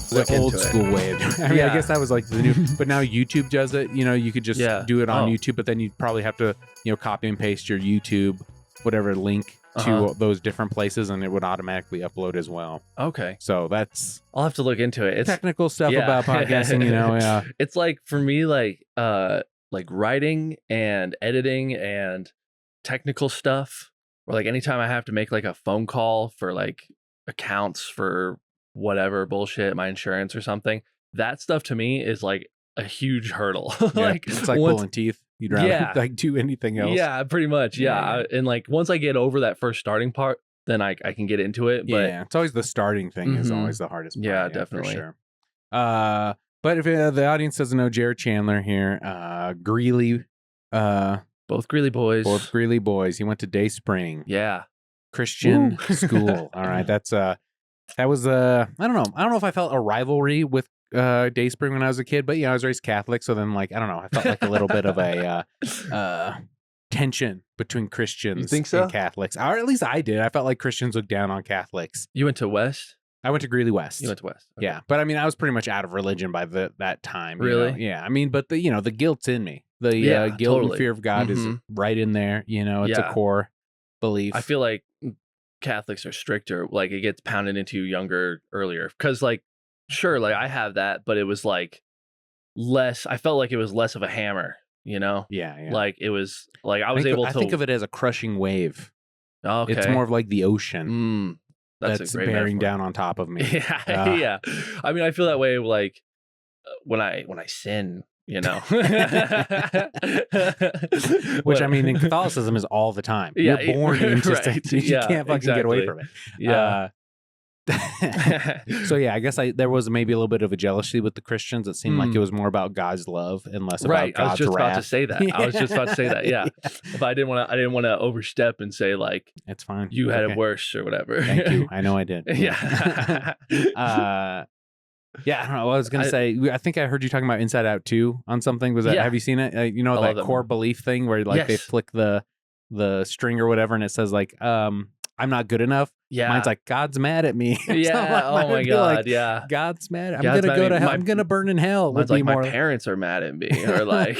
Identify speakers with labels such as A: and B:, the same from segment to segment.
A: the old school way of doing it. I mean, I guess that was like the new, but now YouTube does it. You know, you could just do it on YouTube, but then you'd probably have to, you know, copy and paste your YouTube, whatever link to those different places, and it would automatically upload as well.
B: Okay.
A: So that's,
B: I'll have to look into it. It's
A: technical stuff about podcasting, you know. Yeah.
B: It's like, for me, like writing and editing and technical stuff, or like anytime I have to make like a phone call for like accounts for whatever bullshit, my insurance or something, that stuff to me is like a huge hurdle. Like
A: it's like pulling teeth. You'd rather like do anything else.
B: Yeah, pretty much. Yeah. And like once I get over that first starting part, then I can get into it. But
A: it's always the starting thing is always the hardest part.
B: Yeah, definitely.
A: For sure. But if the audience doesn't know Jared Chandler here, Greeley,
B: both Greeley boys.
A: Both Greeley boys. He went to Day Spring.
B: Yeah.
A: Christian school. All right. That was I don't know. I don't know if I felt a rivalry with Day Spring when I was a kid, but I was raised Catholic, so then like I don't know, I felt like a little bit of a tension between Christians and Catholics. Or at least I did. I felt like Christians looked down on Catholics.
B: You went to West?
A: I went to Greeley West.
B: You went to West. Okay.
A: Yeah. But I mean, I was pretty much out of religion by that time.
B: Really?
A: You know? Yeah. I mean, but the guilt's in me. The guilt and fear of God is right in there. You know, it's a core belief.
B: I feel like Catholics are stricter. Like it gets pounded into you earlier. Because like, sure, like I have that, but it was like less. I felt like it was less of a hammer. You know?
A: Yeah.
B: Like it was like I think
A: of it as a crushing wave.
B: Okay.
A: It's more of like the ocean. That's
B: a great
A: bearing
B: metaphor.
A: down on top of me.
B: Yeah. I mean, I feel that way like when I sin, you know.
A: Which I mean, in Catholicism is all the time.
B: Yeah,
A: you're born into it. You can't fucking get away from it.
B: Yeah.
A: So yeah, I guess there was maybe a little bit of a jealousy with the Christians. It seemed like it was more about God's love and less about God's wrath.
B: I was just about to say that. I was just about to say that. Yeah. But I didn't want to overstep and say like,
A: it's fine.
B: You had it worse or whatever.
A: Thank you. I know I did.
B: Yeah.
A: Yeah, I don't know. I was gonna say. I think I heard you talking about Inside Out 2 on something. Was that? Have you seen it? You know that core belief thing where like they flick the string or whatever, and it says like, "I'm not good enough."
B: Yeah,
A: mine's like, "God's mad at me."
B: Yeah. Oh my god.
A: Like,
B: yeah.
A: God's mad. I'm gonna go to hell. I'm gonna burn in hell.
B: Mine's like my parents are mad at me, or like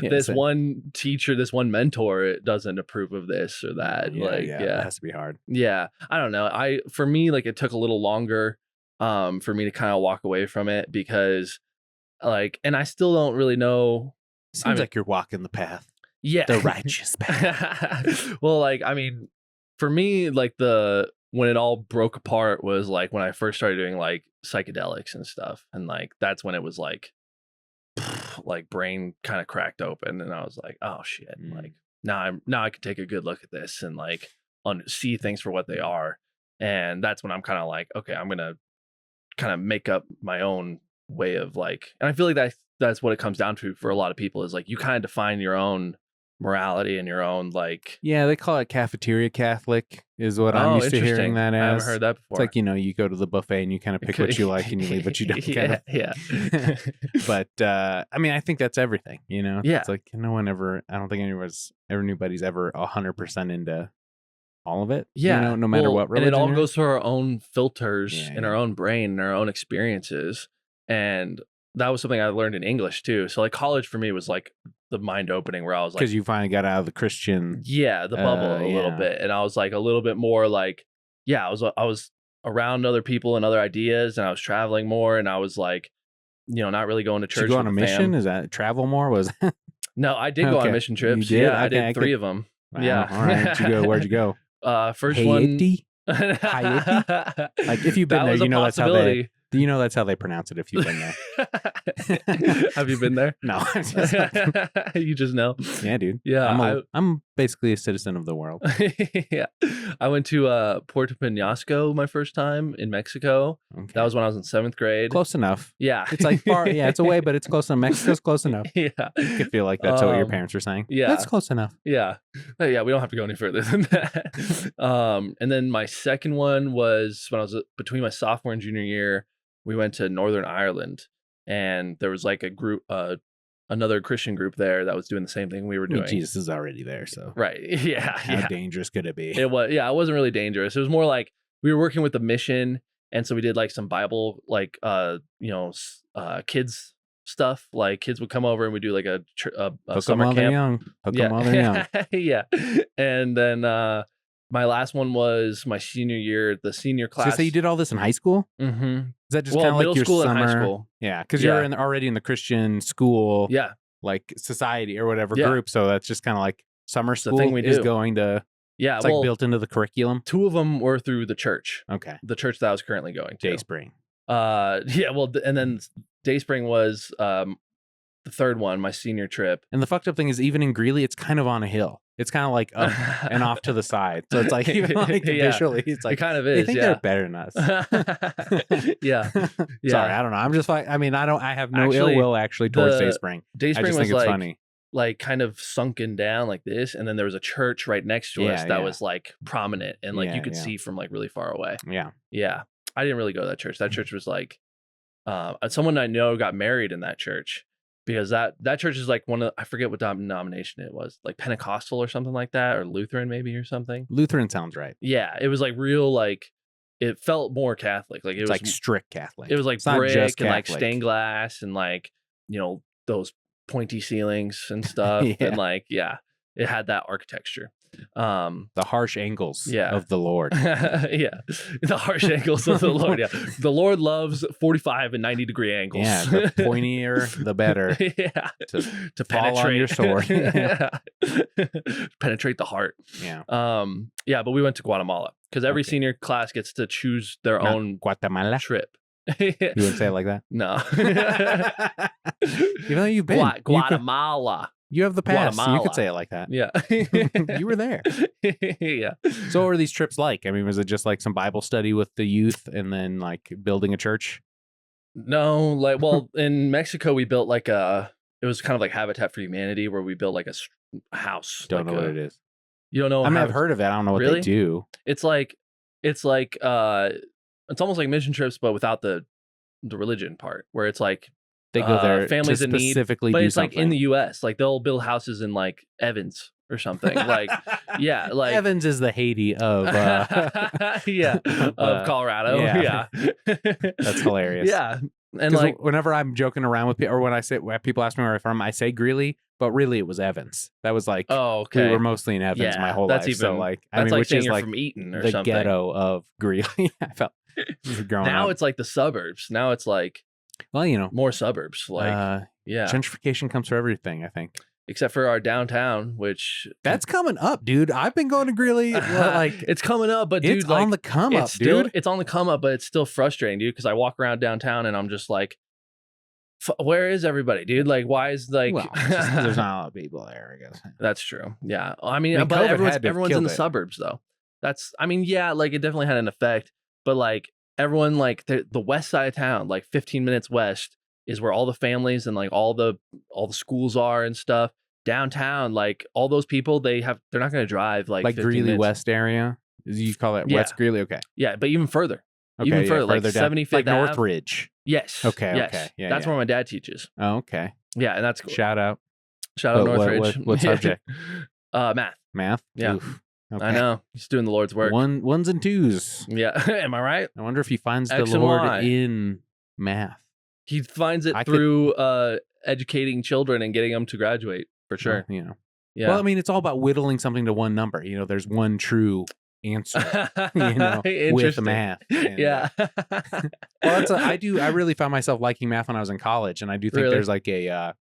B: this one teacher, this one mentor doesn't approve of this or that.
A: It has to be hard.
B: Yeah, I don't know. For me, like it took a little longer. For me to kind of walk away from it because like, and I still don't really know.
A: Seems like you're walking the path.
B: Yeah.
A: The righteous path.
B: Well, like, I mean, for me, like when it all broke apart was like when I first started doing like psychedelics and stuff. And like, that's when it was like brain kind of cracked open. And I was like, oh shit. Like now I can take a good look at this and like see things for what they are. And that's when I'm kind of like, okay, I'm going to kind of make up my own way of like, and I feel like that's what it comes down to for a lot of people is like you kind of define your own morality and your own like.
A: Yeah, they call it cafeteria Catholic is what I'm used to hearing that as.
B: I haven't heard that before.
A: It's like, you go to the buffet and you kind of pick what you like and you leave what you don't.
B: Yeah.
A: But I mean, I think that's everything,
B: Yeah.
A: It's like I don't think anybody's ever 100% into all of it, no matter what religion.
B: And it all goes through our own filters in our own brain and our own experiences. And that was something I learned in English too. So like college for me was like the mind opening where I was like,
A: because you finally got out of the Christian,
B: the bubble a little bit. And I was like a little bit more like, I was around other people and other ideas and I was traveling more and I was like, not really going to church.
A: Did you go on a mission? Is that travel more? Was
B: No, I did go on mission trips.
A: You did?
B: I did 3 of them.
A: Wow. Yeah. All right. Where'd you go?
B: First
A: Haiti?
B: one.
A: Haiti? Like if you've been there, that's how they pronounce it if you've been there.
B: Have you been there?
A: No.
B: You just know.
A: Yeah, dude.
B: Yeah.
A: I'm basically a citizen of the world.
B: Yeah. I went to Puerto Penasco my first time in Mexico. Okay. That was when I was in 7th grade.
A: Close enough.
B: Yeah.
A: It's like far. Yeah, it's away, but it's close enough. Mexico's close enough.
B: Yeah.
A: You could feel like that's what your parents were saying.
B: Yeah.
A: That's close enough.
B: Yeah. Yeah, we don't have to go any further than that. And then my second one was when I was between my sophomore and junior year. We went to Northern Ireland and there was like a group, another Christian group there that was doing the same thing we were doing.
A: Jesus is already there. So,
B: right. Yeah.
A: How dangerous could it be?
B: It wasn't really dangerous. It was more like we were working with the mission And so we did like some Bible, like, kids stuff. Like kids would come over and we do like a
A: Hook 'em
B: summer
A: while they're
B: camp.
A: young. Hook 'em while they're young.
B: Yeah. And then my last one was my senior year, the senior
A: So
B: class.
A: you say you did all this in high school?
B: Mm-hmm.
A: Is that just
B: Well,
A: kind of
B: middle
A: like your
B: school
A: summer?
B: and high school.
A: Yeah, because you're already in the Christian school,
B: Yeah.
A: like society or whatever
B: Yeah.
A: group. So that's just kind of like summer
B: It's the
A: school
B: thing we
A: is
B: do.
A: going to.
B: Yeah.
A: It's like built into the curriculum.
B: 2 of them were through the church.
A: Okay.
B: The church that I was currently going to.
A: Dayspring.
B: Yeah. Well, and then Dayspring was the third one, my senior trip.
A: And the fucked up thing is, even in Greeley, it's kind of on a hill. It's kind of like up and off to the side. So it's like, even like visually, it's like,
B: it kind of
A: they
B: is.
A: think they're better than us.
B: Yeah.
A: Sorry, I don't know. I'm just like, I mean, I have no ill will actually towards Dayspring.
B: Dayspring
A: I just
B: was
A: think it's funny.
B: Like kind of sunken down like this, and then there was a church right next to us that was like prominent, and like you could see from like really far away. Yeah. I didn't really go to that church. That church was like someone I know got married in that church, because that church is like I forget what denomination it was, like Pentecostal or something like that, or Lutheran maybe or something.
A: Lutheran sounds right.
B: Yeah, it was like real, like it felt more Catholic. Like it was
A: like strict Catholic.
B: It was like brick and like stained glass and like, those pointy ceilings and stuff. And like, it had that architecture.
A: The harsh angles
B: Yeah.
A: of the Lord.
B: Yeah. The harsh angles of the Lord. Yeah. The Lord loves 45 and 90 degree angles.
A: Yeah. The pointier, the better.
B: Yeah.
A: To fall on your sword.
B: Penetrate the heart.
A: Yeah.
B: Yeah, but we went to Guatemala because every senior class gets to choose their own
A: Guatemala
B: trip.
A: You wouldn't say it like that?
B: No.
A: Even though you've been
B: Guatemala.
A: You have the pass. So you could
B: Guatemala.
A: say it like that.
B: Yeah.
A: You were there.
B: Yeah.
A: So what were these trips like? I mean, was it just like some Bible study with the youth and then like building a church?
B: No, like, well, in Mexico, we built like it was kind of like Habitat for Humanity, where we built like a house.
A: Don't
B: like
A: know what it is.
B: You don't know?
A: I mean, I've heard of it. I don't know what
B: Really?
A: they do.
B: It's almost like mission trips, but without the religion part, where it's like
A: They go there
B: families
A: to
B: in need,
A: specifically
B: but
A: do
B: it's
A: something.
B: like in the U.S. Like they'll build houses in like Evans or something. Like, yeah, like
A: Evans is the Haiti of
B: of Colorado.
A: yeah.
B: Yeah.
A: That's hilarious.
B: Yeah. And
A: 'Cause
B: like
A: whenever I'm joking around with people, or when people ask me where I'm from, I say Greeley, but really it was Evans. That was like,
B: oh, okay.
A: we were mostly in Evans my whole life. So like, I mean,
B: like
A: which
B: saying
A: is
B: you're
A: like
B: from Eaton or
A: the
B: something.
A: ghetto of Greeley. I felt growing
B: Now
A: up.
B: it's like the suburbs. Now it's like,
A: well,
B: more suburbs. Like, yeah.
A: Gentrification comes for everything, I think.
B: Except for our downtown, which
A: That's coming up, dude. I've been going to Greeley. Like,
B: it's coming up, but dude,
A: it's
B: like,
A: on the come up,
B: dude. It's on the come up, but it's still frustrating, dude. Because I walk around downtown and I'm just like, where is everybody, dude? Like, why is like?
A: Well, there's not a lot of people there, I guess.
B: That's true. Yeah, I mean
A: COVID
B: but everyone's
A: had to have
B: in
A: killed
B: the
A: it.
B: suburbs though. Yeah, like it definitely had an effect. But like everyone, like the west side of town, like 15 minutes west, is where all the families and like all the schools are and stuff. Downtown, like all those people, they're not going to drive like 15
A: Greeley
B: minutes.
A: West area. You call that
B: Yeah.
A: West Greeley? Okay.
B: Yeah, but even further.
A: Okay,
B: Even
A: yeah,
B: further, like
A: down.
B: 75th
A: like
B: Ave.
A: Northridge.
B: Yes.
A: Okay,
B: Yes.
A: okay. Yeah,
B: that's
A: yeah.
B: where my dad teaches.
A: Oh, okay.
B: Yeah, and that's cool.
A: Shout out.
B: Shout out
A: What-
B: Northridge.
A: what subject?
B: Math.
A: Math?
B: Yeah.
A: Oof.
B: I
A: Okay.
B: know. He's doing the Lord's work.
A: Ones and twos.
B: Yeah. Am I right?
A: I wonder if he finds
B: X
A: the
B: and
A: Lord
B: Y.
A: in math.
B: He finds it
A: I could-
B: through educating children and getting them to graduate, for sure.
A: Well, you know.
B: Yeah.
A: Well, I mean, it's all about whittling something to one number. You know, there's one true answer. You know, with
B: Interesting.
A: math. And,
B: Yeah.
A: well, I really found myself liking math when I was in college, and I do think
B: Really?
A: there's like a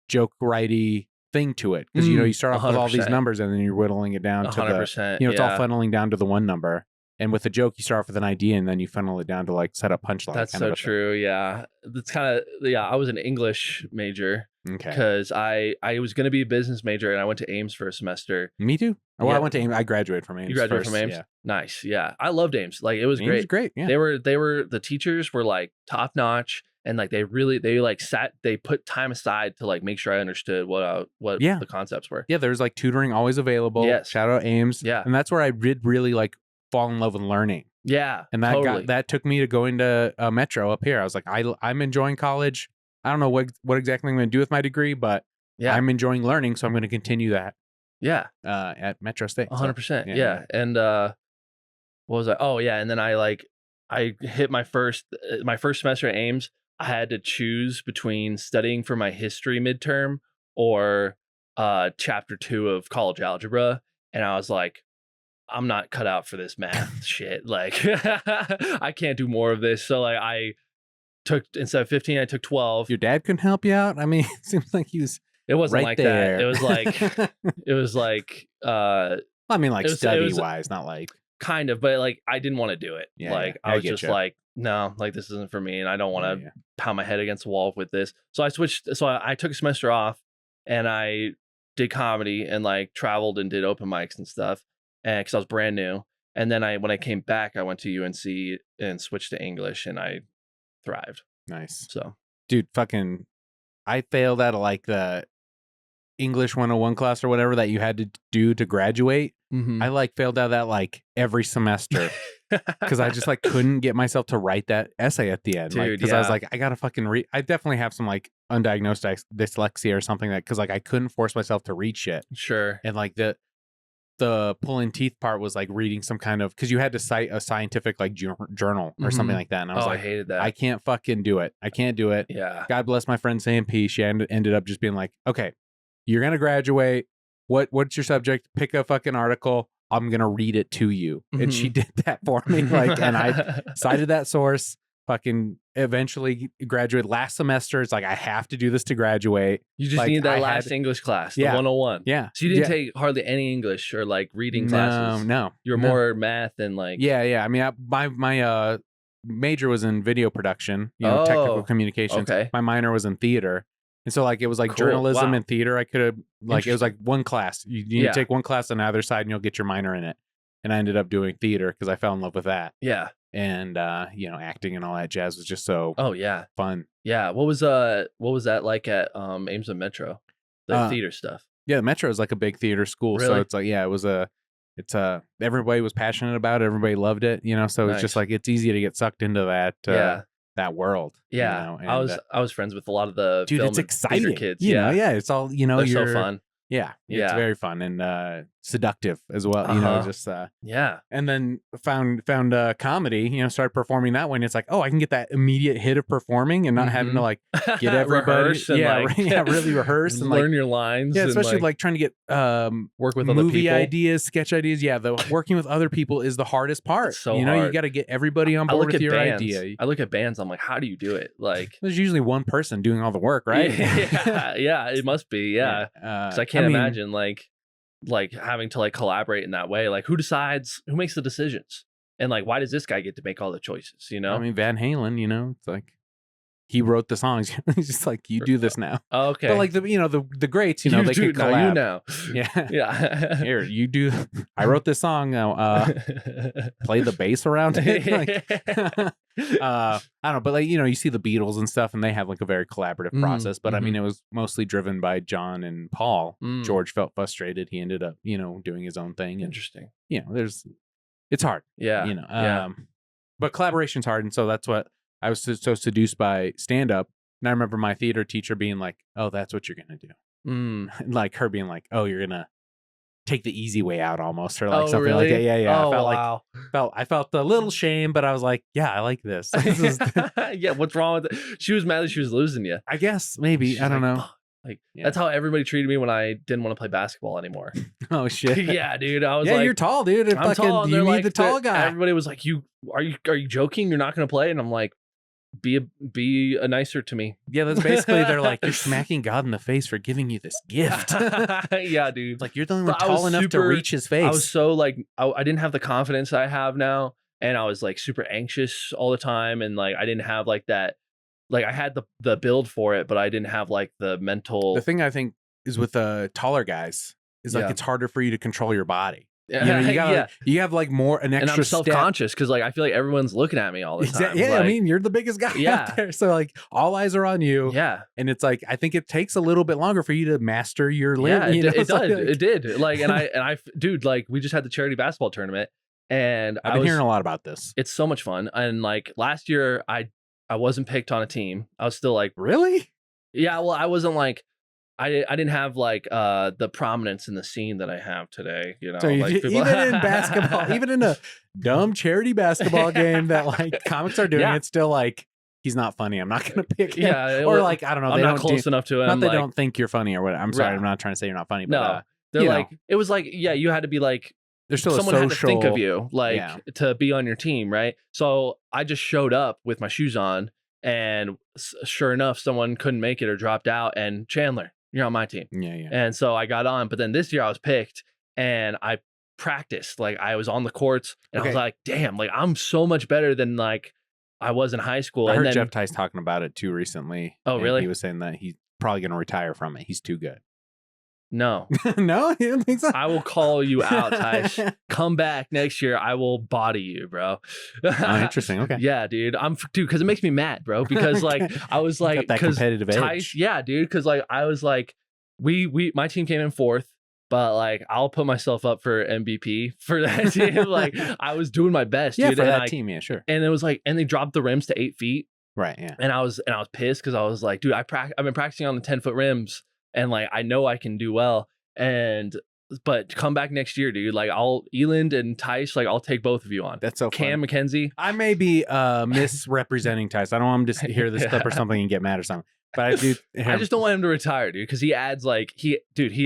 A: joke righty thing to it, because you start off with all these
B: 100%.
A: numbers, and then you're whittling it down to the
B: 100%.
A: it's all funneling down to the one number. And with a joke, you start off with an idea, and then you funnel it down to like set up punchline.
B: That's
A: kind
B: so
A: of a thing.
B: true. Yeah. That's kind of, I was an English major
A: Okay.
B: because I was going to be a business major and I went to Ames for a semester.
A: Me too. Well,
B: Yeah.
A: I went to Ames. I graduated from Ames.
B: You graduated
A: first,
B: from Ames?
A: Yeah.
B: Nice. Yeah. I loved Ames. Like it was
A: Ames
B: great.
A: is great. Yeah.
B: They were the teachers were like top notch, and like they put time aside to like make sure I understood what
A: Yeah.
B: the concepts were.
A: Yeah. There's like tutoring always available.
B: Yes.
A: Shout out Ames.
B: Yeah.
A: And that's where I did really like fall in love with learning.
B: Yeah.
A: And that
B: totally.
A: that took me to going to Metro up here. I was like, I'm enjoying college. I don't know what exactly I'm going to do with my degree, but
B: Yeah.
A: I'm enjoying learning, so I'm going to continue that
B: Yeah.
A: at Metro State. So,
B: 100%.
A: yeah,
B: Yeah. And what was I? Oh yeah. And then I I hit my first semester at Ames. I had to choose between studying for my history midterm or chapter 2 of college algebra, and I was like, I'm not cut out for this math shit. Like, I can't do more of this. So like, I took, instead of 15, I took 12.
A: Your dad couldn't help you out? I mean, it seems like he was
B: It wasn't
A: right
B: like
A: there.
B: that. It was like
A: I mean, like
B: it was-
A: study wise, not like
B: kind of, but like I didn't want to do it.
A: Yeah,
B: like
A: yeah,
B: I
A: I
B: was
A: get
B: just
A: ya.
B: like, no, like this isn't for me, and I don't want to
A: yeah.
B: pound my head against the wall with this. So I switched. So I took a semester off, and I did comedy and like traveled and did open mics and stuff, and because I was brand new. And then when I came back, I went to UNC and switched to English, and I thrived.
A: Nice.
B: So
A: Dude, fucking I failed out of like the English 101 class or whatever that you had to do to graduate. I like failed out of that like every semester because I just like couldn't get myself to write that essay at the end.
B: Dude,
A: Because I was
B: yeah.
A: like, I gotta fucking read. I definitely have some like undiagnosed dyslexia or something that because like I couldn't force myself to read shit.
B: Sure.
A: And like the pulling teeth part was like reading some kind of because you had to cite a scientific like journal or something like that. And I was
B: I
A: like,
B: hated that.
A: I can't fucking do it. I can't do it.
B: Yeah.
A: God bless my friend Sam P. She ended up just being like, okay, you're gonna graduate. What's your subject? Pick a fucking article. I'm gonna read it to you. And she did that for me. Like, and I cited that source. Fucking eventually graduate last semester. It's like I have to do this to graduate.
B: You just
A: like,
B: need that
A: I
B: last
A: had-
B: English class, the
A: Yeah.
B: 101.
A: Yeah.
B: So you didn't
A: Yeah.
B: take hardly any English or like reading classes.
A: No.
B: You're
A: no.
B: more math and like
A: Yeah. I mean, my major was in video production, technical
B: Oh,
A: communications.
B: okay.
A: My minor was in theater. And so like it was like
B: Cool.
A: journalism
B: Wow.
A: and theater. I could have like it was like one class. You need
B: Yeah.
A: to take one class on either side and you'll get your minor in it. And I ended up doing theater because I fell in love with that.
B: Yeah.
A: And acting and all that jazz was just so
B: Oh yeah.
A: fun.
B: Yeah. What was that like at Ames and Metro? The theater stuff.
A: Yeah, Metro is like a big theater school. So
B: Really?
A: it's like, yeah, everybody was passionate about it, everybody loved it, so it's just
B: Nice.
A: like it's easy to get sucked into that
B: Yeah.
A: that world.
B: Yeah.
A: And,
B: I was friends with a lot of the
A: dude,
B: film
A: it's
B: and theater
A: exciting.
B: kids.
A: Yeah,
B: Yeah.
A: it's all
B: They're
A: you're
B: so fun.
A: Yeah, it's
B: Yeah.
A: very fun and seductive as well. Just
B: Yeah.
A: and then found comedy. Started performing that way. And it's like, oh, I can get that immediate hit of performing and not having to like get everybody,
B: Rehearse and like,
A: really rehearse and
B: learn
A: like
B: your lines.
A: yeah,
B: and,
A: especially like trying to get
B: work with other
A: movie
B: people.
A: ideas, sketch ideas. Yeah, the working with other people is the hardest part.
B: It's so
A: you
B: hard.
A: got to get everybody on
B: I
A: board
B: look
A: with
B: at
A: your
B: bands.
A: idea.
B: I look at bands. I'm like, how do you do it? Like,
A: There's usually one person doing all the work, right?
B: yeah, it must be. Yeah. Because I can't imagine like having to like collaborate in that way. Like who makes the decisions? And like, why does this guy get to make all the choices?
A: I mean, Van Halen, it's like he wrote the songs. He's just like, you do this now.
B: Oh, okay.
A: But like the greats, they
B: do
A: could
B: it now,
A: collab.
B: you know.
A: Yeah.
B: Yeah.
A: Here, you do. I wrote this song. Now, play the bass around it. I don't know, but like you see the Beatles and stuff, and they have like a very collaborative process. But I mean, it was mostly driven by John and Paul. George felt frustrated. He ended up, doing his own thing. And,
B: Interesting.
A: it's hard.
B: Yeah.
A: But collaboration's hard, and so that's what I was so seduced by stand up. And I remember my theater teacher being like, "Oh, that's what you're gonna do." Like her being like, "Oh, you're gonna take the easy way out," almost, or like something like that. Yeah.
B: Oh,
A: I felt a little shame, but I was like, "Yeah, I like this."
B: yeah. What's wrong with it? She was mad that she was losing you.
A: I guess maybe
B: She's
A: I don't
B: like,
A: know.
B: "Fuck." Like
A: Yeah.
B: that's how everybody treated me when I didn't want to play basketball anymore.
A: Oh shit.
B: Yeah, dude. I was
A: Yeah,
B: like,
A: you're tall, dude.
B: I'm tall. And
A: You
B: they're
A: need
B: like,
A: the tall guy.
B: Everybody was like, are you joking? You're not going to play? And I'm like, be a nicer to me.
A: Yeah, that's basically they're like, you're smacking God in the face for giving you this gift.
B: Yeah, dude.
A: Like you're the only one
B: But I was
A: tall enough to
B: super-
A: reach his face.
B: I was so like, I didn't have the confidence I have now. And I was like super anxious all the time. And like, I didn't have like that. Like I had the build for it, but I didn't have like the mental.
A: The thing I think is with taller guys is like
B: Yeah.
A: it's harder for you to control your body.
B: Yeah,
A: You have like more an
B: and
A: extra
B: I'm
A: step.
B: self-conscious because like I feel like everyone's looking at me all the time.
A: Yeah, I
B: Like,
A: mean, you're the biggest guy
B: Yeah.
A: out there. So like all eyes are on you.
B: yeah.
A: And it's like I think it takes a little bit longer for you to master your
B: Yeah,
A: limb.
B: it did. Like, and I, dude, like, we just had the charity basketball tournament, and
A: I've been hearing a lot about this.
B: It's so much fun. And like last year, I wasn't picked on a team. I was still like,
A: Really?
B: yeah, well, I wasn't like, I didn't have like the prominence in the scene that I have today, you know.
A: So
B: Like people...
A: even in basketball, even in a dumb charity basketball game that like comics are doing,
B: Yeah.
A: it's still like he's not funny. I'm not gonna pick him.
B: Yeah,
A: Or like I don't know.
B: I'm
A: they
B: not
A: don't
B: close enough to him.
A: Not they
B: like,
A: don't think you're funny or what. I'm sorry.
B: Yeah.
A: I'm not trying to say you're not funny. But,
B: no, they're
A: you
B: like
A: know,
B: it was like you had to be like
A: there's still
B: someone
A: a
B: had
A: social
B: to think of you like
A: yeah.
B: to be on your team, right? So I just showed up with my shoes on, and sure enough, someone couldn't make it or dropped out, and Chandler, you're on my team.
A: Yeah.
B: And so I got on, but then this year I was picked, and I practiced. Like I was on the courts, and I was like, damn, like I'm so much better than like I was in high school.
A: I
B: and
A: heard
B: then
A: Jeff Tice talking about it too recently.
B: Oh, really?
A: He was saying that he's probably going to retire from it. He's too good.
B: No.
A: No, you don't think so?
B: I will call you out, Tice. Come back next year. I will body you, bro.
A: Oh, interesting. Okay.
B: Yeah, dude. Dude, because it makes me mad, bro. Because like I was like,
A: got that competitive edge.
B: Tice, yeah, dude. Because like I was like, my team came in 4th, but like I'll put myself up for MVP for that team. Like I was doing my best,
A: yeah,
B: dude.
A: for
B: and
A: that
B: like,
A: team. Yeah, sure.
B: And it was like, and they dropped the rims to 8 feet.
A: Right. Yeah.
B: And I was pissed because I was like, dude, I've been practicing on the 10-foot rims, and like I know I can do well. But come back next year, dude. Like I'll Eland and Tice, like I'll take both of you on.
A: That's so
B: Cam
A: funny.
B: McKenzie.
A: I may be misrepresenting Tice. I don't want him to hear this clip or something and get mad or something. But I do.
B: I just don't want him to retire, dude, because he adds he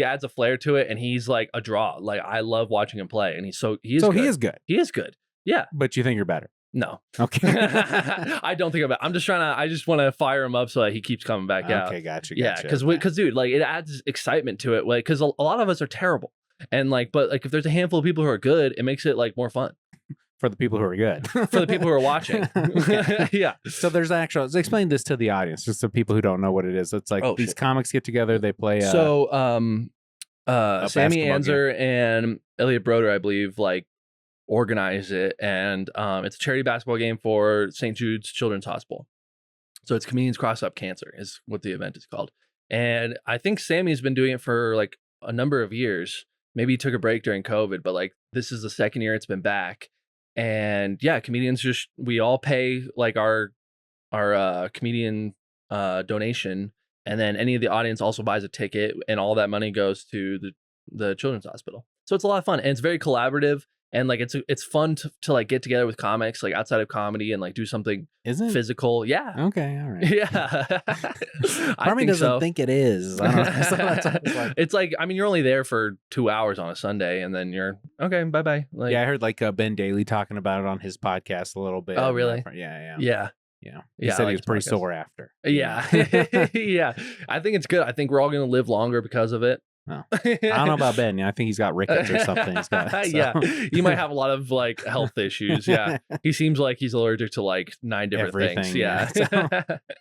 B: adds a flair to it, and he's like a draw. Like I love watching him play, and he is good.
A: He is good.
B: He is good. Yeah.
A: But you think you're better?
B: No.
A: Okay.
B: I don't think about. I just want to fire him up so that he keeps coming back out.
A: Okay, gotcha.
B: Yeah, because dude, like it adds excitement to it. Like because a lot of us are terrible, and like, but like if there's a handful of people who are good, it makes it like more fun
A: for the people who are good.
B: For the people who are watching. Yeah.
A: So there's explain this to the audience, just so people who don't know what it is. It's like these comics get together, they play.
B: So Sammy Anzer and Elliot Broder, I believe, like organize it, and it's a charity basketball game for St. Jude's Children's Hospital. So it's Comedians Cross Up Cancer is what the event is called. And I think Sammy's been doing it for like a number of years. Maybe he took a break during COVID, but like this is the 2nd year it's been back. And yeah, comedians we all pay like our comedian donation, and then any of the audience also buys a ticket, and all that money goes to the Children's Hospital. So it's a lot of fun, and it's very collaborative. And like it's fun to like get together with comics like outside of comedy and like do something physical. Yeah.
A: Okay. All right.
B: Yeah.
A: Army doesn't think it is. I don't know. So that's
B: it's like, I mean, you're only there for 2 hours on a Sunday, and then you're okay. Bye bye. Like,
A: yeah, I heard like Ben Daly talking about it on his podcast a little bit.
B: Oh, really?
A: Yeah. He said he was pretty sore after.
B: Yeah. Yeah. I think it's good. I think we're all going to live longer because of it.
A: Oh. I don't know about Ben. I think he's got rickets or something. He's got, so.
B: Yeah, he might have a lot of like health issues. Yeah, he seems like he's allergic to like 9 different things. Yeah.
A: So,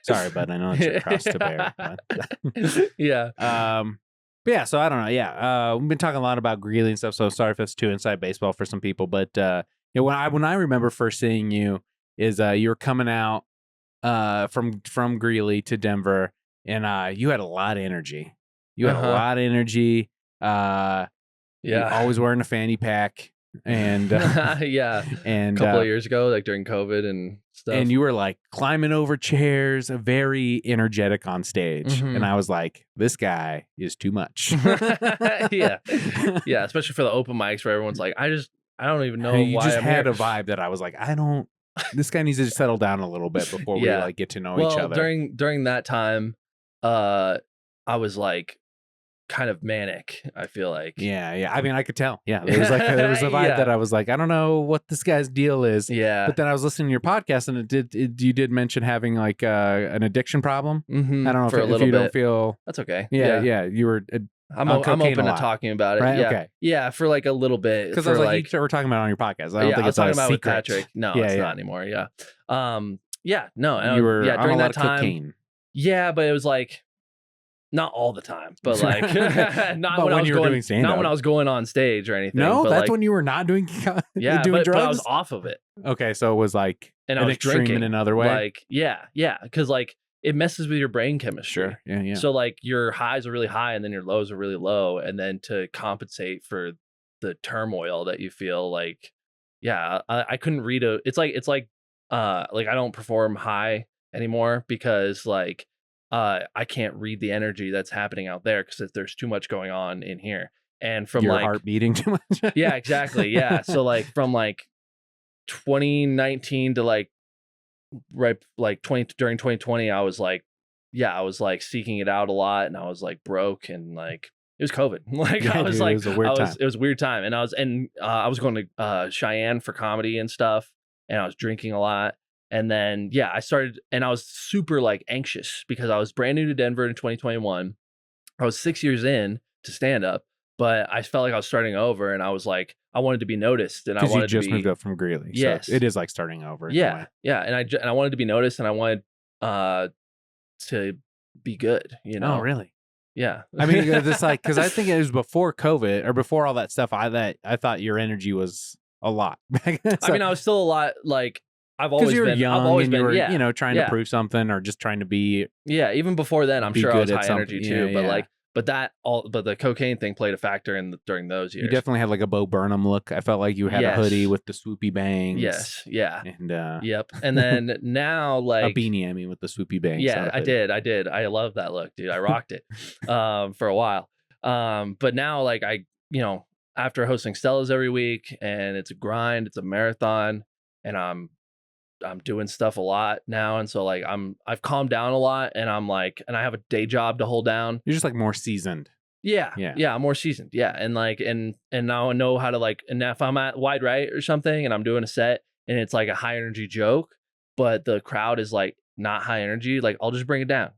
A: sorry, bud. I know it's your cross to bear. But.
B: Yeah.
A: But yeah. So I don't know. Yeah. We've been talking a lot about Greeley and stuff. So sorry if it's too inside baseball for some people. But when I remember first seeing you is you were coming out from Greeley to Denver, and you had a lot of energy. You had a lot of energy. Always wearing a fanny pack. And
B: yeah.
A: And
B: a couple of years ago, like during COVID and stuff.
A: And you were like climbing over chairs, very energetic on stage. Mm-hmm. And I was like, this guy is too much.
B: Yeah. Yeah. Especially for the open mics where everyone's like, I don't even know why
A: you just
B: I'm
A: had
B: here.
A: a vibe that I was like, this guy needs to settle down a little bit before we like get to know each other.
B: During that time, I was like kind of manic, I feel like.
A: Yeah. I mean, I could tell. Yeah. There was a vibe that I was like, I don't know what this guy's deal is.
B: Yeah.
A: But then I was listening to your podcast, and you did mention having like an addiction problem.
B: Mm-hmm.
A: I don't know if you don't feel.
B: That's okay.
A: Yeah. You were.
B: I'm open to talking about it.
A: Right?
B: Yeah.
A: Okay.
B: Yeah, for like a little bit.
A: Because I was like, we're talking about it on your podcast. I don't think it's
B: talking
A: a
B: about
A: secret.
B: With Patrick. No, it's not anymore. Yeah. Yeah. No.
A: You were
B: during
A: on a lot
B: that
A: of
B: time.
A: cocaine.
B: Yeah, but it was like not all the time, but like not
A: but
B: when I was
A: doing stand-up.
B: Not when I was going on stage or anything.
A: No,
B: but
A: that's
B: like,
A: when you were not doing
B: doing
A: drugs.
B: But I was off of it.
A: Okay, so it was like
B: and
A: an
B: I was
A: extreme
B: drinking
A: in another way.
B: Like yeah, because like it messes with your brain chemistry.
A: Sure. Yeah.
B: So like your highs are really high and then your lows are really low, and then to compensate for the turmoil that you feel, like I couldn't read it's like I don't perform high anymore because like I can't read the energy that's happening out there because there's too much going on in here. And from
A: Your
B: like,
A: heart beating too much.
B: yeah, exactly. Yeah. So like from like 2019 to like during 2020, I was like, yeah, I was like seeking it out a lot, and I was like broke, and like it was COVID. Like
A: Yeah,
B: I was
A: dude,
B: like,
A: it was a weird time.
B: it was a weird time, and I was going to Cheyenne for comedy and stuff, and I was drinking a lot. And then yeah, I started, and I was super like anxious because I was brand new to Denver in 2021. I was 6 years in to stand up, but I felt like I was starting over, and I was like, I wanted to be noticed, and I
A: Because you
B: wanted to
A: just
B: be,
A: moved up from Greeley.
B: yes,
A: So it is like starting over in a way.
B: yeah, and I wanted to be noticed, and I wanted uh to be good, you
A: Oh,
B: know?
A: really?
B: Yeah.
A: I mean, it's like, because I think it was before COVID or before all that stuff. I thought your energy was a lot.
B: I mean, I was still a lot like I've
A: because
B: always
A: you were
B: been.
A: young
B: I've always
A: and
B: been,
A: you were,
B: yeah,
A: trying to prove something or just trying to be
B: yeah. Even before then, I'm sure I
A: good
B: was
A: at
B: high
A: something.
B: energy too.
A: Yeah,
B: But
A: yeah.
B: like, but the cocaine thing played a factor during those years.
A: You definitely had like a Bo Burnham look. I felt like you had a hoodie
B: Yes.
A: with the swoopy bangs.
B: Yes, yeah,
A: And
B: yep. And then now,
A: a
B: like,
A: beanie, I mean, with the swoopy bangs.
B: yeah,
A: not a
B: I
A: hoodie.
B: did. I love that look, dude. I rocked it for a while. But now, like, after hosting Stella's every week, and it's a grind, it's a marathon, and I'm doing stuff a lot now, and so like I've calmed down a lot, and I'm like, and I have a day job to hold down.
A: You're just like more seasoned.
B: Yeah,
A: Yeah.
B: I'm more seasoned. Yeah, and like, and now I know how to like, and if I'm at Wide Right or something, and I'm doing a set, and it's like a high energy joke, but the crowd is like not high energy, like I'll just bring it down,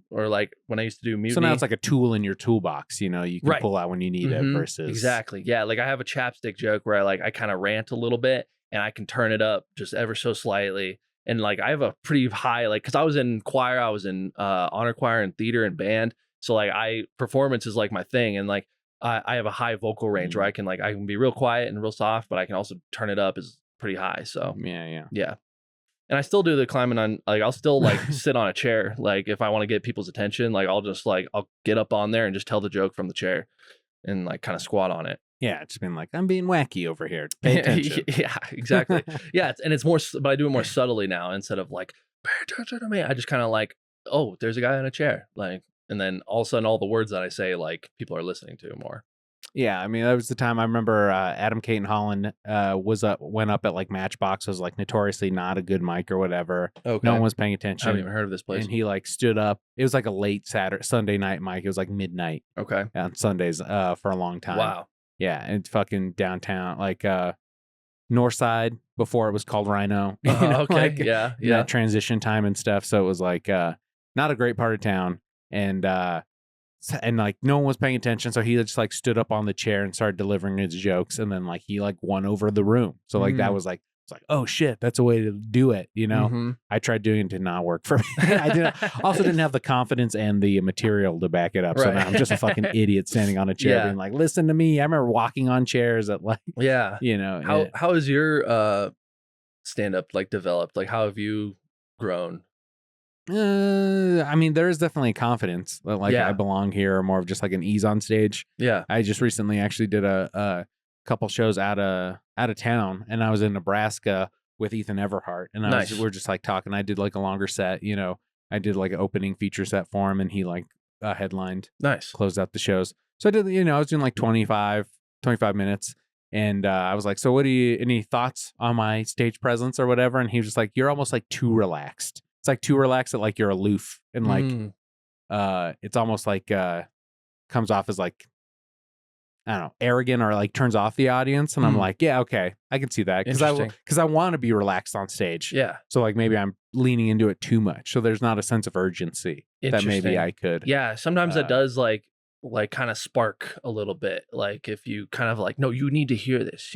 B: or like when I used to do Mutiny.
A: So now it's like a tool in your toolbox, you can
B: Right.
A: pull out when you need it versus.
B: Exactly. Yeah. Like I have a chapstick joke where I kind of rant a little bit, and I can turn it up just ever so slightly. And like I have a pretty high, like, because I was in choir, I was in honor choir and theater and band. So like performance is like my thing. And like I have a high vocal range where I can be real quiet and real soft, but I can also turn it up is pretty high. So yeah. And I still do the climbing on, like, I'll still like sit on a chair. Like if I want to get people's attention, like I'll get up on there and just tell the joke from the chair and like kind of squat on it.
A: Yeah, it's been like, I'm being wacky over here. Pay attention.
B: Yeah, exactly. Yeah, it's more, but I do it more subtly now. Instead of like, pay attention to me, I just kind of like, oh, there's a guy in a chair, like, and then all of a sudden, all the words that I say, like, people are listening to more.
A: Yeah, I mean, that was the time I remember Adam Caton Holland went up at like Matchbox, was like notoriously not a good mic or whatever.
B: Okay.
A: No one was paying
B: I
A: attention.
B: haven't even heard of this place.
A: And he like stood up. It was like a late Sunday night mic. It was like midnight.
B: Okay.
A: On Sundays for a long time.
B: Wow.
A: Yeah, and fucking downtown, like North Side before it was called Rhino.
B: Okay.
A: Like,
B: yeah.
A: That transition time and stuff. So it was like not a great part of town, and like no one was paying attention. So he just like stood up on the chair and started delivering his jokes, and then like he like won over the room. So like that was like, it's like, oh shit, that's a way to do it. I tried doing it, did not work for me. I also didn't have the confidence and the material to back it up. So now I'm just a fucking idiot standing on a chair being like, listen to me. I remember walking on chairs at like,
B: How has your stand up like developed? Like how have you grown?
A: I mean, there is definitely confidence that like I belong here, or more of just like an ease on stage.
B: Yeah.
A: I just recently actually did a couple shows out of town, and I was in Nebraska with Ethan Everhart, and we're just like talking. I did like a longer set, I did like an opening feature set for him, and he like headlined, closed out the shows. So I did, I was doing like 25 minutes, and I was like, so any thoughts on my stage presence or whatever? And he was just like, you're almost like too relaxed. It's like too relaxed that like you're aloof, and like it's almost like comes off as like, I don't know, arrogant, or like turns off the audience. And I'm like, yeah, okay, I can see that, because I want to be relaxed on stage.
B: Yeah.
A: So like maybe I'm leaning into it too much. So there's not a sense of urgency that maybe I could.
B: Yeah. Sometimes that does like kind of spark a little bit. Like if you kind of like, no, you need to hear this,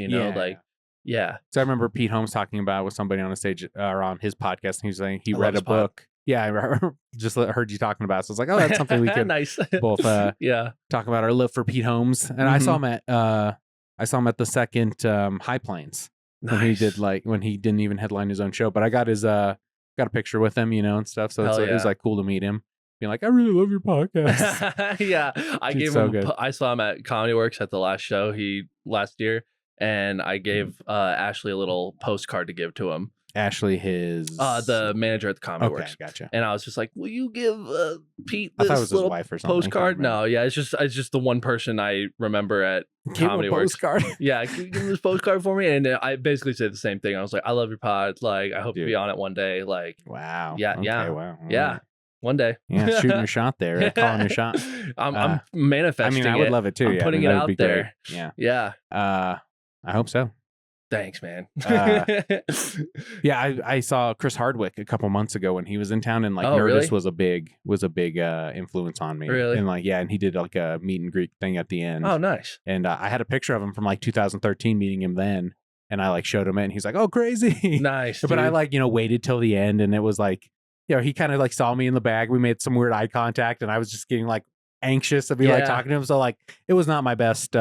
B: Yeah.
A: So I remember Pete Holmes talking about it with somebody on a stage or on his podcast, and he was saying he
B: I
A: read
B: love
A: a book. Yeah, I just heard you talking about it. So I was like, oh, that's something we could
B: nice.
A: both talk about, our love for Pete Holmes. And I saw him at the second High Plains when he did when he didn't even headline his own show. But I got his got a picture with him, and stuff. So it was like cool to meet him. Being like, I really love your podcast.
B: Yeah, I gave him. I saw him at Comedy Works at the last show last year, and I gave Ashley a little postcard to give to him.
A: Ashley, his
B: the manager at the Comedy
A: okay,
B: Works.
A: gotcha.
B: And I was just like, will you give Pete
A: I thought it
B: this
A: was his
B: little
A: wife or something. I can't
B: postcard?
A: remember.
B: No, yeah, it's just the one person I remember at
A: Give him
B: Comedy
A: a
B: Works.
A: postcard.
B: Yeah, can you give him this postcard for me? And I basically said the same thing. I was like, I love your pod. Like, I hope to be
A: Dude.
B: on it one day. Like,
A: Wow.
B: Yeah,
A: Okay,
B: yeah.
A: wow. All
B: yeah,
A: right.
B: one day.
A: Yeah, shooting your shot there. Calling your shot.
B: I'm manifesting.
A: I would love it too.
B: I'm
A: yeah,
B: putting
A: I mean,
B: it
A: that would
B: out
A: be
B: there.
A: Great. Yeah.
B: Yeah.
A: I hope so.
B: Thanks, man.
A: Yeah, I saw Chris Hardwick a couple months ago when he was in town, and like
B: Oh,
A: Nerdist
B: really?
A: was a big influence on me.
B: Really?
A: And like and he did like a meet and greet thing at the end.
B: Oh, nice.
A: And I had a picture of him from like 2013 meeting him then, and I like showed him it, and he's like, "Oh, crazy."
B: Nice.
A: But I
B: dude.
A: like waited till the end, and it was like he kind of like saw me in the bag. We made some weird eye contact, and I was just getting like anxious to be like talking to him. So like it was not my best.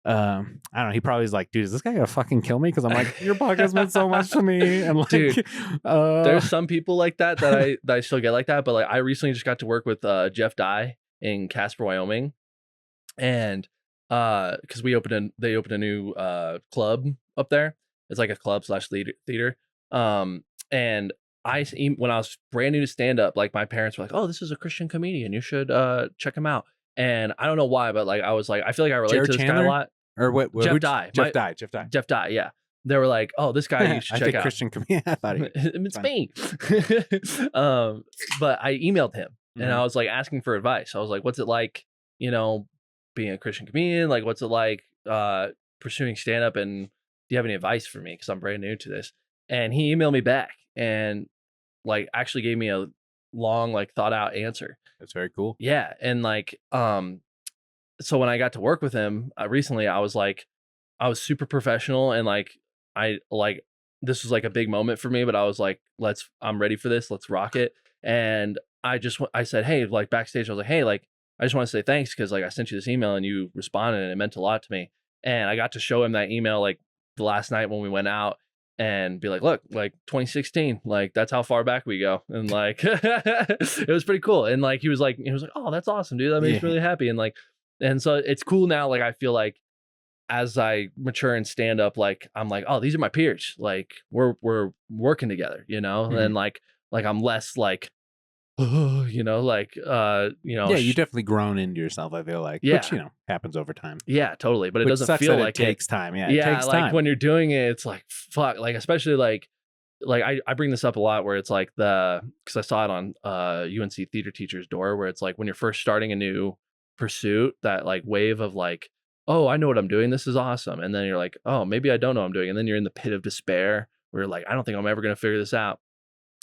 A: I don't know. He probably was like, dude, is this guy gonna fucking kill me? Because I'm like, your podcast meant so much to me. And like,
B: Dude, there's some people like that I still get like that. But like, I recently just got to work with Jeff Dye in Casper, Wyoming, and because they opened a new club up there. It's like a club / theater. And when I was brand new to stand up, like my parents were like, "Oh, this is a Christian comedian. You should check him out." And I don't know why, but like I was like, I feel like I relate
A: Jared
B: to this
A: Chandler?
B: guy a lot.
A: or what?
B: Jeff Dye.
A: Jeff Dye.
B: Yeah. They were like, "Oh, this guy you should
A: I
B: check
A: think
B: out."
A: Christian comedian. I thought
B: It's
A: fine.
B: me. But I emailed him and I was like asking for advice. I was like, "What's it like, being a Christian comedian? Like, what's it like pursuing stand up? And do you have any advice for me? Because I'm brand new to this." And he emailed me back and like actually gave me a long, like thought out answer.
A: That's very cool.
B: Yeah, and like so when I got to work with him recently, I was super professional and like this was like a big moment for me, but I was like, I'm ready for this. Let's rock it. And I said, hey, like backstage, I was like, hey, like I just want to say thanks because like I sent you this email and you responded and it meant a lot to me. And I got to show him that email like the last night when we went out and be like, look, like 2016, like that's how far back we go. And like it was pretty cool. And like he was like, oh, that's awesome, dude. That makes me really happy. And so it's cool now. Like I feel like as I mature and stand up, like I'm like, oh, these are my peers. Like we're working together, and like I'm less like, yeah,
A: you definitely grown into yourself, I feel like.
B: Yeah.
A: Which, happens over time.
B: Yeah, totally. But it
A: Which
B: doesn't
A: sucks
B: feel
A: that
B: like
A: it takes time. Yeah,
B: yeah,
A: it takes
B: like
A: time.
B: when you're doing it, it's like fuck. Like especially like I bring this up a lot where it's like because I saw it on UNC theater teacher's door where it's like when you're first starting a new pursuit, that like wave of like, oh, I know what I'm doing. This is awesome. And then you're like, oh, maybe I don't know what I'm doing. And then you're in the pit of despair where you're like, I don't think I'm ever going to figure this out.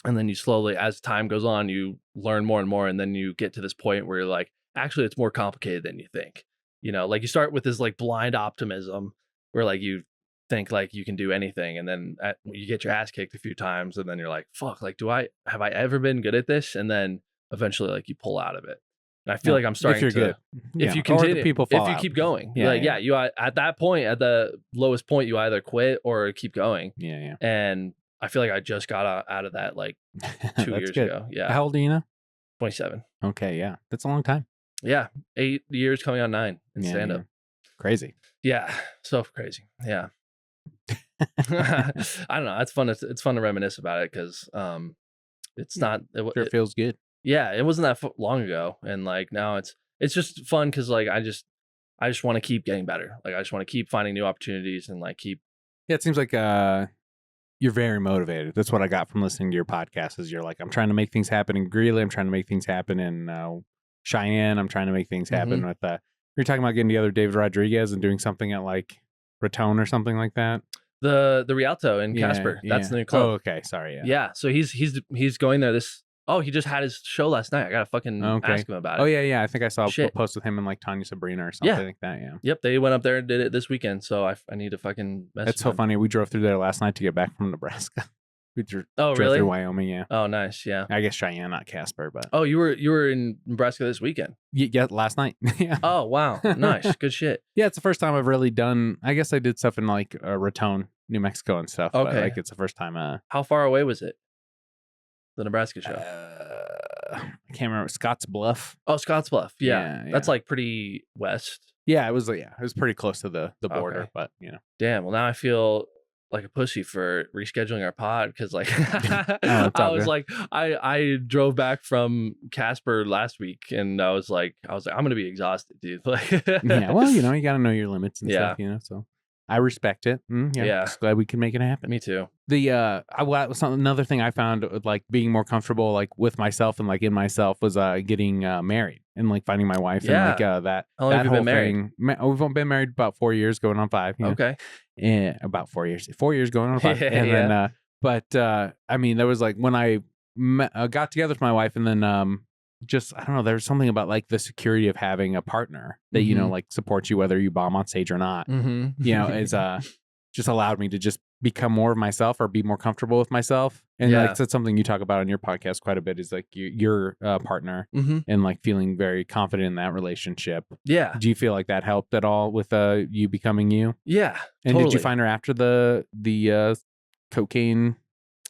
B: And then you slowly, as time goes on, you learn more and more. And then you get to this point where you're like, actually, it's more complicated than you think. Like you start with this like blind optimism where like you think like you can do anything. And then you get your ass kicked a few times. And then you're like, fuck, like, have I ever been good at this? And then eventually like you pull out of it. And I feel like I'm starting
A: good.
B: If you continue,
A: people
B: if you keep going, you at that point, at the lowest point, you either quit or keep going.
A: Yeah.
B: And I feel like I just got out of that like 2 years ago. Yeah.
A: How old are you now?
B: 27.
A: Okay, yeah. That's a long time.
B: Yeah. 8 years coming on 9 in stand up.
A: Crazy.
B: Yeah. So crazy. Yeah. I don't know. It's fun. It's fun to reminisce about it because it's not.
A: It feels good.
B: Yeah, it wasn't that long ago, and like now it's just fun because like I just want to keep getting better. Like I just want to keep finding new opportunities and like keep.
A: Yeah, it seems like you're very motivated. That's what I got from listening to your podcast. Is you're like, I'm trying to make things happen in Greeley. I'm trying to make things happen in Cheyenne. I'm trying to make things happen with you're talking about getting together with David Rodriguez and doing something at like Raton or something like that.
B: The Rialto in Casper. That's the new club.
A: Oh, okay. Sorry.
B: Yeah. So he's going there this. Oh, he just had his show last night. I gotta fucking ask him about it.
A: Oh yeah. I think I saw a post with him and like Tanya Sabrina or something like that. Yeah.
B: Yep. They went up there and did it this weekend. So I need to fucking mess.
A: That's so funny. We drove through there last night to get back from Nebraska. We drove
B: really?
A: through Wyoming. Yeah.
B: Oh, nice. Yeah.
A: I guess Cheyenne, not Casper, but.
B: Oh, you were in Nebraska this weekend.
A: Yeah, last night. Yeah.
B: Oh wow, nice, good shit.
A: Yeah, it's the first time I've really done. I guess I did stuff in like Raton, New Mexico, and stuff.
B: Okay.
A: But, like it's the first time.
B: How far away was it? The Nebraska show.
A: I can't remember. Scotts Bluff.
B: Oh, Scotts Bluff. Yeah.
A: Yeah.
B: That's like pretty west.
A: Yeah, it was. Yeah, it was pretty close to the border, but
B: Damn. Well, now I feel like a pussy for rescheduling our pod because like
A: Oh, it's
B: I
A: all
B: was
A: good.
B: like I drove back from Casper last week and I was like I'm gonna be exhausted, dude. Like
A: Yeah, well, you got to know your limits and
B: Yeah.
A: stuff, so I respect it. Yeah,
B: Yeah.
A: just glad we can make it happen.
B: Me too.
A: Another thing I found with, like, being more comfortable, like, with myself and, like, in myself was getting married and, like, finding my wife and, like, that
B: How long
A: that
B: have you
A: whole
B: been married?
A: thing. We've been married about 4 years, going on 5.
B: Okay.
A: And about 4 years. 4 years going on 5. And
B: Yeah.
A: then I mean, there was, like, when I got together with my wife, and then just, I don't know, there's something about, like, the security of having a partner that
B: Mhm.
A: like, supports you whether you bomb on stage or not.
B: Mm-hmm.
A: Is just allowed me to just become more of myself or be more comfortable with myself. And
B: Yeah.
A: like, that's something you talk about on your podcast quite a bit, is like your partner
B: Mm-hmm.
A: and like feeling very confident in that relationship.
B: Yeah.
A: Do you feel like that helped at all with you becoming you?
B: Yeah.
A: And
B: totally.
A: did you find her after the cocaine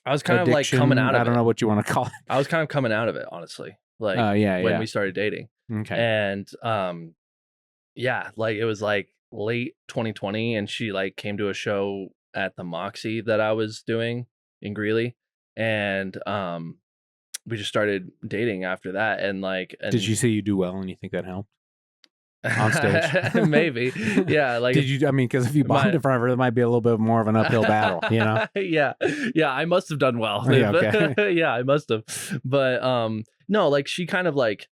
B: I was kind
A: addiction?
B: of like coming out of
A: I don't
B: it.
A: know what you want to call it.
B: I was kind of coming out of it, honestly. Like when we started dating.
A: Okay.
B: And yeah, like it was like late 2020 and she like came to a show at the Moxie that I was doing in Greeley. And we just started dating after that. And like
A: Did she see you do well and you think that helped on stage?
B: Maybe. Yeah. Like
A: did you? I mean, because if you bombed in front of her, it might be a little bit more of an uphill battle,
B: Yeah. Yeah. I must have done well.
A: Yeah, okay.
B: Yeah, I must have. But no, like she kind of like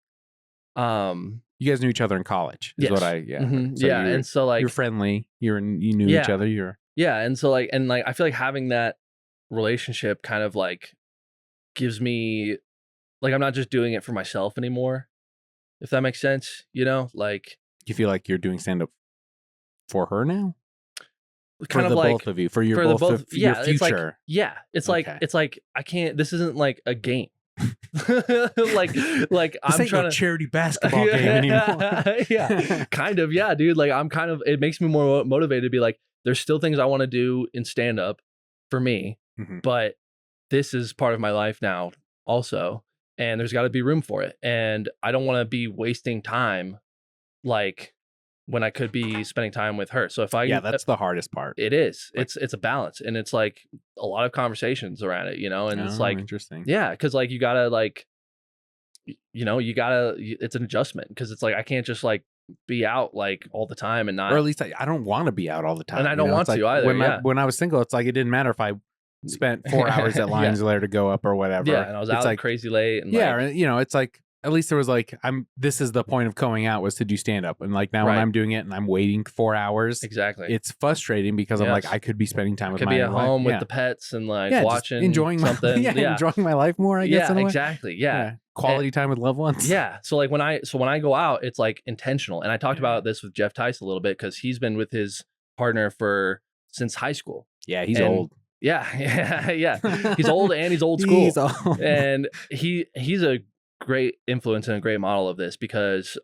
A: you guys knew each other in college, is
B: yes.
A: what I
B: Mm-hmm.
A: So
B: yeah. And so like
A: you're friendly. You knew
B: Yeah.
A: each other.
B: Yeah. And so like I feel like having that relationship kind of like gives me like I'm not just doing it for myself anymore, if that makes sense, like
A: you feel like you're doing stand up for her now,
B: kind
A: for
B: of
A: the
B: like
A: both of you, for your
B: for
A: both
B: the
A: your
B: yeah,
A: future.
B: it's like
A: Okay.
B: it's like I can't, this isn't like a game. like
A: This
B: I'm
A: ain't
B: trying
A: no
B: to
A: charity basketball game anymore.
B: Yeah, kind of, yeah, dude. Like I'm kind of, it makes me more motivated to be like, there's still things I want to do in stand up for me, but this is part of my life now also, and there's got to be room for it, and I don't want to be wasting time like when I could be spending time with her. So if I
A: that's the hardest part.
B: it is. Like, it's a balance, and it's like a lot of conversations around it, and it's like
A: interesting.
B: Yeah, because like you gotta like, it's an adjustment, because it's like I can't just like be out like all the time and not,
A: or at least I don't want to be out all the time,
B: and I don't want
A: it's
B: to
A: like
B: either.
A: when I was single, it's like it didn't matter if I spent 4 hours at Lions Lair to go up or whatever.
B: Yeah, and I was out
A: like
B: crazy late, and
A: yeah, it's like at least there was like this is the point of going out, was to do stand up, and like now when I'm doing it and I'm waiting 4 hours,
B: exactly,
A: it's frustrating because I'm like, I could be spending time with my
B: be at
A: wife.
B: home with the pets and like watching,
A: enjoying
B: something,
A: enjoying my life more, I guess.
B: Yeah, exactly. Yeah.
A: Quality time with loved ones.
B: Yeah. So like when I go out, it's like intentional. And I talked about this with Jeff Tice a little bit, because he's been with his partner since high school.
A: Yeah, he's old.
B: Yeah. Yeah. He's old, and he's old school.
A: He's old.
B: And he's a great influence and a great model of this, because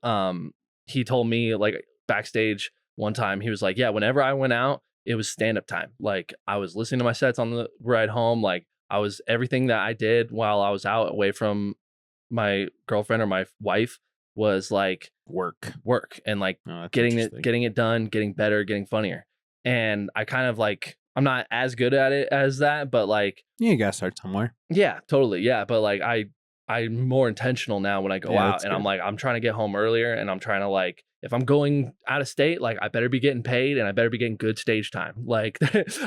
B: he told me like backstage one time, he was like, yeah, whenever I went out, it was stand-up time. Like I was listening to my sets on the ride home. Like everything that I did while I was out away from my girlfriend or my wife was like work and like getting it done, getting better, getting funnier. And I kind of like, I'm not as good at it as that, but like,
A: you gotta start somewhere.
B: Yeah, totally. Yeah. But like I'm more intentional now when I go out, and I'm like, I'm trying to get home earlier, and I'm trying to like, if I'm going out of state, like I better be getting paid, and I better be getting good stage time. Like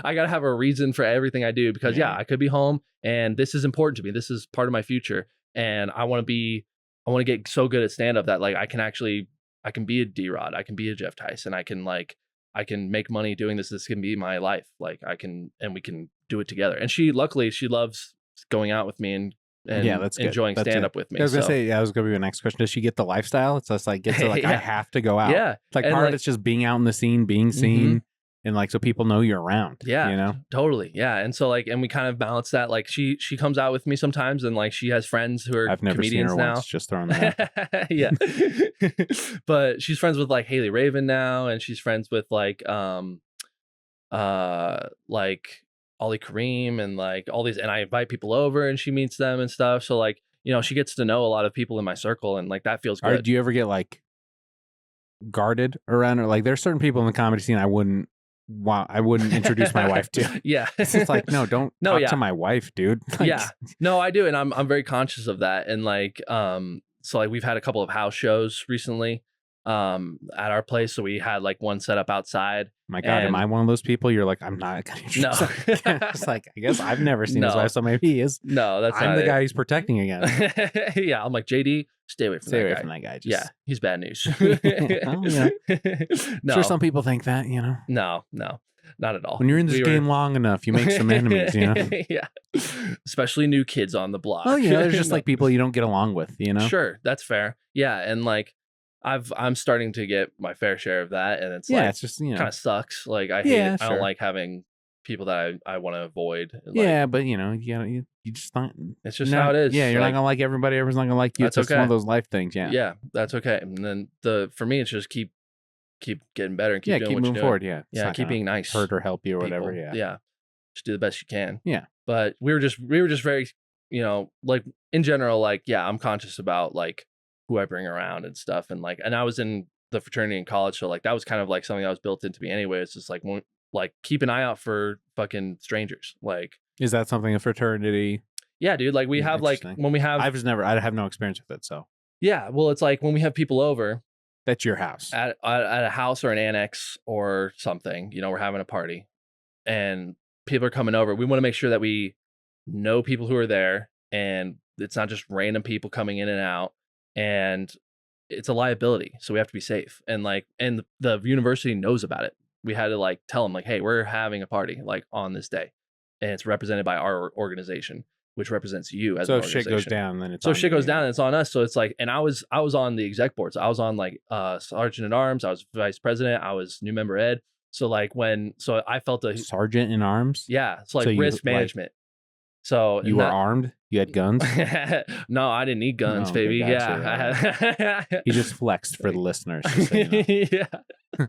B: I gotta have a reason for everything I do, because I could be home, and this is important to me. This is part of my future. And I want to get so good at stand up that like I can be a D-Rod, I can be a Jeff Tice, and I can make money doing this. This can be my life. Like and we can do it together. And luckily she loves going out with me and
A: that's
B: enjoying stand up with me.
A: I was gonna say, that was gonna be my next question. Does she get the lifestyle? It's just like, I have to go out.
B: Yeah.
A: It's like
B: and
A: part of it's just being out in the scene, being seen. And like, so people know you're around.
B: Yeah, totally. Yeah. And so like, and we kind of balance that. Like she comes out with me sometimes, and like she has friends who are
A: I've never
B: comedians
A: seen her
B: now.
A: Once, just throwing that out.
B: Yeah. But she's friends with like Haley Raven now, and she's friends with like Ollie Kareem, and like all these, and I invite people over and she meets them and stuff. So like, she gets to know a lot of people in my circle, and like that feels good.
A: Do you ever get like guarded around her? Like there's certain people in the comedy scene I wouldn't I wouldn't introduce my wife to.
B: Yeah.
A: It's just like, no, don't talk to my wife, dude. Like,
B: yeah. No, I do. And I'm very conscious of that. And like, so like we've had a couple of house shows recently at our place. So we had like one set up outside.
A: My God, am I one of those people? You're like, I'm not gonna introduce him. It's like, I guess I've never seen his wife, so maybe he is.
B: No, that's
A: I'm
B: not
A: the guy he's protecting against.
B: Yeah, I'm like, JD, stay away from that guy.
A: From that guy. Just...
B: Yeah, he's bad news.
A: Well, yeah.
B: No.
A: Sure, some people think that, you know.
B: No, not at all.
A: When you're in this game long enough, you make some enemies, you know.
B: Yeah, especially new kids on the block.
A: Oh, you know, there's just like people you don't get along with, you know.
B: Sure, that's fair. Yeah, and like I'm starting to get my fair share of that, and it's like
A: it's just, you know,
B: kind of sucks. Like I hate it. I don't like having people that I want to avoid. Like,
A: yeah, but you know, you just not.
B: It's just how it is.
A: Yeah, you're not gonna like everybody. Everyone's not gonna like you. It's just one of those life things. Yeah.
B: Yeah, that's okay. And then for me, it's just keep getting better and keep doing what
A: moving
B: you're
A: forward.
B: doing.
A: Yeah,
B: keep being nice.
A: Hurt or help you or whatever.
B: Yeah. Just do the best you can.
A: Yeah.
B: But we were just very, you know, like in general, like, yeah, I'm conscious about like who I bring around and stuff. And like, and I was in the fraternity in college. So like, that was kind of like something that was built into me anyway. It's just like, keep an eye out for fucking strangers. Like,
A: is that something a fraternity?
B: Yeah, dude. Like we have like when we have,
A: I have no experience with it. So
B: yeah, well, it's like when we have people over.
A: That's your house.
B: At a house or an annex or something, you know, we're having a party and people are coming over. We want to make sure that we know people who are there and it's not just random people coming in and out, and it's a liability. So we have to be safe. And like, and the university knows about it. We had to like tell them like, hey, we're having a party like on this day and it's represented by our organization, which represents you as an organization.
A: So if shit goes down, then it's
B: so shit goes down and it's on us. So it's like, and I was on the exec board. So I was on like sergeant at arms. I was vice president. I was new member ed. So like so I felt a
A: sergeant in arms.
B: Yeah. So like risk management. So
A: you were armed. You had guns.
B: No, I didn't need guns, baby.
A: Gotcha,
B: Yeah.
A: He just flexed for the listeners. So you know.
B: Yeah.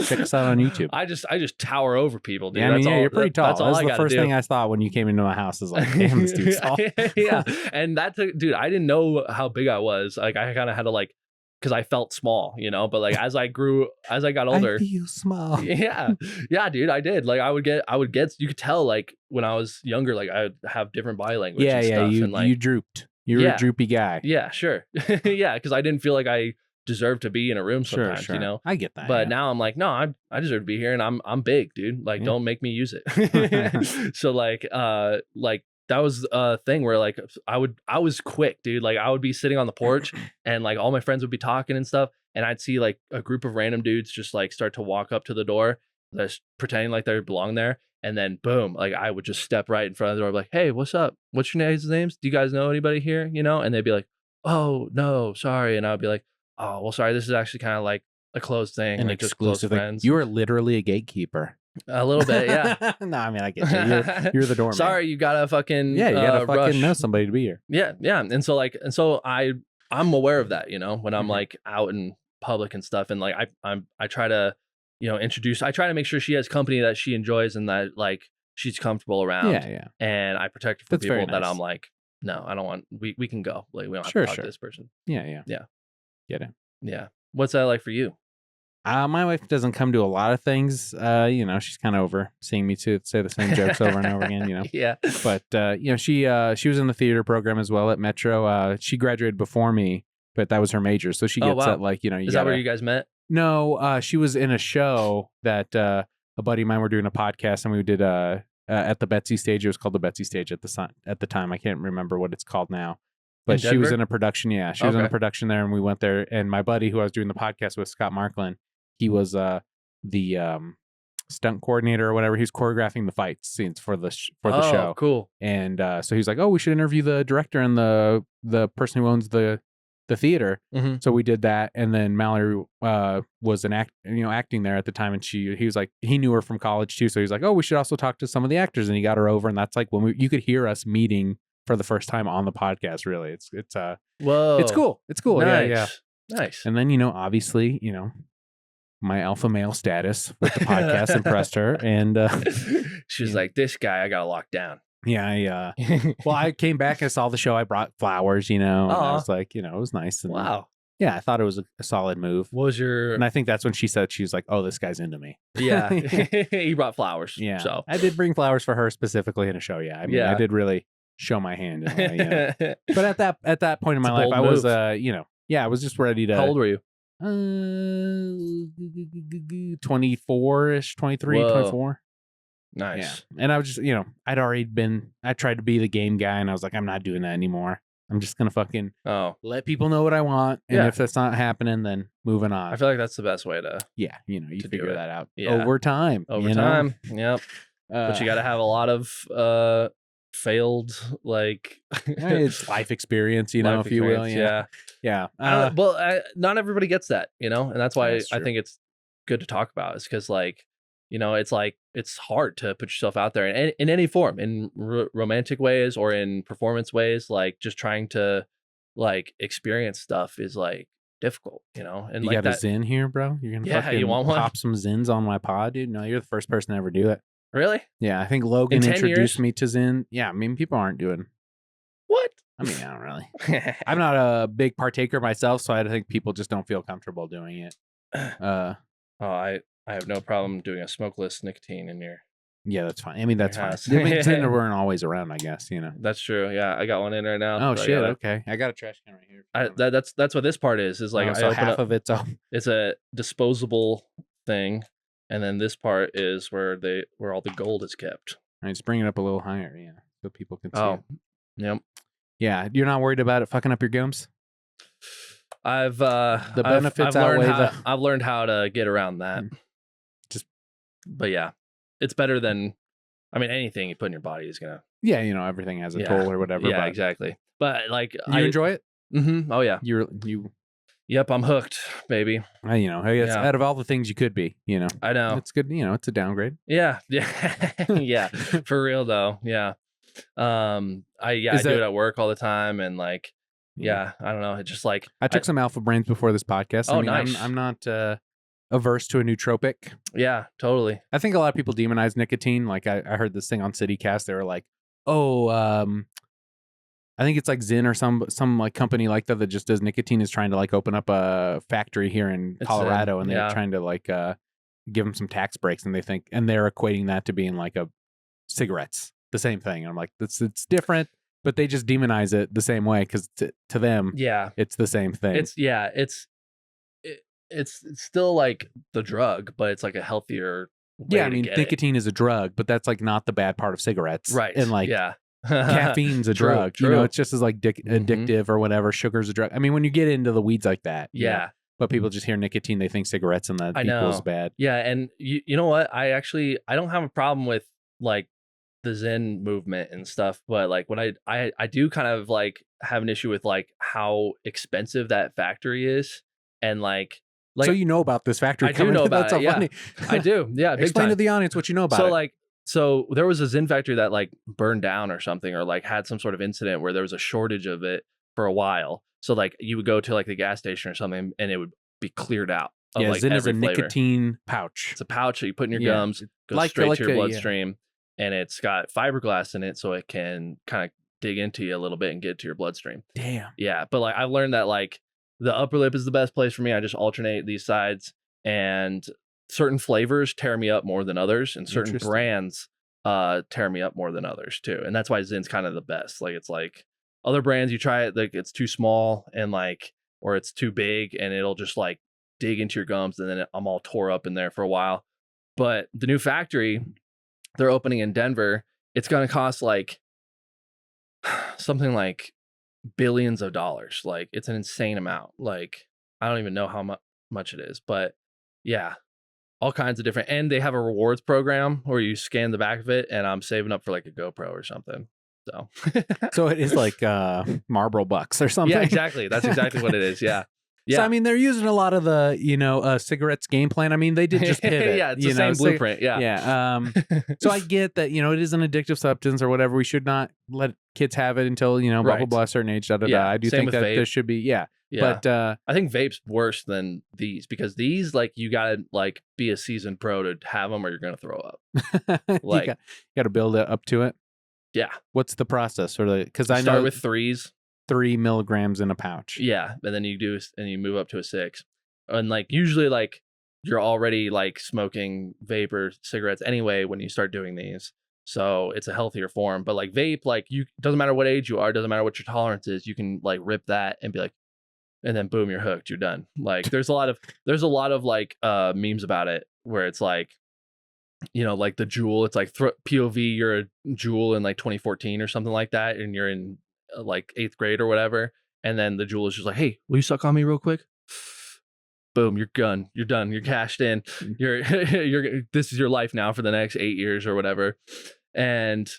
A: Check us out on YouTube.
B: I just tower over people, dude.
A: Yeah, I mean, you're pretty tall.
B: That's all
A: the first thing I thought when you came into my house is like, damn, this dude's tall.
B: Yeah, and dude, I didn't know how big I was. Like, I kind of had to like, because I felt small, you know. But like as I got older,
A: I feel small.
B: Yeah, dude, I did. Like I would get. You could tell like when I was younger, like I would have different body language.
A: Yeah,
B: and stuff,
A: you
B: and, like,
A: you drooped. You were a droopy guy.
B: Yeah, sure. Yeah, because I didn't feel like I deserve to be in a room sometimes,
A: sure.
B: you know.
A: I get that.
B: But now I'm like, no, I deserve to be here, and I'm big, dude. Like, don't make me use it. So like that was a thing where like I was quick, dude. Like I would be sitting on the porch and like all my friends would be talking and stuff, and I'd see like a group of random dudes just like start to walk up to the door, just pretending like they belong there. And then boom, like I would just step right in front of the door, like, hey, what's up? What's your names? Do you guys know anybody here? You know? And they'd be like, oh no, sorry. And I would be like, oh, well, sorry. This is actually kind of like a closed thing,
A: an
B: like
A: exclusive
B: just close friends.
A: You are literally a gatekeeper.
B: A little bit, yeah.
A: No, I mean, I get you. You're the doorman.
B: Sorry, you gotta fucking
A: you gotta fucking
B: rush.
A: know somebody to be here.
B: Yeah. And so I'm aware of that, you know, when I'm like out in public and stuff, and like I try to, you know, I try to make sure she has company that she enjoys and that like she's comfortable around. Yeah. And I protect her from people that I'm like, no, I don't want. We can go. Like we don't have to talk to this person.
A: Yeah. Get it.
B: Yeah. What's that like for you?
A: My wife doesn't come to a lot of things. You know, she's kind of over seeing me say the same jokes over and over again. You know.
B: Yeah.
A: But you know, she was in the theater program as well at Metro. She graduated before me, but that was her major, so she gets that like, you know.
B: Is that where you guys met?
A: No, she was in a show that a buddy of mine were doing a podcast, and we did at the Betsy stage. It was called the Betsy stage at the time. I can't remember what it's called now. But she was in a production. Yeah, she was in a production there, and we went there. And my buddy, who I was doing the podcast with, Scott Markland, he was the stunt coordinator or whatever. He was choreographing the fight scenes for the show.
B: Cool.
A: And so he's like, "Oh, we should interview the director and the person who owns the theater."
B: Mm-hmm.
A: So we did that, and then Mallory was acting there at the time, and he was like, he knew her from college too. So he's like, "Oh, we should also talk to some of the actors," and he got her over, and that's like when you could hear us meeting for the first time on the podcast. Really, it's
B: whoa,
A: it's cool.
B: Nice.
A: Yeah.
B: Nice.
A: And then, you know, obviously, you know, my alpha male status with the podcast impressed her, and
B: she was like, "This guy, I got to lock down."
A: Yeah. Well, I came back and saw the show. I brought flowers, you know, and I was like, you know, it was nice. And,
B: wow.
A: Yeah, I thought it was a solid move.
B: What was your?
A: And I think that's when she said, she was like, "Oh, this guy's into me."
B: Yeah, he brought flowers.
A: Yeah.
B: So
A: I did bring flowers for her specifically in a show. Yeah. I mean, I did really show my hand in a way, you know. But at that point in my life, I was, you know, I was just ready to.
B: How old were you?
A: 24-ish, 23,
B: Whoa.
A: 24.
B: Nice.
A: Yeah. And I was just, you know, I tried to be the game guy, and I was like, I'm not doing that anymore. I'm just going to fucking let people know what I want. And if that's not happening, then moving on.
B: I feel like that's the best way to.
A: Yeah. You know, you figure that out
B: over
A: time.
B: Over time. Yep. But you got to have a lot of failed, like.
A: It's life experience, you know, if you will. Yeah.
B: Well, not everybody gets that, you know, and that's why I think it's good to talk about. Is because, like, you know, it's like it's hard to put yourself out there in any form, in romantic ways or in performance ways. Like, just trying to like experience stuff is like difficult, you know. And
A: you
B: like
A: got a Zin here, bro. You're gonna fucking
B: you want one?
A: Pop some Zins on my pod, dude. No, you're the first person to ever do it.
B: Really?
A: Yeah, I think Logan introduced me to Zin. Yeah, I mean, people aren't doing
B: what.
A: I mean, I don't really. I'm not a big partaker myself, so I think people just don't feel comfortable doing it.
B: I have no problem doing a smokeless nicotine in your.
A: Yeah, that's fine. I mean, that's fine. I mean, Tinder weren't always around, I guess, you know.
B: That's true. Yeah, I got one in right now.
A: Oh shit! Okay, I got a trash can right here.
B: That's what this part is. Is like
A: so half of it's
B: it's a disposable thing, and then this part is where all the gold is kept.
A: All right, just bring it up a little higher, yeah, so people can see.
B: Oh, yep.
A: Yeah, you're not worried about it fucking up your gums.
B: I've
A: the benefits outweigh
B: I've learned how to get around that. But yeah, it's better than, I mean, anything you put in your body is gonna.
A: Yeah, you know, everything has a toll or whatever.
B: Yeah, exactly. But like,
A: you enjoy it.
B: Mm-hmm. Oh yeah.
A: You.
B: Yep, I'm hooked, baby.
A: You know, I guess out of all the things you could be, you know,
B: I know
A: it's good. You know, it's a downgrade.
B: Yeah, yeah, for real though. Yeah, I do it at work all the time, and like, I don't know. It's just like
A: I took some Alpha Brains before this podcast.
B: Oh,
A: I mean,
B: nice.
A: I'm not averse to a nootropic.
B: Yeah, totally.
A: I think a lot of people demonize nicotine. Like I heard this thing on CityCast. They were like, "Oh, I think it's like Zyn or some like company like that just does nicotine is trying to like open up a factory here in Colorado, and they're trying to like give them some tax breaks, and they're equating that to being like a cigarettes, the same thing. And I'm like, it's different, but they just demonize it the same way because to them, it's the same thing.
B: It's still like the drug, but it's like a healthier way
A: I mean, nicotine is a drug, but that's like not the bad part of cigarettes,
B: right?
A: And like, caffeine's a drug.
B: True.
A: You know, it's just as like addictive or whatever. Sugar's a drug. I mean, when you get into the weeds like that, you know, but people just hear nicotine, they think cigarettes, and that equals bad.
B: Yeah, and you know what? I don't have a problem with like the Zen movement and stuff, but like when I do kind of like have an issue with like how expensive that factory is, and like
A: so you know about this factory?
B: I do know about it.
A: Funny.
B: I do. Yeah,
A: explain to the audience what you know about it.
B: So there was a Zen factory that like burned down or something, or like had some sort of incident where there was a shortage of it for a while. So like you would go to like the gas station or something, and it would be cleared out.
A: Yeah, Zyn is a nicotine pouch.
B: It's a pouch that you put in your gums, goes straight to your bloodstream, and it's got fiberglass in it, so it can kind of dig into you a little bit and get to your bloodstream.
A: Damn.
B: Yeah, but like I've learned that like the upper lip is the best place for me. I just alternate these sides, and certain flavors tear me up more than others, and certain brands tear me up more than others too. And that's why Zyn's kind of the best. Like it's like other brands, you try it, like it's too small and like, or it's too big, and it'll just like dig into your gums, and then I'm all tore up in there for a while. But the new factory they're opening in Denver, it's going to cost like something like billions of dollars. Like it's an insane amount. Like I don't even know how much it is, but yeah, all kinds of different. And they have a rewards program where you scan the back of it, and I'm saving up for like a GoPro or something. So
A: so it is like Marlboro Bucks or something.
B: Yeah, exactly. That's exactly what it is. Yeah. Yeah.
A: So, I mean, they're using a lot of the, cigarettes game plan. I mean, they did just pivot.
B: Yeah, it's the same blueprint. Yeah.
A: Yeah. So I get that, it is an addictive substance or whatever. We should not let kids have it until, blah, blah, blah, a certain age, I do think that there should be, yeah. But
B: I think vape's worse than these, because these, like, you got to, like, be a seasoned pro to have them, or you're going to throw up. Like,
A: you got to build it up to it.
B: Yeah.
A: What's the process? Because
B: I know. Start with threes.
A: 3 milligrams in a pouch.
B: Yeah, and then you move up to a 6, and like usually like you're already like smoking vapor cigarettes anyway when you start doing these, so it's a healthier form. But like vape, like you doesn't matter what age you are, doesn't matter what your tolerance is, you can like rip that and be like, and then boom, you're hooked, you're done. Like there's a lot of like memes about it where it's like, you know, like the Juul, it's like POV, you're a Juul in like 2014 or something like that, and you're in like 8th grade or whatever, and then the Juul is just like, hey, will you suck on me real quick? Boom, you're done, you're cashed in, you're this is your life now for the next 8 years or whatever. And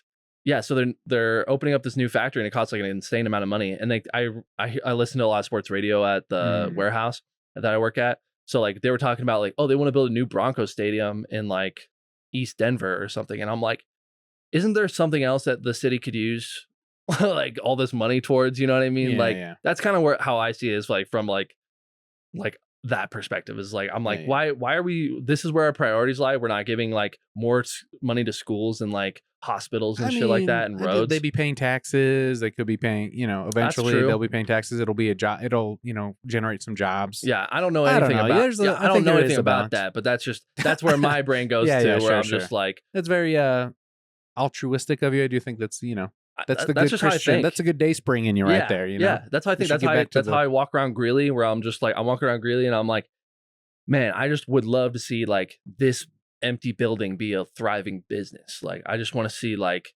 B: yeah, so they're opening up this new factory, and it costs like an insane amount of money. And I listen to a lot of sports radio at the warehouse that I work at, so like they were talking about like, oh, they want to build a new Broncos stadium in like East Denver or something, and I'm like, isn't there something else that the city could use like all this money towards, you know what I mean? That's kind of how I see it, is like from like that perspective, is like, I'm like, why are we, this is where our priorities lie, we're not giving like more money to schools and like hospitals and shit like that, and roads.
A: They'd be paying taxes, they could be paying, you know, eventually they'll be paying taxes, it'll be a job, it'll, you know, generate some jobs.
B: Yeah, I don't know anything about I don't know anything about that, but that's where my brain goes just like,
A: that's very altruistic of you. I do think that's, you know, that's the good
B: just
A: Christian. That's a good day spring in you right there. You know?
B: Yeah, that's how I think. That's how I walk around Greeley, where I'm just like, I'm walking around Greeley and I'm like, man, I just would love to see like this empty building be a thriving business. Like, I just want to see like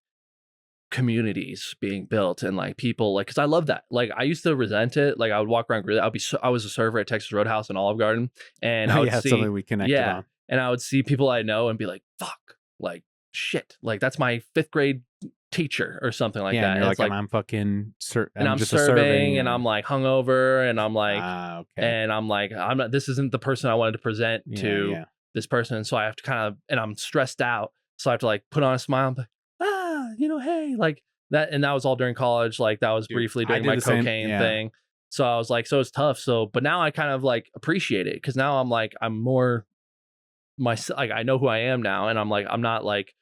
B: communities being built and like people, like, because I love that. Like, I used to resent it. Like, I would walk around Greeley. I was a server at Texas Roadhouse in Olive Garden, and I would see
A: something we connected on.
B: And I would see people I know and be like, fuck, like shit, like that's my 5th grade teacher or something like that.
A: And you're like, I'm fucking
B: and I'm serving and I'm like hungover, and I'm like, and I'm like, I'm not, this isn't the person I wanted to present to this person. And so I have to kind of, and I'm stressed out, so I have to like put on a smile and be like, you know, hey, like that. And that was all during college. Like that was briefly during my cocaine thing. So I was like, so it's tough. So, but now I kind of like appreciate it, because now I'm like, I'm more myself, like I know who I am now, and I'm like, I'm not like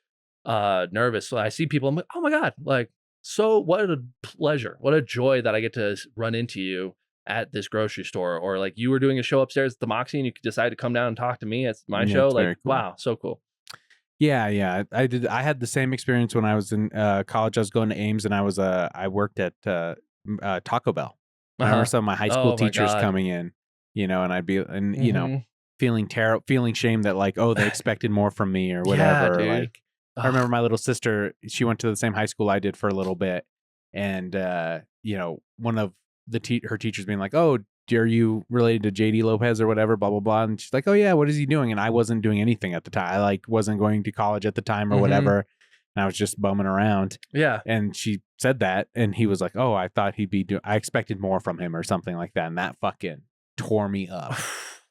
B: nervous. So I see people, I'm like, oh my God, like, so what a pleasure, what a joy that I get to run into you at this grocery store, or like you were doing a show upstairs at the Moxie and you could decide to come down and talk to me at my show. Like, cool. Wow, so cool.
A: Yeah, I had the same experience when I was in college. I was going to Ames, and I worked at Taco Bell. I remember some of my high school teachers coming in, you know, and I'd be, and you know, feeling shame that like, oh, they expected more from me or whatever. Like, I remember my little sister, she went to the same high school I did for a little bit. And, you know, one of her teachers being like, oh, are you related to JD Lopez or whatever, blah, blah, blah. And she's like, oh yeah, what is he doing? And I wasn't doing anything at the time. I like wasn't going to college at the time or whatever. And I was just bumming around. Yeah. And she said that, and he was like, oh, I thought he'd be I expected more from him or something like that. And that fucking tore me up.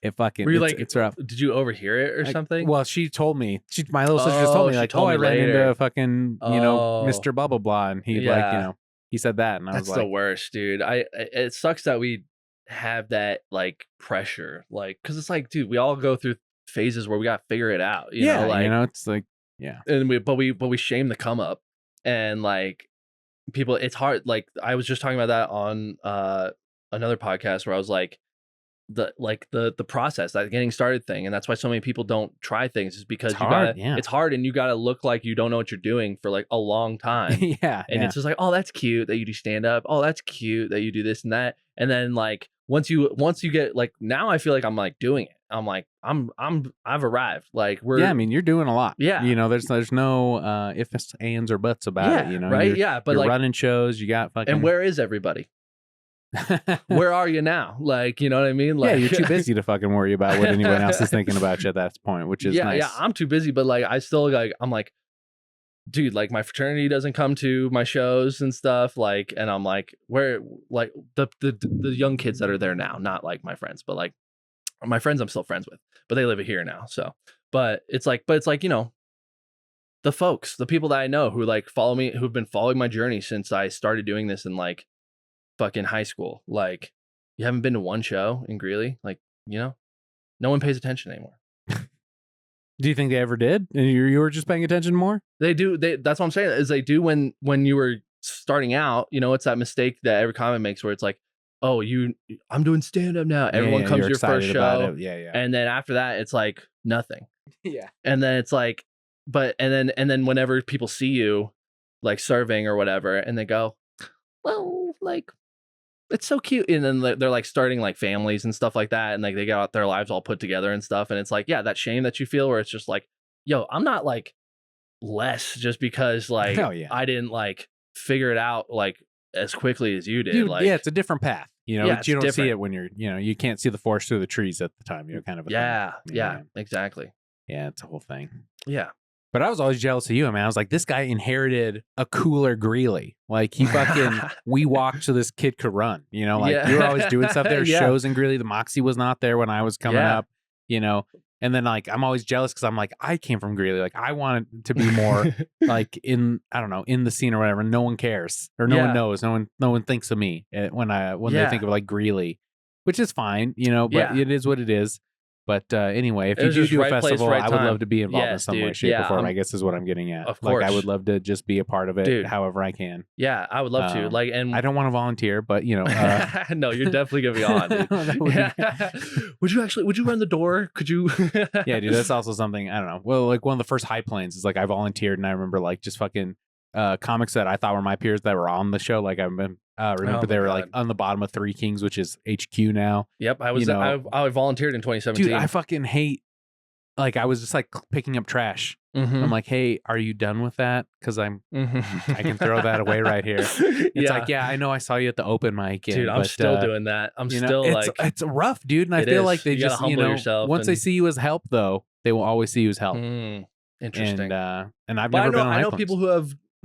A: It fucking, it's rough.
B: Did you overhear it or something?
A: Well, she told me, my little sister just told me like, I ran into fucking, you know, Mr. Blah, blah, blah. And he like, you know, he said that. And I was like,
B: that's the worst, dude. It sucks that we have that like pressure, like, cause it's like, dude, we all go through phases where we got to figure it out. You know, like,
A: you know, it's like,
B: and we shame the come up, and like people, it's hard. Like I was just talking about that on another podcast where I was like, the process, that getting started thing, and that's why so many people don't try things, is because it's hard, and you gotta look like you don't know what you're doing for like a long time. And it's just like, oh, that's cute that you do stand up, oh, that's cute that you do this and that, and then like once you get like, now I feel like I'm like doing it, I'm like, I've arrived, like
A: I mean, you're doing a lot, you know, there's no ifs, ands, or buts about it, you know,
B: right? But
A: you're
B: like
A: running shows, you got fucking,
B: and where is everybody? Where are you now? Like, you know what I mean? Like,
A: you're too busy to fucking worry about what anyone else is thinking about you at that point, which is nice.
B: I'm too busy, but like I still like, I'm like, dude, like my fraternity doesn't come to my shows and stuff, like, and I'm like, where, like the young kids that are there now, not like my friends, but like my friends I'm still friends with, but they live here now. So, but it's like, you know, the folks, the people that I know who like follow me, who've been following my journey since I started doing this in like fucking high school. Like, you haven't been to one show in Greeley, like, you know, no one pays attention anymore.
A: Do you think they ever did? And you were just paying attention more?
B: They do. That's what I'm saying, is they do when you were starting out, you know, it's that mistake that every comic makes where it's like, oh, I'm doing stand up now. Everyone comes to your first show.
A: Yeah.
B: And then after that, it's like nothing.
A: Yeah.
B: And then it's like, and then whenever people see you like serving or whatever, and they go, well, like, it's so cute. And then they're like starting like families and stuff like that. And like they got their lives all put together and stuff. And it's like, yeah, that shame that you feel where it's just like, yo, I'm not like less just because like I didn't like figure it out like as quickly as you did.
A: Dude,
B: like,
A: yeah, it's a different path. You know,
B: Yeah,
A: you don't
B: it's
A: see
B: different.
A: it when you're, you know, you can't see the forest through the trees at the time. You're kind of a
B: yeah,
A: thing.
B: yeah, exactly.
A: Yeah, it's a whole thing.
B: Yeah.
A: But I was always jealous of you, man. I was like, this guy inherited a cooler Greeley. Like he fucking, we walked so this kid could run, you know, like you were always doing stuff there, shows in Greeley. The Moxie was not there when I was coming up, you know, and then like, I'm always jealous because I'm like, I came from Greeley. Like I wanted to be more like in, I don't know, in the scene or whatever. No one cares or no one knows. No one thinks of me when they think of like Greeley, which is fine, you know, but it is what it is. But anyway, if you do a festival, I would love to be involved in some way, shape, or form. I guess is what I'm getting at.
B: Of course,
A: like I would love to just be a part of it, however I can.
B: Yeah, I would love to. Like, and
A: I don't want to volunteer, but you know,
B: no, you're definitely gonna be on. Dude. Would you run the door? Could you?
A: Yeah, dude, that's also something I don't know. Well, like one of the first high planes is like I volunteered, and I remember like just fucking comics that I thought were my peers that were on the show. Like I remember they were like on the bottom of Three Kings, which is HQ now.
B: Yep, I was. You know, I volunteered in 2017.
A: Dude, I fucking hate. Like I was just like picking up trash. I'm like, hey, are you done with that? Because I can throw that away right here. It's like, yeah, I know I saw you at the open mic.
B: Dude, I'm still doing that. I'm still like,
A: it's rough, dude. And I feel like they just, you know, once they see you as help, though, they will always see you as help.
B: Interesting.
A: And I've never been on
B: I know people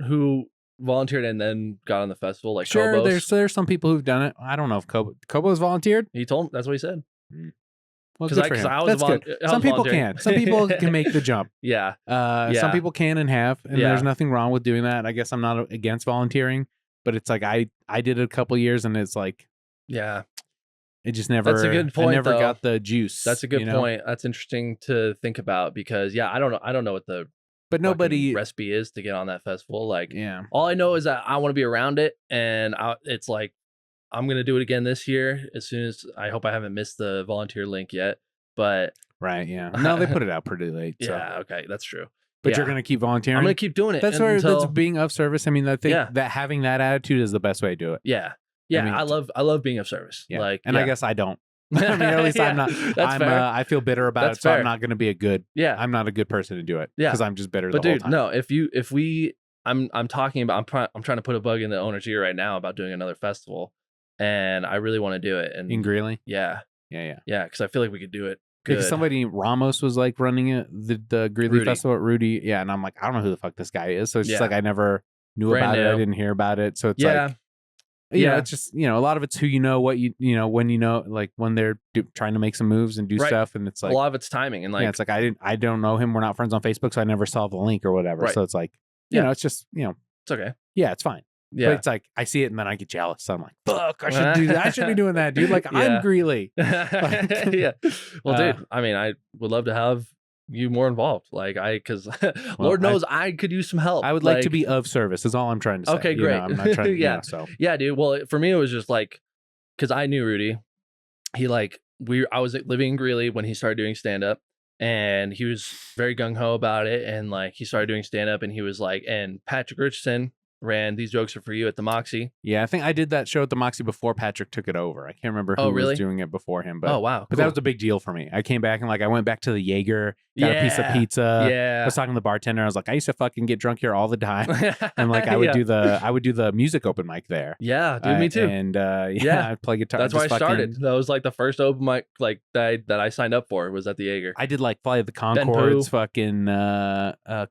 B: who volunteered and then got on the festival. Like,
A: sure, there's some people who've done it. I don't know if Kobo's volunteered.
B: He told him that's what he said.
A: Well, good for him. That's good. Some people can. Some people can make the jump. Some people can and have, and there's nothing wrong with doing that. I guess I'm not against volunteering, but it's like I did it a couple years, and it's like, it just never. That's a good point. I never got the juice.
B: That's a good point. That's interesting to think about because I don't know what the recipe is to get on that festival. Like, all I know is that I want to be around it, and it's like, I'm going to do it again this year as soon as I hope I haven't missed the volunteer link yet. But
A: no, they put it out pretty late. So.
B: Yeah. Okay. That's true.
A: But you're going to keep volunteering.
B: I'm going to keep doing it.
A: That's that's being of service. I mean, I think that having that attitude is the best way to do it.
B: Yeah. Yeah. I mean, I love being of service.
A: Yeah.
B: Like,
A: and I guess I don't. I mean, at least I'm not. I feel bitter about it, so I'm not going to be a good. I'm not a good person to do it. Because I'm just bitter. But the whole time.
B: No, if we, I'm talking about. I'm trying to put a bug in the owner's ear right now about doing another festival. And I really want to do it. And
A: in Greeley?
B: Yeah. Because I feel like we could do it. Good.
A: Because somebody, Ramos, was like running it, the Greeley Festival at Rudy. Yeah. And I'm like, I don't know who the fuck this guy is. So it's just like, I never knew about it. I didn't hear about it. So it's like, it's just, you know, a lot of it's who you know, what you know, when you know, like when they're trying to make some moves and do stuff. And it's like,
B: a lot of it's timing. And like,
A: it's like, I don't know him. We're not friends on Facebook. So I never saw the link or whatever. So it's like, you know, it's just, you know,
B: it's okay.
A: Yeah, it's fine. Yeah. But it's like, I see it and then I get jealous. So I'm like, fuck, I should do that. I should be doing that, dude. Like, I'm Greeley.
B: Well, dude, I mean, I would love to have you more involved. Like, because Lord knows I could use some help.
A: I would like to be of service, is all I'm trying to say.
B: Okay, great.
A: You know, I'm not trying to, so.
B: Yeah, dude. Well, for me, it was just like, because I knew Rudy. He like, I was living in Greeley when he started doing stand up. And he was very gung-ho about it. And like, he started doing stand up and he was like, and Patrick Richardson ran These Jokes Are For You at the Moxie.
A: Yeah, I think I did that show at the Moxie before Patrick took it over. I can't remember who was doing it before him. But,
B: wow.
A: But that was a big deal for me. I came back and like I went back to the Jaeger, got a piece of pizza.
B: Yeah.
A: I was talking to the bartender. I was like, I used to fucking get drunk here all the time. And like I would do the music open mic there.
B: Yeah, dude, me too.
A: And I'd play guitar.
B: That's where I started. That was like the first open mic like that I signed up for was at the Jaeger.
A: I did like Fly the Conchords fucking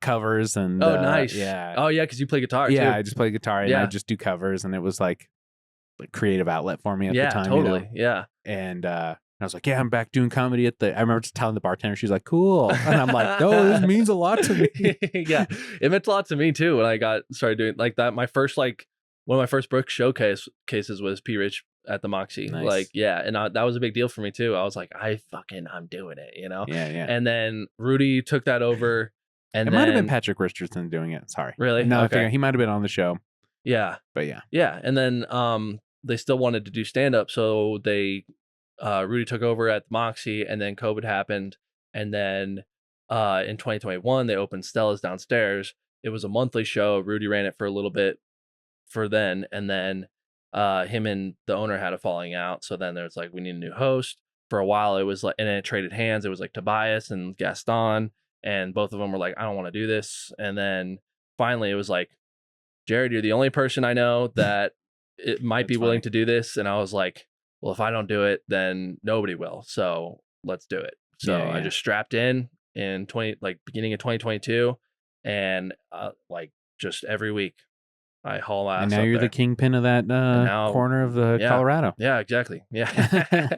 A: covers and
B: nice.
A: Yeah.
B: Oh yeah, because you play guitar
A: too.
B: I
A: just play guitar and I just do covers, and it was like a creative outlet for me at the time.
B: Totally.
A: You know? Yeah. And I was like, I'm back doing comedy at the. I remember just telling the bartender, she's like, cool, and I'm like, no, this means a lot to me.
B: Yeah, it meant a lot to me too when I started doing like that. My first one of my first Brooks cases was P. Rich at the Moxie. Nice. Like, and that was a big deal for me too. I was like, I'm doing it, you know.
A: Yeah.
B: And then Rudy took that over. And
A: it might have been Patrick Richardson doing it. Sorry.
B: Really?
A: No, okay. He might have been on the show.
B: Yeah.
A: But yeah.
B: Yeah. And then they still wanted to do stand up. So they Rudy took over at the Moxie, and then COVID happened. And then in 2021, they opened Stella's downstairs. It was a monthly show. Rudy ran it for a little bit for then. And then him and the owner had a falling out. So then there's like, we need a new host. For a while, it was like, and then it traded hands. It was like Tobias and Gaston, and both of them were like, I don't want to do this. And then finally, it was like, Jared, you're the only person I know that it might be willing to do this. And I was like, well, if I don't do it, then nobody will. So let's do it. So I just strapped in 20, like beginning of 2022, and like just every week I haul ass.
A: And now you're the kingpin of that corner of the Colorado.
B: Yeah, exactly. Yeah.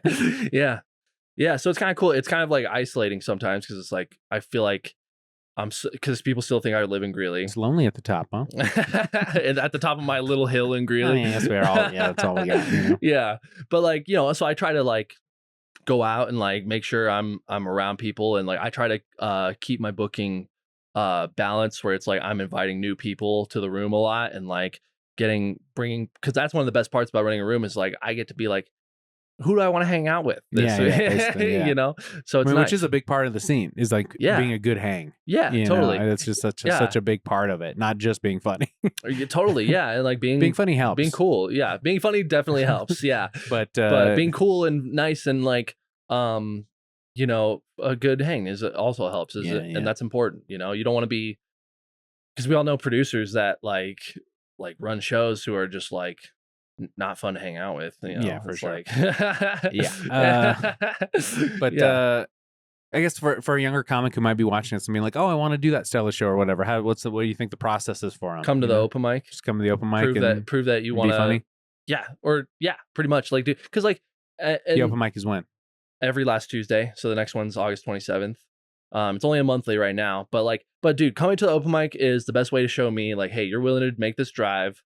B: Yeah. Yeah. So it's kind of cool. It's kind of like isolating sometimes, because it's like, I feel like because people still think I live in Greeley.
A: It's lonely at the top, huh?
B: And at the top of my little hill in Greeley.
A: Yes, we're all. Yeah, that's all we got. You know?
B: Yeah, but like, so I try to like go out and like make sure I'm around people, and like I try to keep my booking balance, where it's like I'm inviting new people to the room a lot, and like bringing, because that's one of the best parts about running a room is like I get to be like, who do I want to hang out with this week?
A: Yeah.
B: So it's nice.
A: Which is a big part of the scene, is like being a good hang.
B: Yeah, totally.
A: It's just such a big part of it, not just being funny.
B: Totally, yeah. And like being
A: funny helps.
B: Being cool, yeah. Being funny definitely helps, yeah.
A: but
B: being cool and nice and like a good hang also helps, and that's important. You don't want to be, because we all know producers that like run shows who are just like not fun to hang out with.
A: Yeah, for sure.
B: Like
A: but I guess for a younger comic who might be watching this and being like, oh, I want to do that Stella show or whatever, what do you think the process is for them?
B: Come to the open mic.
A: Just come to the open mic.
B: Prove that you want to be
A: funny.
B: Yeah, or pretty much, like, dude, because like
A: the open mic is when?
B: Every last Tuesday. So the next one's August 27th. It's only a monthly right now, but dude, coming to the open mic is the best way to show me like, hey, you're willing to make this drive,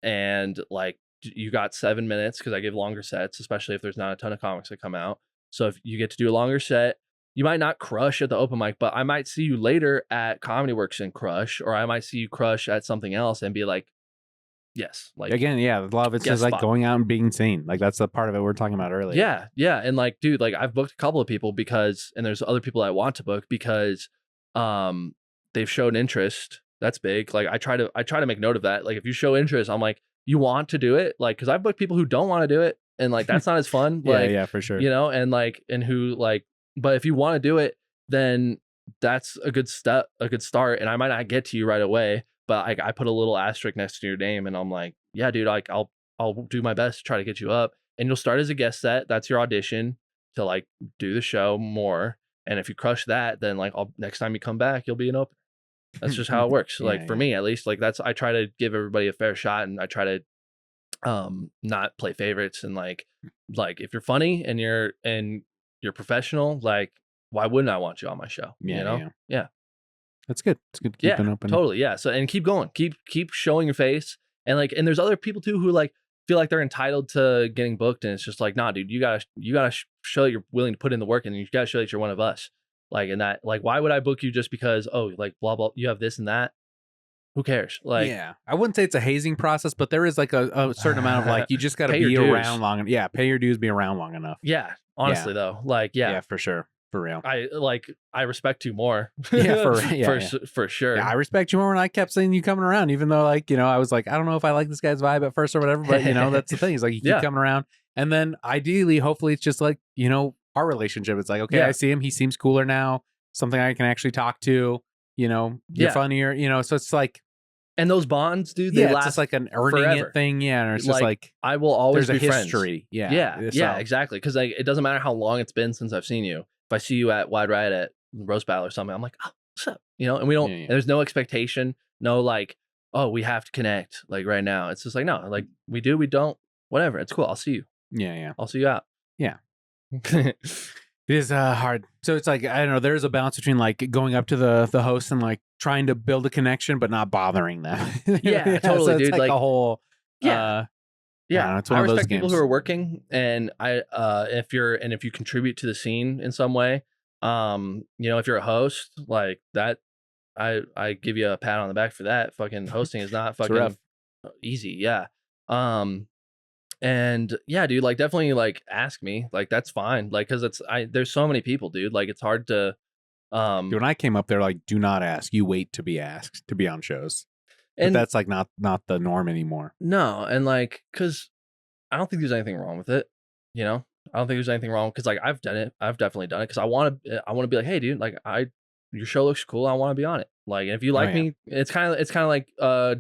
B: and like you got 7 minutes, because I give longer sets, especially if there's not a ton of comics that come out. So if you get to do a longer set, you might not crush at the open mic, but I might see you later at Comedy Works and crush, or I might see you crush at something else and be like, yes. Like, again,
A: yeah, a lot of it's just like going out and being seen. Like that's the part of it we were talking about earlier.
B: Yeah, yeah. And like, dude, like I've booked a couple of people and there's other people I want to book because they've shown interest. That's big. Like I try to make note of that. Like if you show interest, I'm like, you want to do it? Like, because I've booked people who don't want to do it, and like that's not as fun. Like,
A: yeah, for sure.
B: And who like, but if you want to do it, then that's a good step, a good start. And I might not get to you right away, but I put a little asterisk next to your name, and I'm like, yeah, dude, like I'll do my best to try to get you up. And you'll start as a guest set. That's your audition to like do the show more. And if you crush that, then like next time you come back, you'll be an opener. That's just how it works. Like for me, at least, like I try to give everybody a fair shot, and I try to not play favorites. And like if you're funny and you're professional, like why wouldn't I want you on my show? Yeah.
A: That's good. It's good keeping open.
B: Totally. Yeah. So, and keep going. Keep showing your face. And like, and there's other people too who like feel like they're entitled to getting booked, and it's just like, nah, dude, you gotta show that you're willing to put in the work, and you gotta show that you're one of us. Like, and that, like, why would I book you just because, oh, like blah blah, you have this and that? Who cares? Like,
A: yeah, I wouldn't say it's a hazing process, but there is like a certain amount of like, you just got to be around long enough. Yeah, pay your dues, be around long enough.
B: Yeah, honestly though, like, yeah,
A: for sure. For real.
B: I respect you more.
A: For
B: sure.
A: Yeah, I respect you more when I kept seeing you coming around, even though like, I was like, I don't know if I like this guy's vibe at first or whatever, but that's the thing. It's like you keep coming around. And then ideally, hopefully it's just like, our relationship. It's like, okay, I see him. He seems cooler now. Something I can actually talk to, you're funnier, so it's like.
B: And those bonds, dude, they last
A: it's like an earning
B: forever.
A: It thing. Yeah. And it's just like,
B: I will always
A: there's
B: be
A: a
B: friends.
A: history. Yeah.
B: Yeah, exactly. Because like, it doesn't matter how long it's been since I've seen you. If I see you at Wide Riot at Roast Battle or something, I'm like, oh, what's up? And we don't, there's no expectation, no like, oh, we have to connect like right now. It's just like, no, like we do, we don't, whatever. It's cool. I'll see you.
A: Yeah.
B: I'll see you out.
A: Yeah. It is hard. So it's like, I don't know, there's a balance between like going up to the host and like trying to build a connection, but not bothering them.
B: Yeah, totally,
A: so it's
B: dude.
A: Like a whole,
B: yeah.
A: It's one
B: I
A: of those
B: respect people
A: games.
B: who are working, and if you contribute to the scene in some way, if you're a host like that, I give you a pat on the back for that. Fucking hosting is not fucking. Easy, yeah. And yeah, dude, like definitely like ask me. Like that's fine. Like cuz there's so many people, dude. Like it's hard to
A: When I came up there, like, do not ask. You wait to be asked to be on shows. But
B: and
A: that's like not the norm anymore.
B: no, and like cuz I don't think there's anything wrong with it, you know? I don't think there's anything wrong cuz like I've done it. I've definitely done it cuz I want to be like, "Hey, dude, like your show looks cool. I want to be on it." Like, and if you
A: Oh
B: like
A: yeah.
B: me, it's kind of like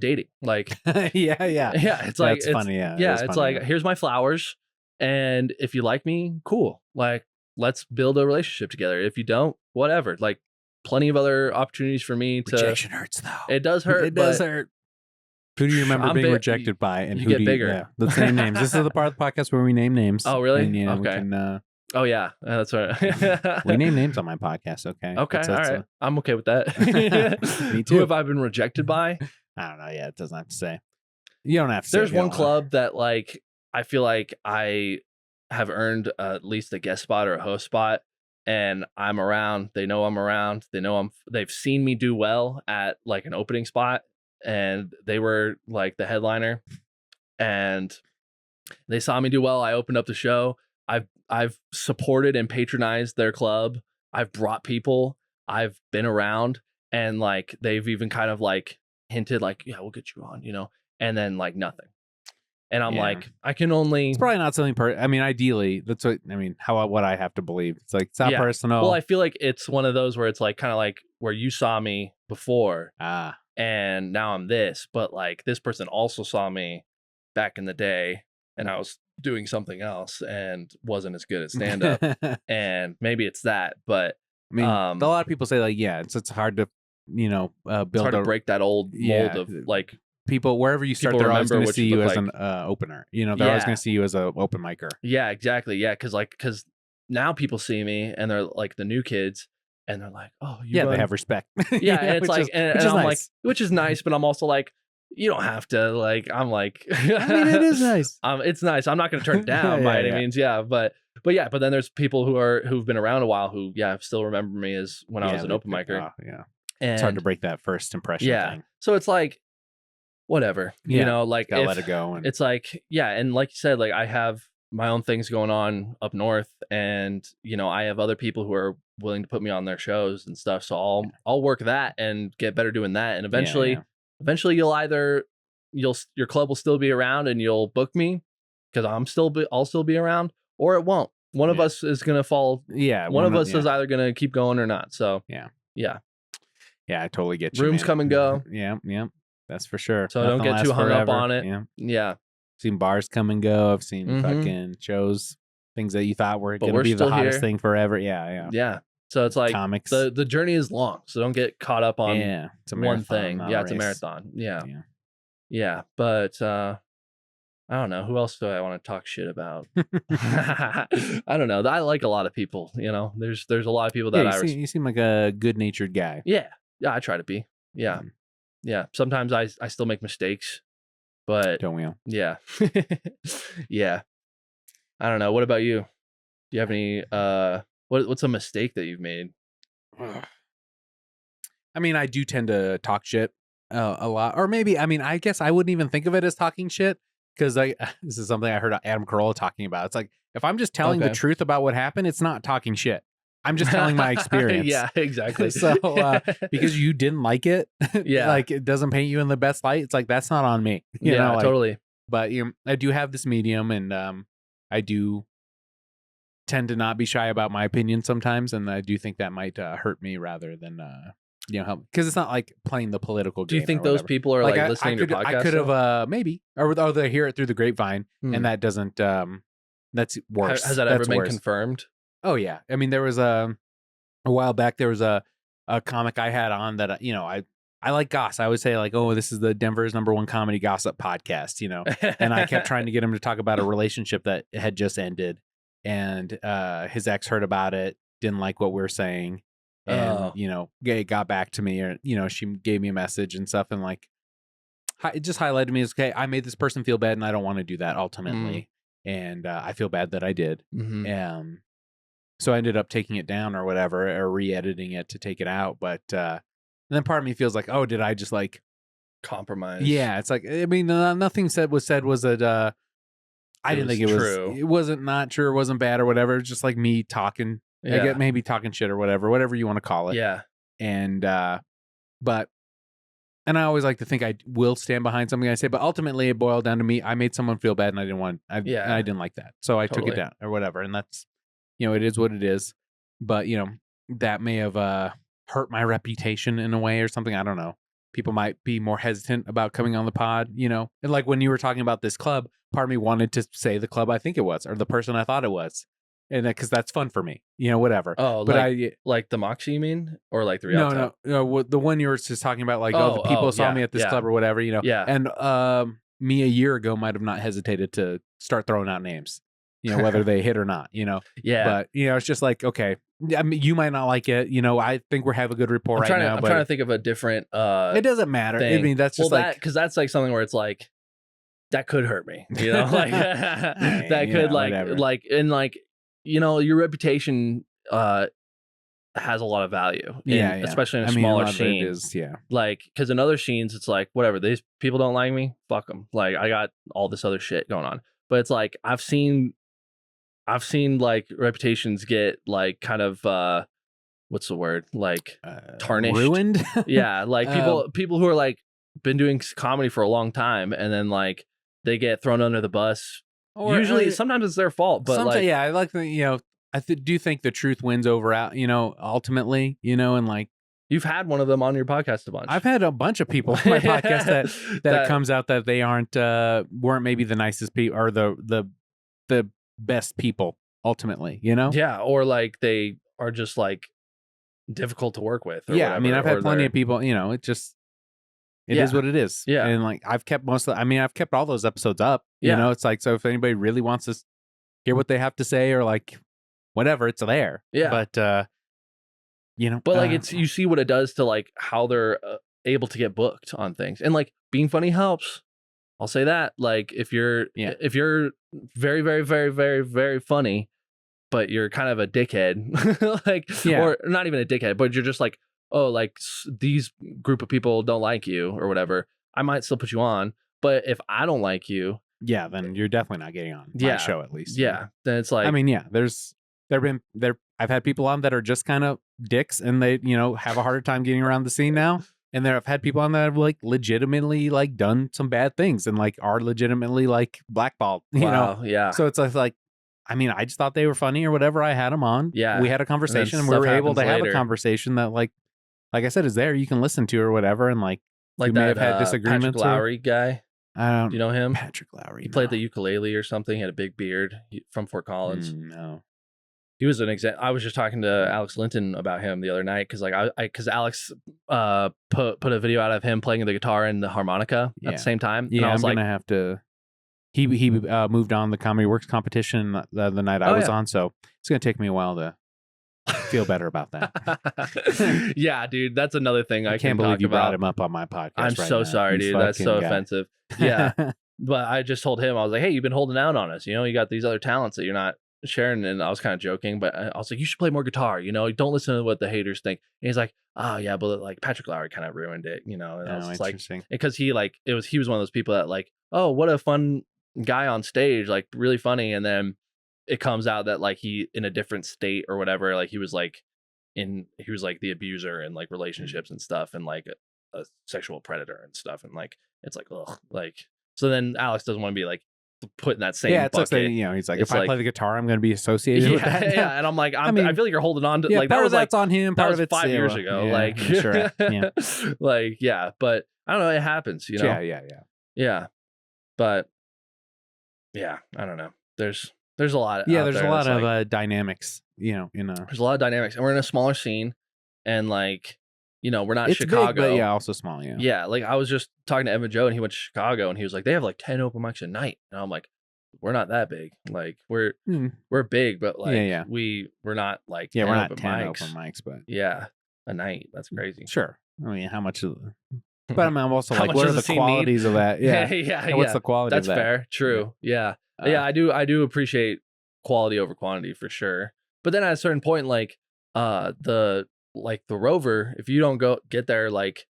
B: dating. Like
A: yeah, yeah.
B: yeah, it's like
A: That's
B: it's
A: funny, yeah. It
B: yeah,
A: is
B: it's
A: funny,
B: like here's my flowers, and if you like me, cool. Like let's build a relationship together. If you don't, whatever. Like plenty of other opportunities for me to.
A: Rejection hurts though.
B: It does hurt.
A: It does
B: but
A: hurt. Who do you remember
B: I'm
A: being
B: big-
A: rejected by, and
B: you
A: who
B: get
A: do you?
B: bigger.
A: Yeah, let's name names. This is the part of the podcast where we name names.
B: Oh, really?
A: And, yeah,
B: Okay.
A: we can.
B: Oh yeah, that's right.
A: We name names on my podcast. Okay.
B: Okay,
A: That's
B: all right. I'm okay with that.
A: Me
B: Who
A: too.
B: have I been rejected by?
A: I don't know. Yeah, it doesn't have to say. You don't have to.
B: There's
A: say it,
B: one
A: you know.
B: club that like I feel like I have earned at least a guest spot or a host spot, and I'm around. They know I'm around. They know they've seen me do well at like an opening spot, and they were like the headliner, and they saw me do well. I opened up the show. I've supported and patronized their club. I've brought people. I've been around, and like they've even kind of like hinted like, yeah, we'll get you on, you know, and then like nothing. And I'm
A: Yeah.
B: like, I can only.
A: It's probably not something. I mean, ideally, that's what I mean. What I have to believe. It's like it's not
B: Yeah.
A: personal.
B: Well, I feel like it's one of those where it's like kind of like where you saw me before,
A: Ah,
B: and now I'm this, but like this person also saw me back in the day, and I was doing something else and wasn't as good at stand up.
A: I
B: And maybe it's that, but
A: mean, a lot of people say like, yeah, it's hard to, build
B: it's hard to break that old mold
A: yeah,
B: of like
A: people wherever you start.
B: people
A: They're always
B: remember
A: going to
B: what
A: see
B: you
A: you
B: look
A: as an opener. They're always
B: Yeah.
A: going to see you as an open micer.
B: yeah, exactly. Yeah, because now people see me and they're like the new kids and they're like, oh, you
A: Yeah,
B: run.
A: they have respect.
B: Yeah, and it's
A: which
B: like
A: is,
B: and
A: which is
B: I'm like,
A: nice.
B: which is nice, but I'm also like, you don't have to. Like, I'm like,
A: I mean, it is nice.
B: It's nice. I'm not going to turn it down by any means. Yeah, but then there's people who've been around a while who still remember me as when I was an open micer.
A: Yeah,
B: And
A: it's hard to break that first impression thing.
B: so it's like whatever,
A: Yeah,
B: like
A: Gotta let it go. And
B: it's like and like you said, like I have my own things going on up north, and I have other people who are willing to put me on their shows and stuff. So I'll work that and get better doing that, and eventually your club will still be around and you'll book me because I'll still be around, or it won't. One of us is gonna fall.
A: Yeah,
B: One of us is either gonna keep going or not. So
A: yeah,
B: yeah.
A: I totally get you.
B: Rooms
A: man.
B: come and go.
A: Yeah, that's for sure.
B: So don't get too hung up on it.
A: Yeah. Seen bars come and go. I've seen
B: Mhm.
A: fucking shows, things that you thought were
B: But
A: going to
B: we're
A: be the
B: still
A: hottest
B: here.
A: thing forever. Yeah.
B: Yeah. So it's like
A: Comics.
B: the journey is long. So don't get caught up on
A: it's a
B: one
A: marathon,
B: thing.
A: not
B: Yeah,
A: a
B: it's a
A: race.
B: marathon. Yeah. But I don't know. Who else do I want to talk shit about? I don't know. I like a lot of people, There's a lot of people that
A: you seem like a good-natured guy.
B: Yeah, I try to be. Yeah.
A: Mm.
B: Yeah. Sometimes I still make mistakes, but
A: Don't we all?
B: yeah. Yeah. I don't know. What about you? Do you have any what's a mistake that you've made?
A: I mean, I do tend to talk shit a lot, or maybe I guess I wouldn't even think of it as talking shit because this is something I heard Adam Carolla talking about. It's like if I'm just telling the
B: Okay.
A: truth about what happened, it's not talking shit. I'm just telling my experience.
B: Yeah, exactly.
A: So because you didn't like it,
B: Yeah.
A: like it doesn't paint you in the best light. It's like that's not on me. You know, like,
B: totally.
A: But I do have this medium, and I do tend to not be shy about my opinion sometimes, and I do think that might hurt me rather than help, because it's not like playing the political game.
B: Do you think
A: or
B: those
A: whatever.
B: people are like
A: I
B: listening to
A: could,
B: your podcast?
A: I could have maybe, or they hear it through the grapevine, and that doesn't. That's worse.
B: Has that ever
A: That's
B: been
A: worse.
B: confirmed?
A: Oh yeah, I mean there was a while back there was a comic I had on that I like goss. I would say like, oh, this is the Denver's #1 comedy gossip podcast, and I kept trying to get him to talk about a relationship that had just ended, and his ex heard about it, didn't like what we were saying, and it got back to me, or she gave me a message and stuff, and like it just highlighted me as, okay, I made this person feel bad, and I don't want to do that ultimately, and I feel bad that I did.
B: Mm-hmm.
A: So I ended up taking it down or whatever, or re-editing it to take it out. But and then part of me feels like, oh, did I just like
B: compromise.
A: Yeah, it's like, I mean, nothing was said was that I didn't think it was
B: true.
A: it wasn't not true, it wasn't bad or whatever. It's just like me talking, I
B: Yeah.
A: get maybe talking shit or whatever you want to call it.
B: Yeah.
A: And but and I always like to think I will stand behind something I say, but ultimately it boiled down to me. I made someone feel bad, and I didn't like that, so I took it
B: Totally.
A: down or whatever. And that's, it is what it is. But that may have hurt my reputation in a way or something. I don't know. People might be more hesitant about coming on the pod, and like when you were talking about this club, part of me wanted to say the club I think it was or the person I thought it was, and because that's fun for me, whatever.
B: Oh,
A: But
B: like the Moxie, you mean, or like the Rialto?
A: no, the one you were just talking about, like, the people saw me at this club or whatever,
B: Yeah.
A: and me a year ago might have not hesitated to start throwing out names, whether they hit or not,
B: Yeah.
A: But it's just like, okay, I mean, you might not like it, I think we have a good rapport right now.
B: I'm trying to think of a different.
A: It doesn't matter.
B: Thing.
A: I mean, that's just
B: because that's like something where it's like that could hurt me, like that could
A: whatever.
B: like and like your reputation has a lot of value, especially in a smaller scene. Like, because in other scenes, it's like, whatever, these people don't like me, fuck them. Like, I got all this other shit going on. But it's like, I've seen like reputations get like kind of what's the word, like tarnished,
A: ruined.
B: Yeah, like people who are like been doing comedy for a long time, and then like they get thrown under the bus. Or usually, sometimes it's their fault, but like,
A: yeah, I like the I do think the truth wins over out, ultimately, and like,
B: you've had one of them on your podcast a bunch.
A: I've had a bunch of people on my podcast that it comes out that they weren't maybe the nicest people or the best people ultimately,
B: Yeah, or like they are just like difficult to work with. Or
A: yeah,
B: whatever,
A: I mean, I've had plenty of people, it just. It is what it is.
B: Yeah.
A: And like, I've kept I've kept all those episodes up, it's like, so if anybody really wants to hear what they have to say or like whatever, it's there.
B: Yeah.
A: But,
B: but like, it's, you see what it does to like how they're able to get booked on things, and like being funny helps. I'll say that. Like, if you're very, very, very, very, very funny, but you're kind of a dickhead, like, or not even a dickhead, but you're just like, oh, like these group of people don't like you or whatever, I might still put you on. But if I don't like you,
A: then you're definitely not getting on my show, at least.
B: Yeah. Then it's like,
A: I mean, I've had people on that are just kind of dicks, and they, have a harder time getting around the scene now. And I've had people on that have like legitimately like done some bad things and like are legitimately like blackballed, you know?
B: Yeah.
A: So it's like, I mean, I just thought they were funny or whatever. I had them on.
B: Yeah.
A: We had a conversation, and we were able to have a conversation that like I said, is there, you can listen to or whatever. And like you may have had disagreements.
B: Patrick Lowry guy.
A: Do
B: you know him?
A: Patrick Lowry.
B: He played the ukulele or something. He had a big beard from Fort Collins.
A: No.
B: He was an example. I was just talking to Alex Linton about him the other night because like because Alex put a video out of him playing the guitar and the harmonica at the same time.
A: Yeah,
B: and I was
A: I'm gonna have to. He moved on the Comedy Works competition the night I was on, so it's gonna take me a while to feel better about that.
B: Yeah, dude, that's another thing I
A: can't believe you brought him up on my podcast.
B: I'm so sorry, dude. That's so offensive. Yeah, but I just told him, I was like, hey, you've been holding out on us. You got these other talents that you're not sharing. And I was kind of joking, but I was like, you should play more guitar. Don't listen to what the haters think. And he's like, oh yeah, but like Patrick Lowry kind of ruined it. And I was just like, because he was one of those people that like, oh, what a fun guy on stage, like really funny, and then it comes out that like he in a different state or whatever, like he was like the abuser in like relationships and stuff, and like a sexual predator and stuff, and like it's like, ugh, like, so then Alex doesn't want to be like put in that same
A: it's
B: bucket.
A: Like he's like, if I play the guitar, I'm going to be associated with that.
B: Yeah, and I'm like, I feel like you're holding on to like
A: part
B: that was
A: of that's
B: like
A: on him. Part of it's
B: 5 years ago. Like,
A: sure,
B: like, yeah, but I don't know. It happens, Yeah, but yeah, I don't know. There's a lot.
A: There's a lot of dynamics.
B: There's a lot of dynamics, and we're in a smaller scene, and like, we're not
A: it's
B: Chicago,
A: big, but also small.
B: Yeah. Like I was just talking to Evan Joe, and he went to Chicago, and he was like, they have like 10 open mics a night, and I'm like, we're not that big. Like we're big, but like we're not like
A: we're not
B: 10
A: open
B: mics.
A: mics, but
B: a night. That's crazy.
A: Sure. I mean, how much? But I'm also like, what are the qualities of that? Yeah. What's the quality?
B: That's
A: of that?
B: fair. True. Yeah. I do appreciate quality over quantity for sure. But then at a certain point, like the Rover, if you don't get there like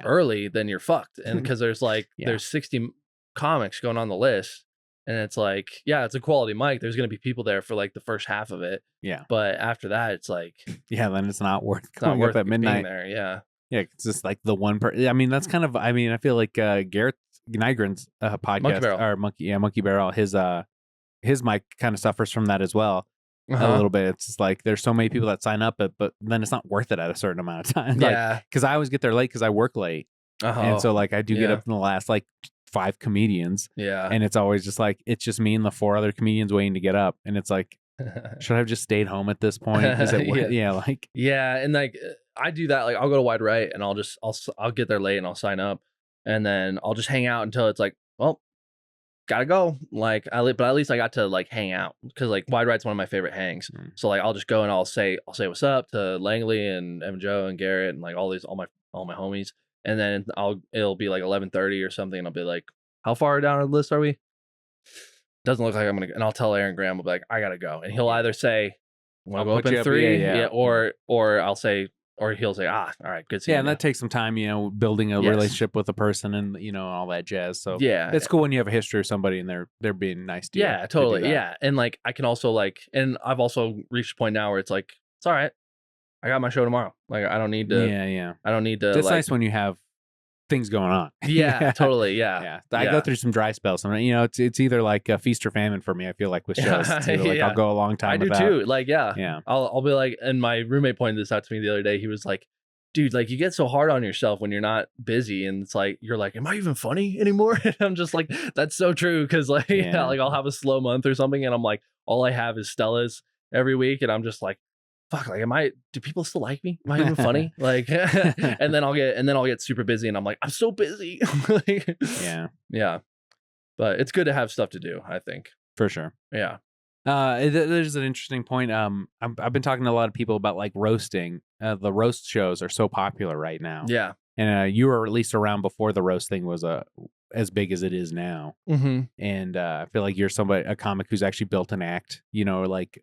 B: early, then you're fucked. And because there's like there's 60 comics going on the list, and it's like, yeah, it's a quality mic. There's gonna be people there for like the first half of it.
A: Yeah.
B: But after that, it's like
A: then it's not worth
B: it's not
A: going
B: worth
A: up at midnight.
B: being there. Yeah.
A: Yeah, it's just like the one I mean, that's kind of, I mean, I feel like Garrett Nygren's podcast Monkey Barrel, his mic kind of suffers from that as well. A little bit. It's just like there's so many people that sign up, but then it's not worth it at a certain amount of time. Like, because I always get there late because I work late, and so like I do get up in the last like 5 comedians, and it's always just like it's just me and the 4 other comedians waiting to get up, and it's like, should I have just stayed home at this point? Is it worth?
B: And like I do that. Like I'll go to Wide Right, and I'll get there late, and I'll sign up, and then I'll just hang out until it's like, well, gotta go. Like but at least I got to like hang out, because like Wide Right's one of my favorite hangs. So like I'll just go and I'll say what's up to Langley and Evan Joe and Garrett and like all my homies, and then it'll be like 11:30 or something, and I'll be like, how far down the list are we? Doesn't look like I'm gonna, and I'll tell Aaron Graham, I'll be like, I gotta go, and he'll either say, want to go up in 3, or I'll say. Or he'll say, all right, good seeing you.
A: And that takes some time, building a relationship with a person and, all that jazz. So it's cool when you have a history of somebody and they're being nice to you.
B: Yeah, totally. Yeah. And like, I can also like, and I've also reached a point now where it's like, it's all right. I got my show tomorrow. Like, I don't need to. I don't need to.
A: It's nice when you have things going on.
B: Yeah, totally. Yeah.
A: I go through some dry spells. And, it's either like a feast or famine for me. I feel like with shows. It's either like I'll go a long time without.
B: I do too. Like, I'll be like, and my roommate pointed this out to me the other day. He was like, dude, like you get so hard on yourself when you're not busy, and it's like, you're like, am I even funny anymore? And I'm just like, that's so true. Cause like, like I'll have a slow month or something, and I'm like, all I have is Stella's every week. And I'm just like, fuck, like, do people still like me? Am I even funny? Like, and then I'll get super busy, and I'm like, I'm so busy. Like, yeah. But it's good to have stuff to do, I think.
A: For sure.
B: Yeah.
A: There's an interesting point. I've been talking to a lot of people about like roasting. The roast shows are so popular right now.
B: Yeah.
A: And you were at least around before the roast thing was as big as it is now.
B: Mm-hmm.
A: And I feel like you're a comic who's actually built an act, like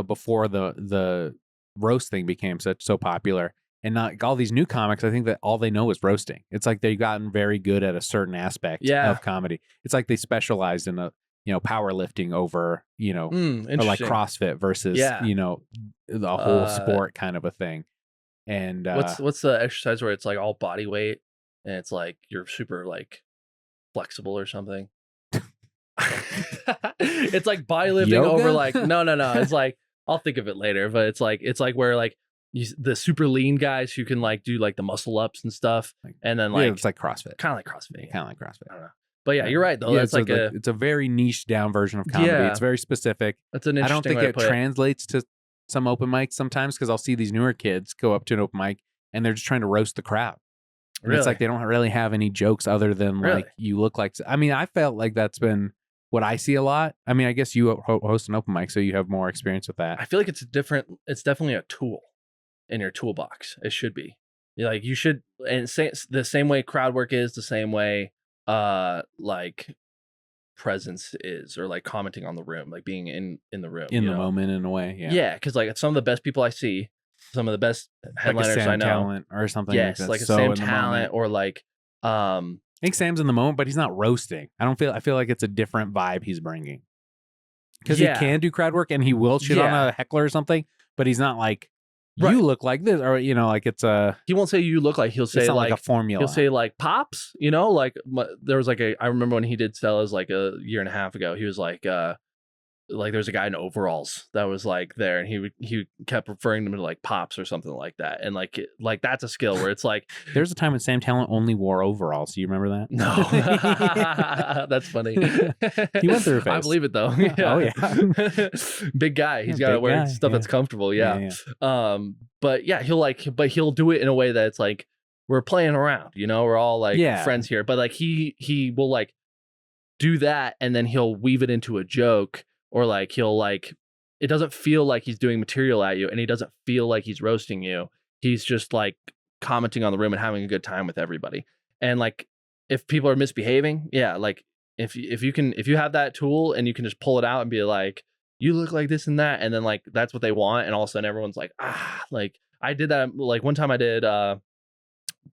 A: before the roast thing became so popular. And not all these new comics, I think that all they know is roasting. It's like they've gotten very good at a certain aspect of comedy. It's like they specialized in powerlifting over, or like CrossFit versus, the whole sport kind of a thing. And
B: what's the exercise where it's like all body weight and it's like you're super like flexible or something? It's like bodylifting
A: Yoga?
B: over like no. It's like, I'll think of it later, but it's like where like the super lean guys who can like do like the muscle ups and stuff, and then like
A: it's like CrossFit,
B: kind of like CrossFit.
A: I don't know.
B: But yeah, you're right though. That's like
A: it's a very niche down version of comedy. It's very specific.
B: That's an interesting
A: I don't think it translates to some open mics sometimes, because I'll see these newer kids go up to an open mic and they're just trying to roast the crrowd. And it's like they don't really have any jokes other than like you look like. I mean, I felt like that's been what I see a lot. I mean, I guess you host an open mic, so you have more experience with that.
B: I feel like it's definitely a tool in your toolbox. It should be. Like you should, and the same way crowd work is, the same way like presence is, or like commenting on the room, like being in the room,
A: in the moment, in a way.
B: Because like some of the best people I see, some of the best headliners
A: like
B: I know,
A: Talent or something.
B: Yes, like a Sam Talent, or like
A: I think Sam's in the moment, but he's not roasting. I feel like it's a different vibe he's bringing, because he can do crowd work and he will shit on a heckler or something, but he's not like, you look like this, or like it's a.
B: He won't say you look like. He'll say like
A: a formula.
B: He'll say like pops. Like there was like I remember when he did Stella's like a year and a half ago. He was like there's a guy in overalls that was like there, and he kept referring to him to like pops or something like that, and like that's a skill where it's like
A: there's a time when Sam Talent only wore overalls. Do you remember that?
B: No. That's funny.
A: He went through a phase.
B: I believe it though.
A: Oh yeah.
B: Big guy. He's got to wear stuff that's comfortable. Yeah. But yeah, he'll do it in a way that it's like we're playing around. We're all like friends here, but like he will like do that, and then he'll weave it into a joke. Or like he'll like, it doesn't feel like he's doing material at you, and he doesn't feel like he's roasting you. He's just like commenting on the room and having a good time with everybody. And like, if people are misbehaving, like if you have that tool and you can just pull it out and be like, you look like this and that, and then like that's what they want, and all of a sudden everyone's like, like I did that. Like one time I did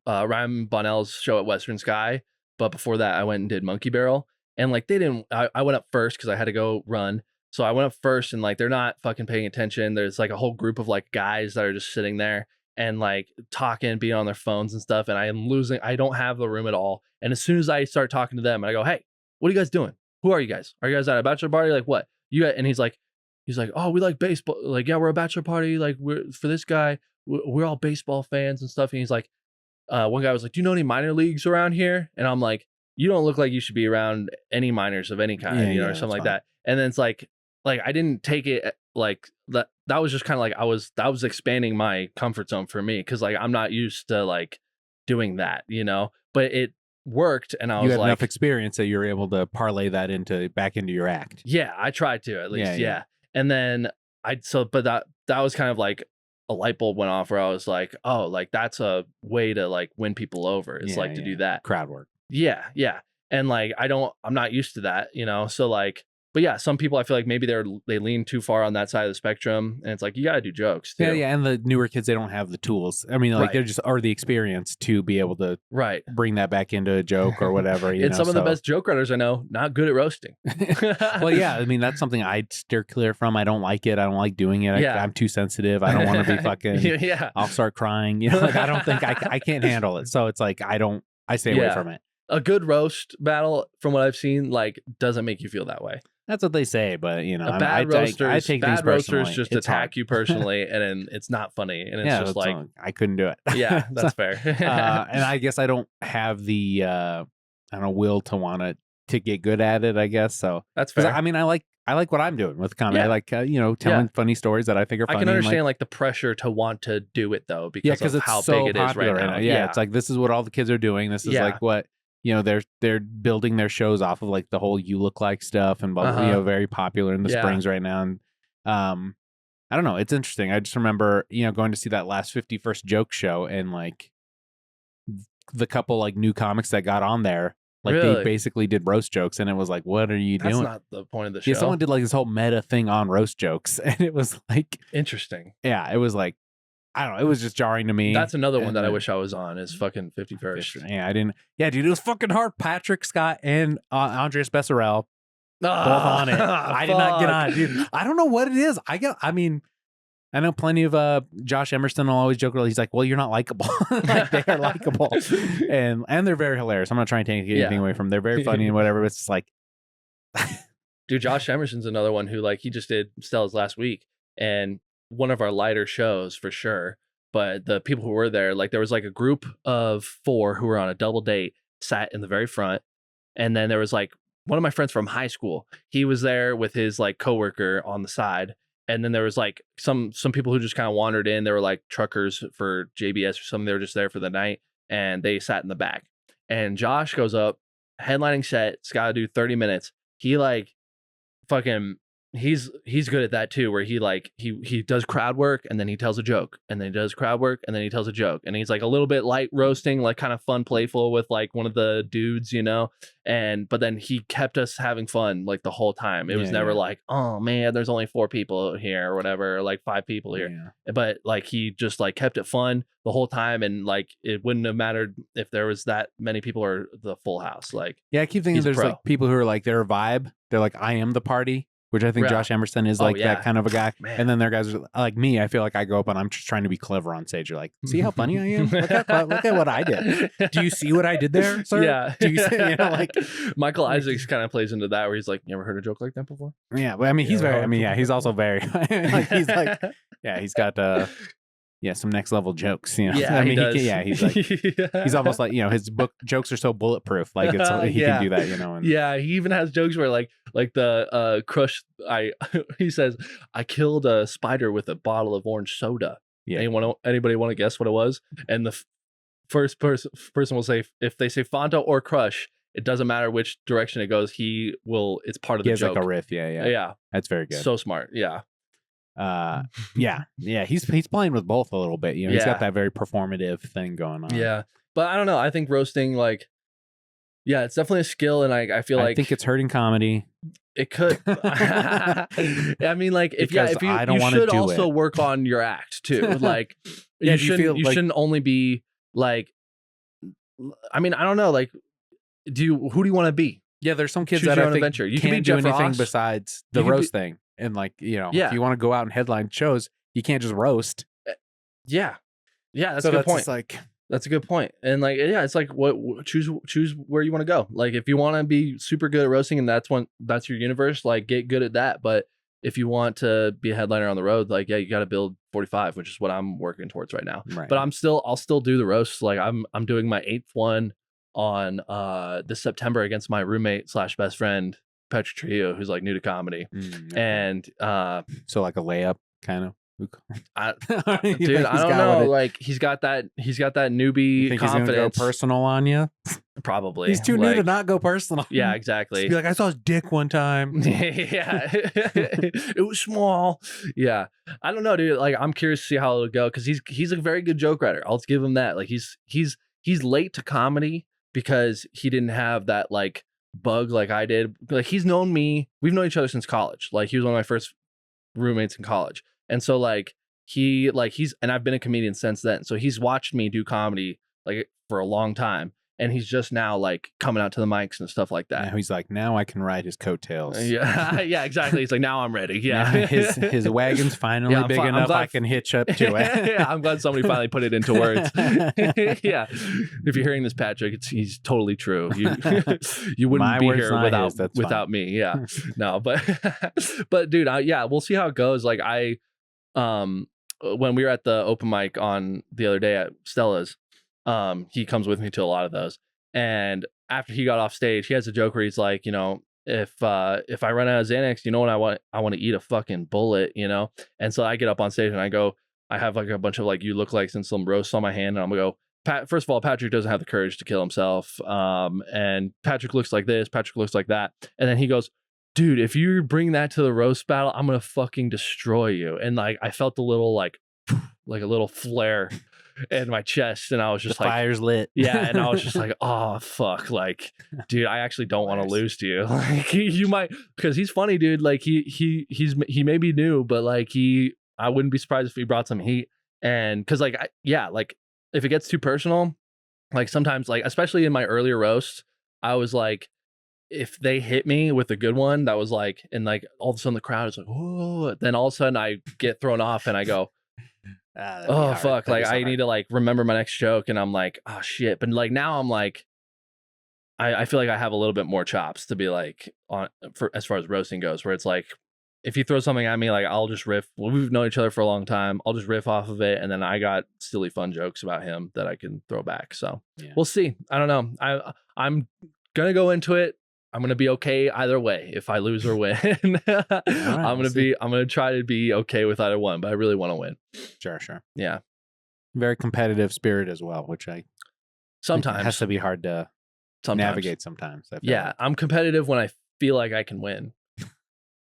B: Ryan Bonnell's show at Western Sky, but before that I went and did Monkey Barrel, and like they didn't. I went up first because I had to go run. So I went up first, and like they're not fucking paying attention. There's like a whole group of like guys that are just sitting there and like talking, being on their phones and stuff. And I am losing. I don't have the room at all. And as soon as I start talking to them, and I go, "Hey, what are you guys doing? Who are you guys? Are you guys at a bachelor party? Like what? You got?" And he's like, "Oh, we like baseball. Like, yeah, we're a bachelor party. Like, we're for this guy. We're all baseball fans and stuff." And he's like, one guy was like, "Do you know any minor leagues around here?" And I'm like, "You don't look like you should be around any minors of any kind, or something like that." And then it's like I didn't take it like that. That was just kind of like that was expanding my comfort zone for me, because like I'm not used to like doing that, but it worked, and I was
A: had
B: like,
A: enough experience that you're able to parlay that back into your act.
B: Yeah, I tried to at least. Yeah. And then but that was kind of like a light bulb went off where I was like, oh, like that's a way to like win people over. It's like to do that
A: crowd work.
B: Yeah. And like I'm not used to that, so like, but yeah, some people I feel like maybe they lean too far on that side of the spectrum, and it's like you got to do jokes too.
A: Yeah, and the newer kids, they don't have the tools. I mean, like they're just or the experience to be able to bring that back into a joke or whatever.
B: And some of the best joke writers I know not good at roasting.
A: Well, yeah, I mean that's something I'd steer clear from. I don't like it. I don't like doing it. I'm too sensitive. I don't want to be fucking. I'll start crying. Like I don't think I can't handle it. So it's like I stay away from it.
B: A good roast battle, from what I've seen, like doesn't make you feel that way.
A: That's what they say, but
B: bad roasters just attack you personally, and then it's not funny, and it's just like
A: I couldn't do it.
B: Yeah, that's fair.
A: And I guess I don't have the will to want to get good at it. I guess so.
B: That's fair.
A: I mean, I like what I'm doing with comedy. I like telling funny stories that I think are funny.
B: I can understand like the pressure to want to do it though, because of how big it is right now.
A: Yeah, it's like this is what all the kids are doing. This is like what. They're building their shows off of like the whole "you look like" stuff, and very popular in the Springs right now. And I don't know, it's interesting. I just remember going to see that last 51st Joke show, and like the couple like new comics that got on there, like they basically did roast jokes, and it was like, what are you doing?
B: That's not the point of the show.
A: Yeah, someone did like this whole meta thing on roast jokes, and it was like
B: interesting.
A: Yeah, it was like. I don't know. It was just jarring to me.
B: That's another one that I wish I was on is fucking 51st.
A: Yeah, I didn't. Yeah, dude, it was fucking hard. Patrick Scott and Andreas Besserell both on it. I did not get on, dude. I don't know what it is. I mean, I know plenty of Josh Emerson will always joke. He's like, well, you're not likable. Like they are likable, and they're very hilarious. I'm not trying to take anything away from them. They're very funny and whatever. But it's just like,
B: dude, Josh Emerson's another one who like he just did Stella's last week, and one of our lighter shows for sure, but the people who were there, like there was like a group of 4 who were on a double date, sat in the very front, and then there was like one of my friends from high school. He was there with his like coworker on the side, and then there was like some people who just kind of wandered in. They were like truckers for JBS or something. They were just there for the night, and they sat in the back. And Josh goes up, headlining set. It's got to do 30 minutes. He like fucking. He's good at that too, where he like he does crowd work, and then he tells a joke, and then he does crowd work, and then he tells a joke, and he's like a little bit light roasting, like kind of fun, playful with like one of the dudes, but then he kept us having fun like the whole time. It was never like, oh man, there's only 4 people here or whatever, or like 5 people here. But like he just like kept it fun the whole time, and like it wouldn't have mattered if there was that many people or the full house. Like
A: I keep thinking there's like people who are like their vibe, they're like, I am the party. Which I think Josh Emerson is like that kind of a guy. Man. And then there are guys like me. I feel like I go up and I'm just trying to be clever on stage. You're like, see how funny I am? Look at what I did. Do you see what I did there, sir?
B: Yeah.
A: Do you see, like
B: Michael Isaacs kind of plays into that where he's like, you ever heard a joke like that before?
A: Yeah. But I mean, he's he's also very, like, he's like, he's got, some next level jokes,
B: Yeah,
A: I mean,
B: he does.
A: He's like, he's almost like, his book jokes are so bulletproof. Like it's, he can do that, And,
B: he even has jokes where like the Crush, he says, I killed a spider with a bottle of orange soda. Yeah. Anybody want to guess what it was? And the first person will say, if they say Fanta or Crush, it doesn't matter which direction it goes. It's part of the joke.
A: Like a riff. Yeah. That's very good.
B: So smart. Yeah.
A: He's playing with both a little bit. He's got that very performative thing going on.
B: Yeah, but I don't know. I think roasting, like, it's definitely a skill, and I feel like
A: I think it's hurting comedy.
B: It could. I mean, like, if you should also work on your act too. Like, you shouldn't only be like I mean, I don't know. Like, who do you want to be?
A: Yeah, there's some kids
B: Choose
A: that
B: your
A: I
B: own
A: think
B: adventure. You can be
A: can't do
B: Jeff
A: anything
B: Ross.
A: besides
B: You
A: the
B: can be-
A: roast thing. And like, you know,
B: Yeah.
A: if you want to go out and headline shows, you can't just roast.
B: Yeah. Yeah, that's
A: So
B: a good
A: that's
B: point.
A: just like,
B: That's a good point. And like, yeah, it's like choose where you want to go. Like, if you want to be super good at roasting and that's your universe, like get good at that. But if you want to be a headliner on the road, like, yeah, you got to build 45, which is what I'm working towards right now.
A: right.
B: But I'll still do the roasts. Like I'm doing my 8th one on this September against my roommate / best friend Patrick Trio, who's like new to comedy.
A: Okay.
B: And
A: So like a layup kind of.
B: dude,
A: I
B: I don't know. Like he's got that newbie
A: think
B: confidence.
A: he's gonna go personal on you?
B: Probably.
A: He's too new to not go personal.
B: Yeah, exactly.
A: Just be like, I saw his dick one time.
B: Yeah, it was small. Yeah, I don't know, dude. Like, I'm curious to see how it'll go because he's a very good joke writer. I'll give him that. Like, he's late to comedy because he didn't have that like bug like I did. Like, he's known me. We've known each other since college. Like, he was one of my first roommates in college, and so like he's and I've been a comedian since then. So he's watched me do comedy like for a long time. And he's just now like coming out to the mics and stuff like that.
A: Now he's like, now I can ride his coattails.
B: Yeah, yeah, exactly. He's like, now I'm ready. Yeah,
A: now his wagon's finally big enough. I can hitch up to it.
B: Yeah, I'm glad somebody finally put it into words. Yeah, if you're hearing this, Patrick, he's totally true. You wouldn't be here without me. Yeah, no, but dude, yeah, we'll see how it goes. Like when we were at the open mic on the other day at Stella's. He comes with me to a lot of those. And after he got off stage, he has a joke where he's like, you know, if I run out of Xanax, you know what I want to eat a fucking bullet, you know? And so I get up on stage and I have like a bunch of like you look like and some roasts on my hand, and I'm gonna go, first of all, Patrick doesn't have the courage to kill himself. And Patrick looks like this, Patrick looks like that. And then he goes, dude, if you bring that to the roast battle, I'm gonna fucking destroy you. And like I felt a little like a little flare in my chest, and I was just
A: the fire's lit.
B: Yeah, and I was just like, oh fuck, like, dude, I actually don't want to lose to you. Like, you might, because he's funny, dude. Like he may be new, but like I wouldn't be surprised if he brought some heat. And because like like if it gets too personal, like sometimes, like especially in my earlier roasts, I was like, if they hit me with a good one that was like, and like all of a sudden the crowd is like, oh, then all of a sudden I get thrown off and I go, oh fuck, like I need to like remember my next joke, and I'm like, oh shit. But like now I'm like, I feel like I have a little bit more chops to be like for as far as roasting goes, where it's like if you throw something at me, like I'll just riff. Well, we've known each other for a long time. I'll just riff off of it, and then I got silly fun jokes about him that I can throw back. So we'll see. I don't know. I'm gonna go into it. I'm gonna be okay either way if I lose or win. I'm gonna try to be okay with either one, but I really want to win.
A: Sure.
B: Yeah.
A: Very competitive spirit as well, which sometimes has to be hard to navigate sometimes.
B: Yeah, like. I'm competitive when I feel like I can win.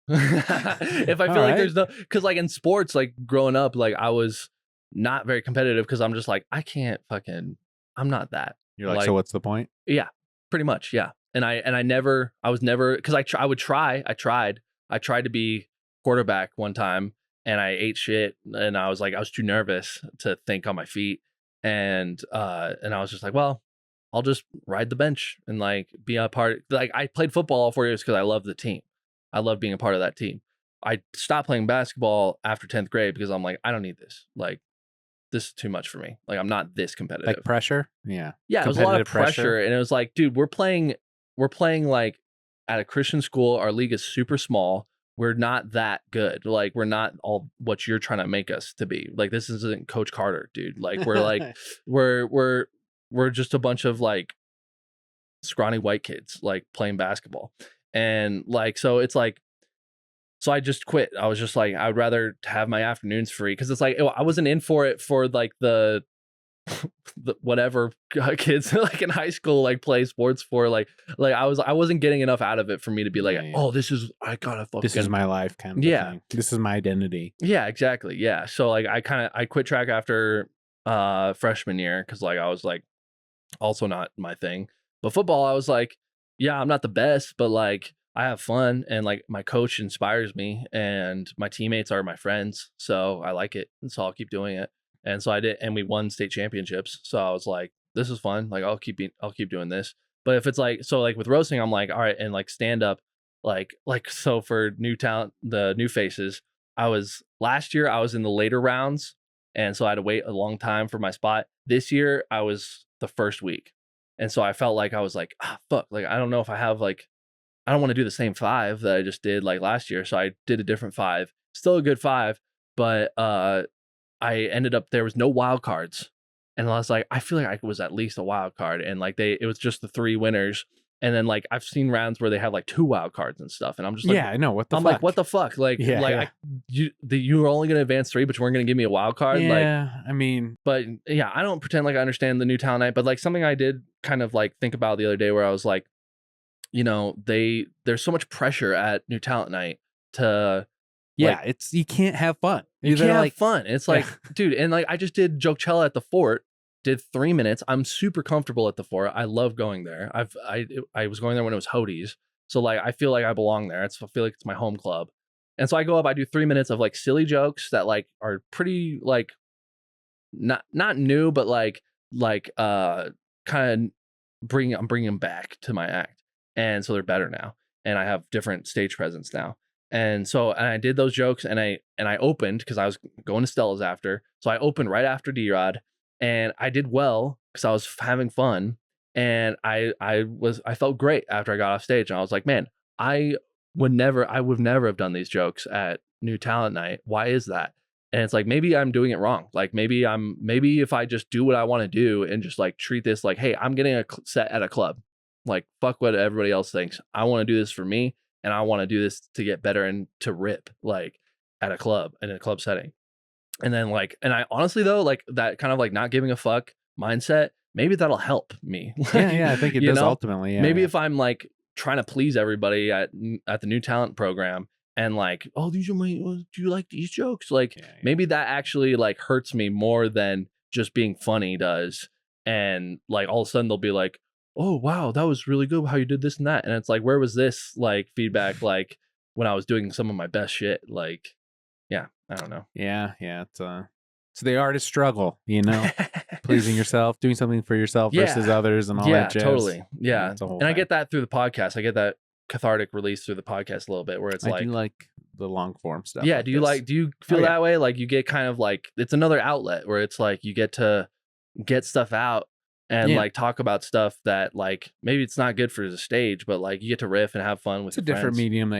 B: If I feel like there's no, because like in sports, like growing up, like I was not very competitive because I'm just like, I can't fucking, I'm not that.
A: You're like, so what's the point?
B: Yeah, pretty much. Yeah. And I was never, because I tried to be quarterback one time, and I ate shit, and I was too nervous to think on my feet. And I was just like, well, I'll just ride the bench and like be a part. Like I played football all 4 years because I love the team. I love being a part of that team. I stopped playing basketball after 10th grade because I'm like, I don't need this. Like, this is too much for me. Like, I'm not this competitive.
A: Like pressure? Yeah.
B: Yeah, it was a lot of pressure. And it was like, dude, we're playing like at a Christian school. Our league is super small. We're not that good. Like, we're not all what you're trying to make us to be. Like, this isn't Coach Carter, dude. Like, we're like, we're just a bunch of like scrawny white kids like playing basketball. And like, so it's like, so I just quit. I was just like, I would rather have my afternoons free. Cause it's like, I wasn't in for it for like the whatever kids like in high school, like play sports for like I wasn't getting enough out of it for me to be like, oh, I gotta fucking, this
A: is my life kind of thing. This is my identity.
B: Yeah, exactly. Yeah. So like I quit track after freshman year. Cause like I was like also not my thing, but football, I was like, yeah, I'm not the best, but like I have fun, and like my coach inspires me, and my teammates are my friends, so I like it, and so I'll keep doing it. And so I did, and we won state championships. So I was like, this is fun. Like I'll keep doing this. But if it's like, so like with roasting, I'm like, all right, and like stand up, so for new talent, the new faces, last year I was in the later rounds, and so I had to wait a long time for my spot. This year I was the first week, and so I felt like I was like, fuck, like I don't know if I have like, I don't want to do the same 5 that I just did like last year, so I did a different 5, still a good 5, but I ended up, there was no wild cards. And I was like, I feel like I was at least a wild card. And like it was just the 3 winners. And then like I've seen rounds where they have like 2 wild cards and stuff. And I'm just like,
A: yeah, I know.
B: I'm like, what the fuck? Like,
A: Yeah.
B: you were only going to advance 3, but you weren't going to give me a wild card.
A: Yeah,
B: Like,
A: I mean,
B: but yeah, I don't pretend like I understand the new talent night, but like something I did kind of like think about the other day where I was like, you know, there's so much pressure at new talent night to,
A: yeah,
B: like,
A: it's, you can't have fun.
B: you
A: They're
B: can't
A: like,
B: have fun. It's like, dude, and like I just did Jokecella at the Fort, did 3 minutes. I'm super comfortable at the Fort. I love going there. I was going there when it was Hoties, so like I feel like I belong there. I feel like it's my home club. And so I go up, I do 3 minutes of like silly jokes that like are pretty like not new, but like kind of I'm bringing them back to my act, and so they're better now, and I have different stage presence now. And so, and I did those jokes, and I opened because I was going to Stella's after. So I opened right after D-Rod, and I did well because I was having fun, and I felt great after I got off stage, and I was like, man, I would never have done these jokes at New Talent Night. Why is that? And it's like, maybe I'm doing it wrong. Like maybe if I just do what I want to do and just like treat this like, hey, I'm getting a set at a club. Like fuck what everybody else thinks. I want to do this for me. And I want to do this to get better and to rip like at a club, in a club setting. And then like, and I honestly though, like that kind of like not giving a fuck mindset, maybe that'll help me.
A: yeah, I think it does ultimately. Yeah,
B: maybe
A: yeah.
B: if I'm like trying to please everybody at the new talent program and like, oh, these are my, do you like these jokes? Like maybe that actually like hurts me more than just being funny does. And like all of a sudden they'll be like, oh wow, that was really good how you did this and that. And it's like, where was this like feedback like when I was doing some of my best shit? Like, yeah, I don't know.
A: Yeah, it's the artist struggle, you know, pleasing yourself, doing something for yourself versus others and all that jazz.
B: Totally. Yeah.
A: It's a whole
B: And I
A: thing.
B: get that through the podcast. I get that cathartic release through the podcast a little bit where it's
A: I
B: like,
A: do like the long form stuff.
B: yeah,
A: like
B: do you
A: this.
B: like, do you feel that way? Like you get kind of like, it's another outlet where it's like you get to get stuff out and like talk about stuff that like maybe it's not good for the stage, but like you get to riff and have fun with
A: it's a different medium that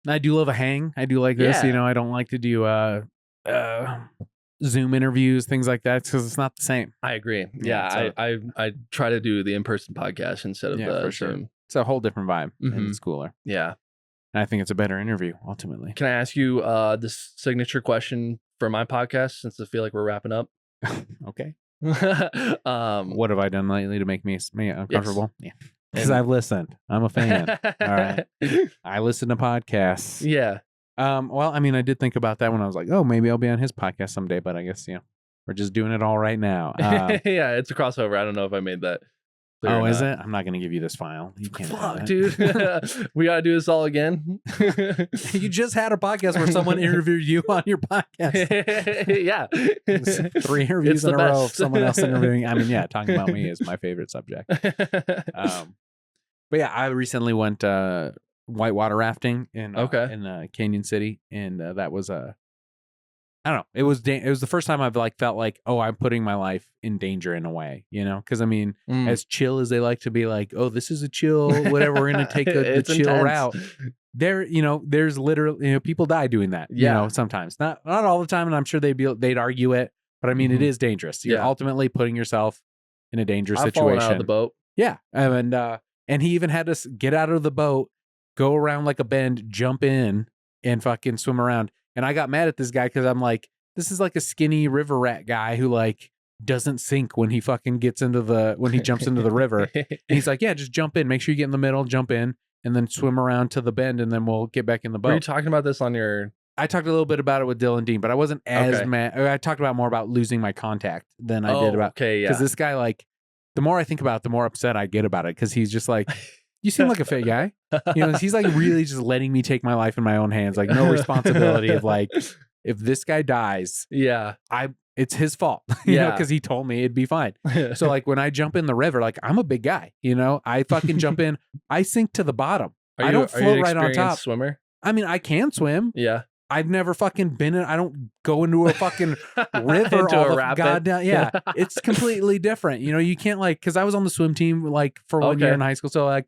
A: I do love a hang. I do like this, you know. I don't like to do Zoom interviews, things like that, because it's not the same.
B: I agree. Yeah, I try to do the in-person podcast instead of the
A: for sure.
B: Zoom.
A: It's a whole different vibe and it's cooler.
B: Yeah.
A: And I think it's a better interview ultimately.
B: Can I ask you this signature question for my podcast since I feel like we're wrapping up?
A: Okay. What have I done lately to make me uncomfortable?
B: Yes.
A: Yeah, because I've listened. I'm a fan. All right, I listen to podcasts.
B: Yeah.
A: Well, I mean, I did think about that when I was like, oh, maybe I'll be on his podcast someday. But I guess we're just doing it all right now.
B: Yeah, it's a crossover. I don't know if I made that.
A: Oh, is it? I'm not going to give you this file. You can't.
B: Fuck, dude. We got to do this all again.
A: You just had a podcast where someone interviewed you on your podcast.
B: Yeah.
A: 3 interviews in a row of someone else interviewing. I mean, yeah, talking about me is my favorite subject. But yeah, I recently went whitewater rafting in Canyon City, and that was I don't know. It was the first time I've like felt like, oh, I'm putting my life in danger in a way, you know? Because I mean, as chill as they like to be, like, oh, this is a chill, whatever. We're gonna take the chill
B: intense
A: route. There, there's literally, people die doing that. You know, sometimes not all the time, and I'm sure they'd argue it, but I mean, it is dangerous. You're ultimately putting yourself in a dangerous situation.
B: Fallen out of the boat.
A: Yeah, and he even had us get out of the boat, go around like a bend, jump in, and fucking swim around. And I got mad at this guy because I'm like, this is like a skinny river rat guy who like doesn't sink when he fucking gets when he jumps into the river. And he's like, yeah, just jump in. Make sure you get in the middle, jump in, and then swim around to the bend, and then we'll get back in the boat.
B: Were you talking about this on your...
A: I talked a little bit about it with Dylan Dean, but I wasn't as mad. I talked about more about losing my contact than I did about... Because this guy, like, the more I think about it, the more upset I get about it. Because he's just like... You seem like a fit guy. He's like really just letting me take my life in my own hands. Like no responsibility of like, if this guy dies, it's his fault,
B: Yeah.
A: because he told me it'd be fine. So like when I jump in the river, like I'm a big guy, I fucking jump in, I sink to the bottom. I don't float right on top.
B: Swimmer?
A: I mean, I can swim.
B: Yeah.
A: I've never fucking been in. I don't go into a fucking river
B: Into
A: all
B: a
A: the
B: rapid.
A: goddamn. Yeah, it's completely different. You can't like, because I was on the swim team like for 1 year
B: Okay.
A: in high school. So like,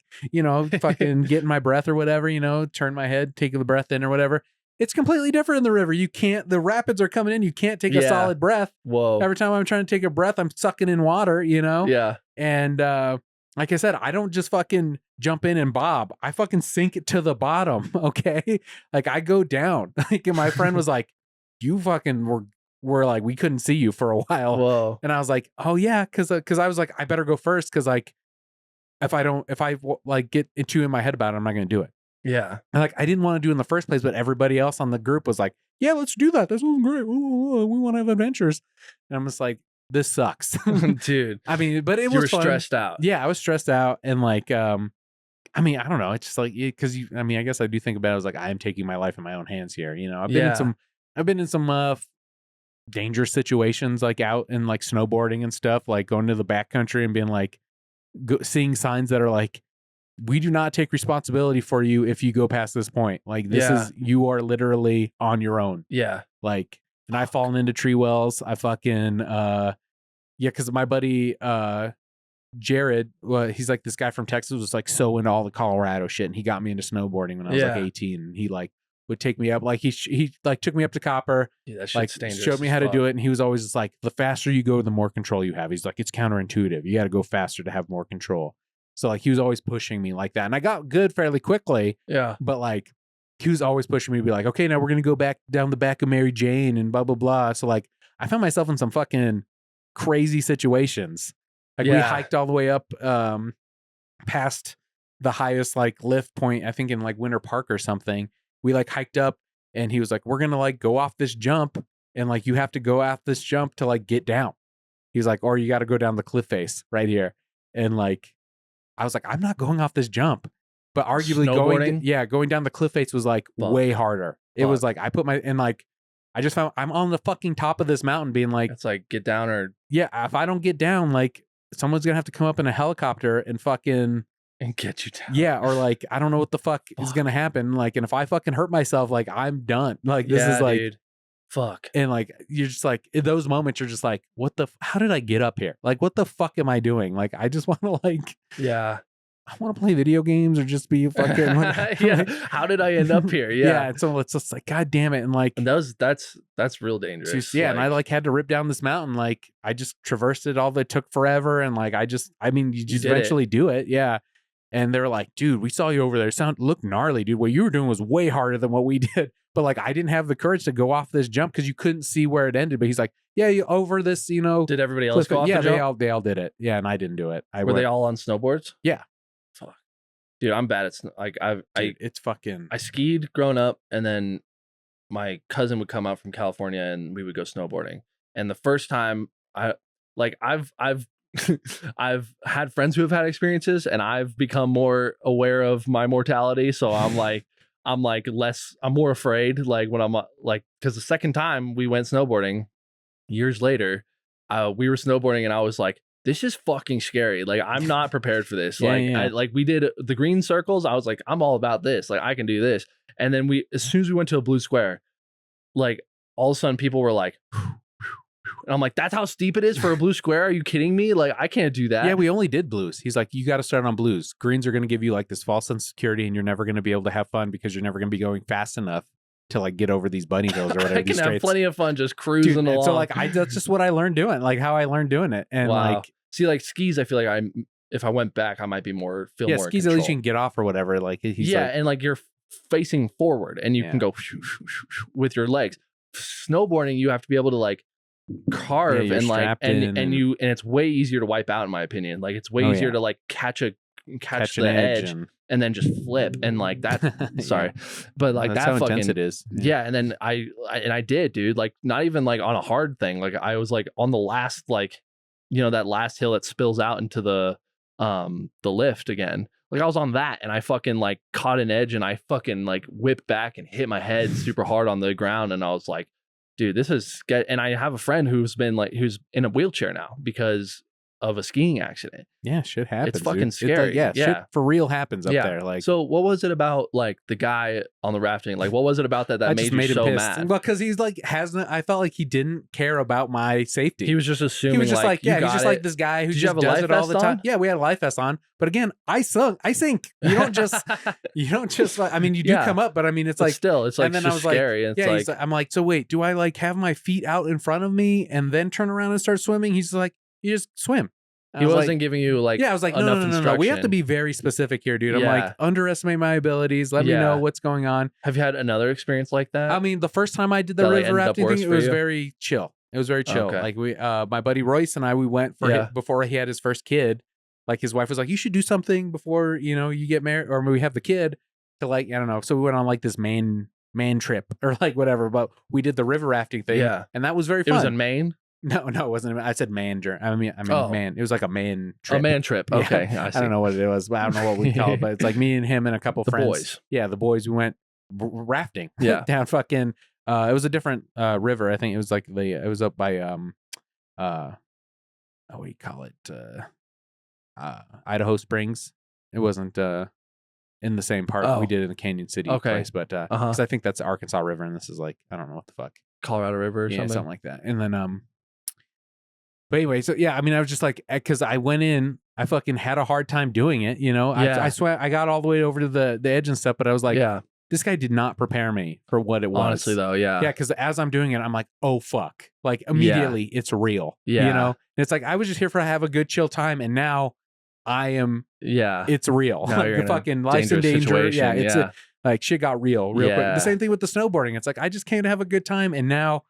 A: fucking getting my breath or whatever. Turn my head, take the breath in or whatever. It's completely different in the river. You can't. The rapids are coming in. You can't take a
B: Yeah.
A: solid breath.
B: Whoa.
A: Every time I'm trying to take a breath, I'm sucking in water.
B: Yeah.
A: And like I said, I don't just fucking jump in and bob. I fucking sink it to the bottom. Okay. Like I go down. Like, and my friend was like, you fucking were like, we couldn't see you for a while.
B: Whoa.
A: And I was like, oh yeah. Cause I was like, I better go first. Cause like, if I like get too in my head about it, I'm not going to do it.
B: Yeah.
A: And like, I didn't want to do it in the first place, but everybody else on the group was like, yeah, let's do that. That sounds great. Ooh, we want to have adventures. And I'm just like, this sucks.
B: Dude.
A: I mean, but it
B: You
A: was
B: were
A: fun.
B: stressed out.
A: Yeah, I was stressed out, and like, I mean, I don't know. It's just like, because I mean, I guess I do think about it as like I am taking my life in my own hands here. I've been in some dangerous situations, like out and like snowboarding and stuff, like going to the backcountry and being like, seeing signs that are like, we do not take responsibility for you if you go past this point. Like this is, you are literally on your own.
B: Yeah.
A: Like, and I've fallen into tree wells. I fucking because my buddy Jared, well, he's like this guy from Texas, was like so into all the Colorado shit, and he got me into snowboarding when I was like 18. And he like would take me up, like he like took me up to Copper,
B: Dude, that shit's
A: like
B: dangerous
A: showed me
B: as
A: how to
B: fuck.
A: do it, and he was always just like, the faster you go, the more control you have. He's like, it's counterintuitive. You got to go faster to have more control. So like he was always pushing me like that, and I got good fairly quickly.
B: Yeah.
A: But like he was always pushing me to be like, okay, now we're gonna go back down the back of Mary Jane and blah blah blah. So like I found myself in some fucking crazy situations. Like we hiked all the way up past the highest like lift point, I think in like Winter Park or something. We like hiked up, and he was like, we're gonna like go off this jump, and like you have to go off this jump to like get down. He's like, or you got to go down the cliff face right here. And like I was like, I'm not going off this jump. But arguably going down the cliff face was like way harder. It was like I put my, and like I just found I'm on the fucking top of this mountain being like,
B: it's like get down, or
A: if I don't get down, like someone's gonna have to come up in a helicopter and fucking
B: and get you down.
A: Yeah, or like I don't know what the fuck is gonna happen. Like, and if I fucking hurt myself, like I'm done. Like this is like,
B: dude. Fuck.
A: And like you're just like in those moments, you're just like, what the? How did I get up here? Like, what the fuck am I doing? Like, I just want to like, I want to play video games or just be fucking.
B: How did I end up here? Yeah.
A: So it's just like, God damn it, and like,
B: and that's real dangerous.
A: Yeah, and I like had to rip down this mountain. Like I just traversed it all. That took forever, and like I mean, you just eventually do it. Yeah. And they were like, dude, we saw you over there. Look gnarly, dude. What you were doing was way harder than what we did. But like, I didn't have the courage to go off this jump because you couldn't see where it ended. But he's like, yeah, you over this,
B: Did everybody else go off the jump?
A: Yeah, they all did it. Yeah, and I didn't do it.
B: Were they all on snowboards?
A: Yeah.
B: Fuck. Dude, I'm bad at like
A: it's fucking.
B: I skied growing up, and then my cousin would come out from California, and we would go snowboarding. And the first time I've I've had friends who have had experiences, and I've become more aware of my mortality. So I'm more afraid. Like when I'm like, because the second time we went snowboarding years later, we were snowboarding, and I was like, this is fucking scary. Like I'm not prepared for this. We did the green circles. I was like, I'm all about this. Like I can do this. And then as soon as we went to a blue square, like all of a sudden people were like, and I'm like, that's how steep it is for a blue square? Are you kidding me? Like, I can't do that.
A: Yeah, we only did blues. He's like, you got to start on blues. Greens are going to give you like this false sense of security, and you're never going to be able to have fun because you're never going to be going fast enough to like get over these bunny hills or whatever.
B: I can have plenty of fun just cruising along.
A: So like, that's just what I learned doing, like how I learned doing it. And like,
B: see, like skis, I feel like if I went back, I might be more more
A: skis at least you can get off or whatever. Like
B: and like you're facing forward, and you can go with your legs. Snowboarding, you have to be able to like carve and like and it's way easier to wipe out, in my opinion. Like it's way easier to like catch the edge and then just flip, and like that sorry but like that's
A: that
B: how
A: fucking
B: intense
A: it is.
B: And then I did, dude, like not even like on a hard thing. Like I was like on the last, like, you know, that last hill that spills out into the lift again. Like I was on that, and I fucking like caught an edge, and I fucking like whipped back and hit my head super hard on the ground, and I was like, dude, this is and I have a friend who's in a wheelchair now because of a skiing accident.
A: Yeah, shit happens.
B: It's fucking
A: dude.
B: scary.
A: It's shit for real happens up there. Like,
B: so what was it about like the guy on the rafting? Like, what was it about that made you so mad?
A: Well, because he's like I felt like he didn't care about my safety.
B: He was just assuming.
A: He was just
B: like
A: he's just like this guy who just does it all the time.
B: On?
A: Yeah, we had a life vest on. But again, I sink. You don't just I mean, you do come up, but I mean, it's like
B: still, it's like, and then I was
A: scary.
B: Like, yeah,
A: I'm like, so wait, do I like have my feet out in front of me and then turn around and start swimming? He's like, you just swim.
B: He wasn't giving you like,
A: I was like, no. We have to be very specific here, dude. I'm like, underestimate my abilities. Let me know what's going on.
B: Have you had another experience like that?
A: I mean, the first time I did the river rafting thing, it was very chill. It was very chill. Okay. Like my buddy Royce and I, we went for before he had his first kid. Like his wife was like, you should do something before, you get married or we have the kid to like, I don't know. So we went on like this man trip or like whatever, but we did the river rafting thing. Yeah. And that was very fun.
B: It was in Maine?
A: No, it wasn't. I said man. Man. It was like a man trip.
B: A man trip. Okay.
A: Yeah. I don't know what it was, but I don't know what we call it. But it's like me and him and a couple friends.
B: Boys.
A: Yeah, the boys. We went rafting.
B: Yeah.
A: Down fucking. It was a different river. I think it was like it was up by what do you call it? Idaho Springs. It wasn't in the same part we did in the Canyon City place, but because I think that's the Arkansas River, and this is like I don't know what the fuck.
B: Colorado River or something
A: like that. And then but anyway, so yeah, I mean, I was just like, because I went in, I fucking had a hard time doing it, I swear I got all the way over to the edge and stuff, but I was like, this guy did not prepare me for what it was.
B: Honestly though, yeah,
A: because as I'm doing it, I'm like, oh fuck, like immediately it's real, and it's like I was just here for have a good chill time, and now I am, it's real. Like the fucking life's in danger. Yeah, it's like shit got real quick. The same thing with the snowboarding. It's like I just came to have a good time, and now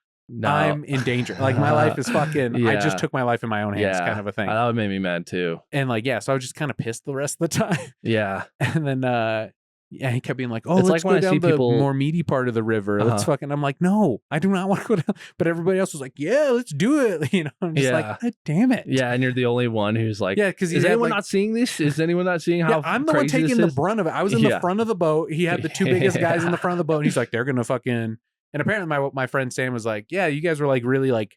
A: I'm in danger. Like my life is fucking. I just took my life in my own hands, kind of a thing.
B: That would make me mad too.
A: And like so I was just kind of pissed the rest of the time.
B: Yeah.
A: And then he kept being like, "Oh, let's go down the more meaty part of the river. Let's fucking." I'm like, "No, I do not want to go down." But everybody else was like, "Yeah, let's do it." I'm just like, God damn it.
B: Yeah, and you're the only one who's like,
A: because
B: is anyone not seeing this? Is anyone not seeing how?
A: I'm the one taking the brunt of it. I was in the front of the boat. He had the two biggest guys in the front of the boat, and he's like, "They're gonna fucking." And apparently, my friend Sam was like, "Yeah, you guys were like really like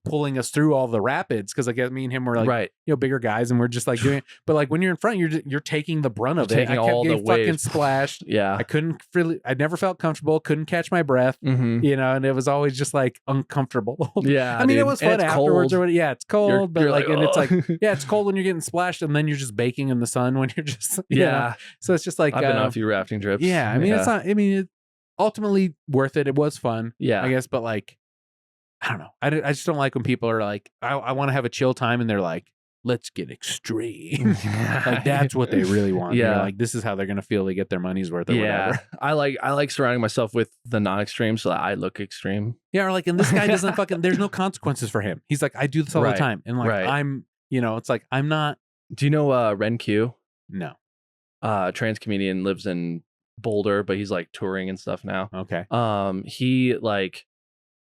A: pulling us through all the rapids," because I guess me and him were like bigger guys, and we're just like doing it. But like when you're in front, you're taking the brunt of it. I kept getting fucking splashed.
B: I
A: couldn't really. I never felt comfortable. Couldn't catch my breath. And it was always just like uncomfortable.
B: Yeah,
A: I mean, it was fun afterwards. Or it's cold, but
B: you're
A: like, and it's like, it's cold when you're getting splashed, and then you're just baking in the sun when you're just know? So it's just like
B: I've been on a few rafting trips.
A: Yeah, I mean, it's not. I mean, it's ultimately worth it. It was fun.
B: Yeah,
A: I guess, but like. I don't know. I just don't like when people are like, I want to have a chill time, and they're like, let's get extreme. Like that's what they really want. Yeah, like this is how they're gonna feel they get their money's worth or whatever.
B: I like surrounding myself with the non-extreme so that I look extreme.
A: Yeah, or like, and this guy doesn't fucking. There's no consequences for him. He's like, I do this all the time, and like I'm, it's like I'm not.
B: Do you know Ren Q?
A: No.
B: Trans comedian, lives in Boulder, but he's like touring and stuff now.
A: Okay.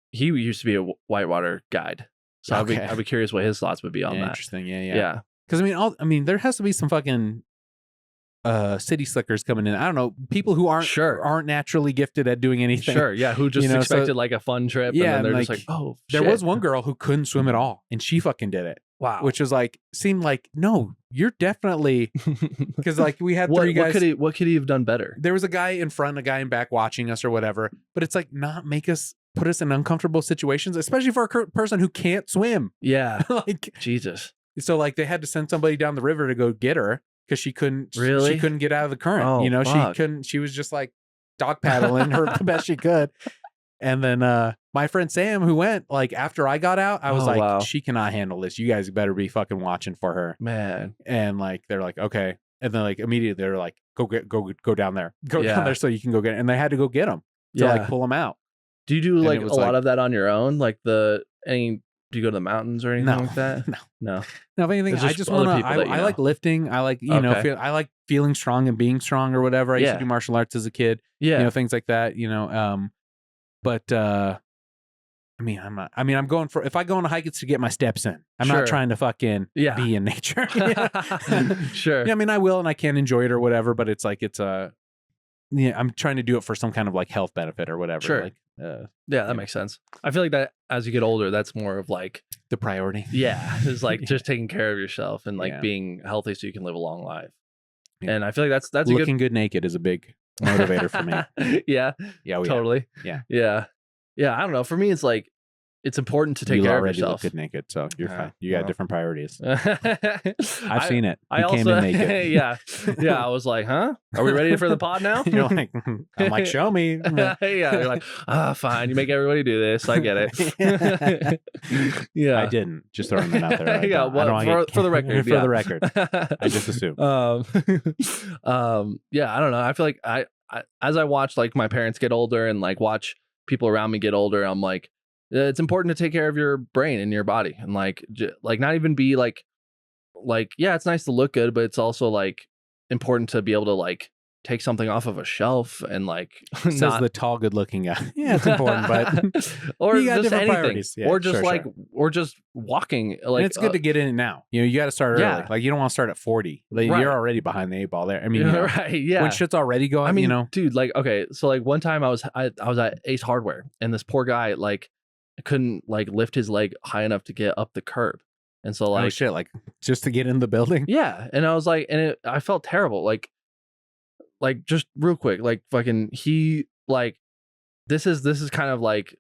B: He used to be a whitewater guide, so I'd be curious what his thoughts would be on that.
A: Interesting, yeah. Because I mean, there has to be some fucking city slickers coming in. I don't know, people who aren't naturally gifted at doing anything.
B: Sure, yeah, who just expected like a fun trip.
A: Yeah,
B: and then they're just like, oh,
A: there was one girl who couldn't swim at all, and she fucking did it.
B: Wow,
A: which was like seemed like no, you're definitely because like we had three guys.
B: What could he have done better?
A: There was a guy in front, a guy in back watching us or whatever. But it's like not put us in uncomfortable situations, especially for a person who can't swim.
B: Yeah,
A: like
B: Jesus.
A: So like they had to send somebody down the river to go get her because she couldn't.
B: Really,
A: she couldn't get out of the current.
B: Oh,
A: she couldn't. She was just like dog paddling her the best she could. And then my friend Sam, who went like after I got out, I was like, wow. She cannot handle this. You guys better be fucking watching for her,
B: man.
A: And like they're like, okay. And then like immediately they're like, go down there, down there so you can go get it. And they had to go get him to like pull him out.
B: Do you do like a lot of that on your own? Like do you go to the mountains or anything like that? No. If anything,
A: I just want to. I like lifting. I like I like feeling strong and being strong or whatever. I used to do martial arts as a kid. Yeah, things like that. But I mean, I'm not. I mean, I'm going for. If I go on a hike, it's to get my steps in. I'm not trying to fucking be in nature.
B: Sure.
A: Yeah, I mean, I will and I can enjoy it or whatever. But it's like I'm trying to do it for some kind of like health benefit or whatever.
B: Sure.
A: Like
B: that makes sense. I feel like that as you get older, that's more of like
A: the priority.
B: Yeah, it's like just taking care of yourself and like being healthy so you can live a long life. Yeah. And I feel like that's
A: looking good naked is a big motivator for me.
B: Yeah, totally.
A: Yeah.
B: I don't know. For me, it's like it's important to take care of yourself.
A: Look good naked, so you're fine. You got different priorities.
B: I've
A: seen it.
B: I
A: came
B: also,
A: in naked.
B: yeah. I was like, huh? Are we ready for the pod now?
A: You're like, I'm like, show me.
B: Yeah, you're like, fine. You make everybody do this. I get it. Yeah,
A: I didn't. Just throwing that out there.
B: For the record.
A: For the record, I just assume.
B: Yeah, I don't know. I feel like I as I watch like my parents get older and like watch people around me get older, I'm like, it's important to take care of your brain and your body and like not even be like yeah, it's nice to look good, but it's also like important to be able to like take something off of a shelf and like
A: says the tall good looking guy. Yeah, it's important, but
B: or
A: you got
B: just
A: different
B: anything
A: priorities. Yeah,
B: or just or just walking like
A: and it's good to get in it now. You got to start early. Like you don't want to start at 40. Like you're already behind the 8 ball there. I mean,
B: right, yeah,
A: when shit's already going,
B: I mean, dude, like okay, so like one time I was at Ace Hardware and this poor guy like couldn't like lift his leg high enough to get up the curb. And so like,
A: oh shit, like just to get in the building.
B: Yeah. And I was like, I felt terrible. Like just real quick, like fucking he like, this is kind of like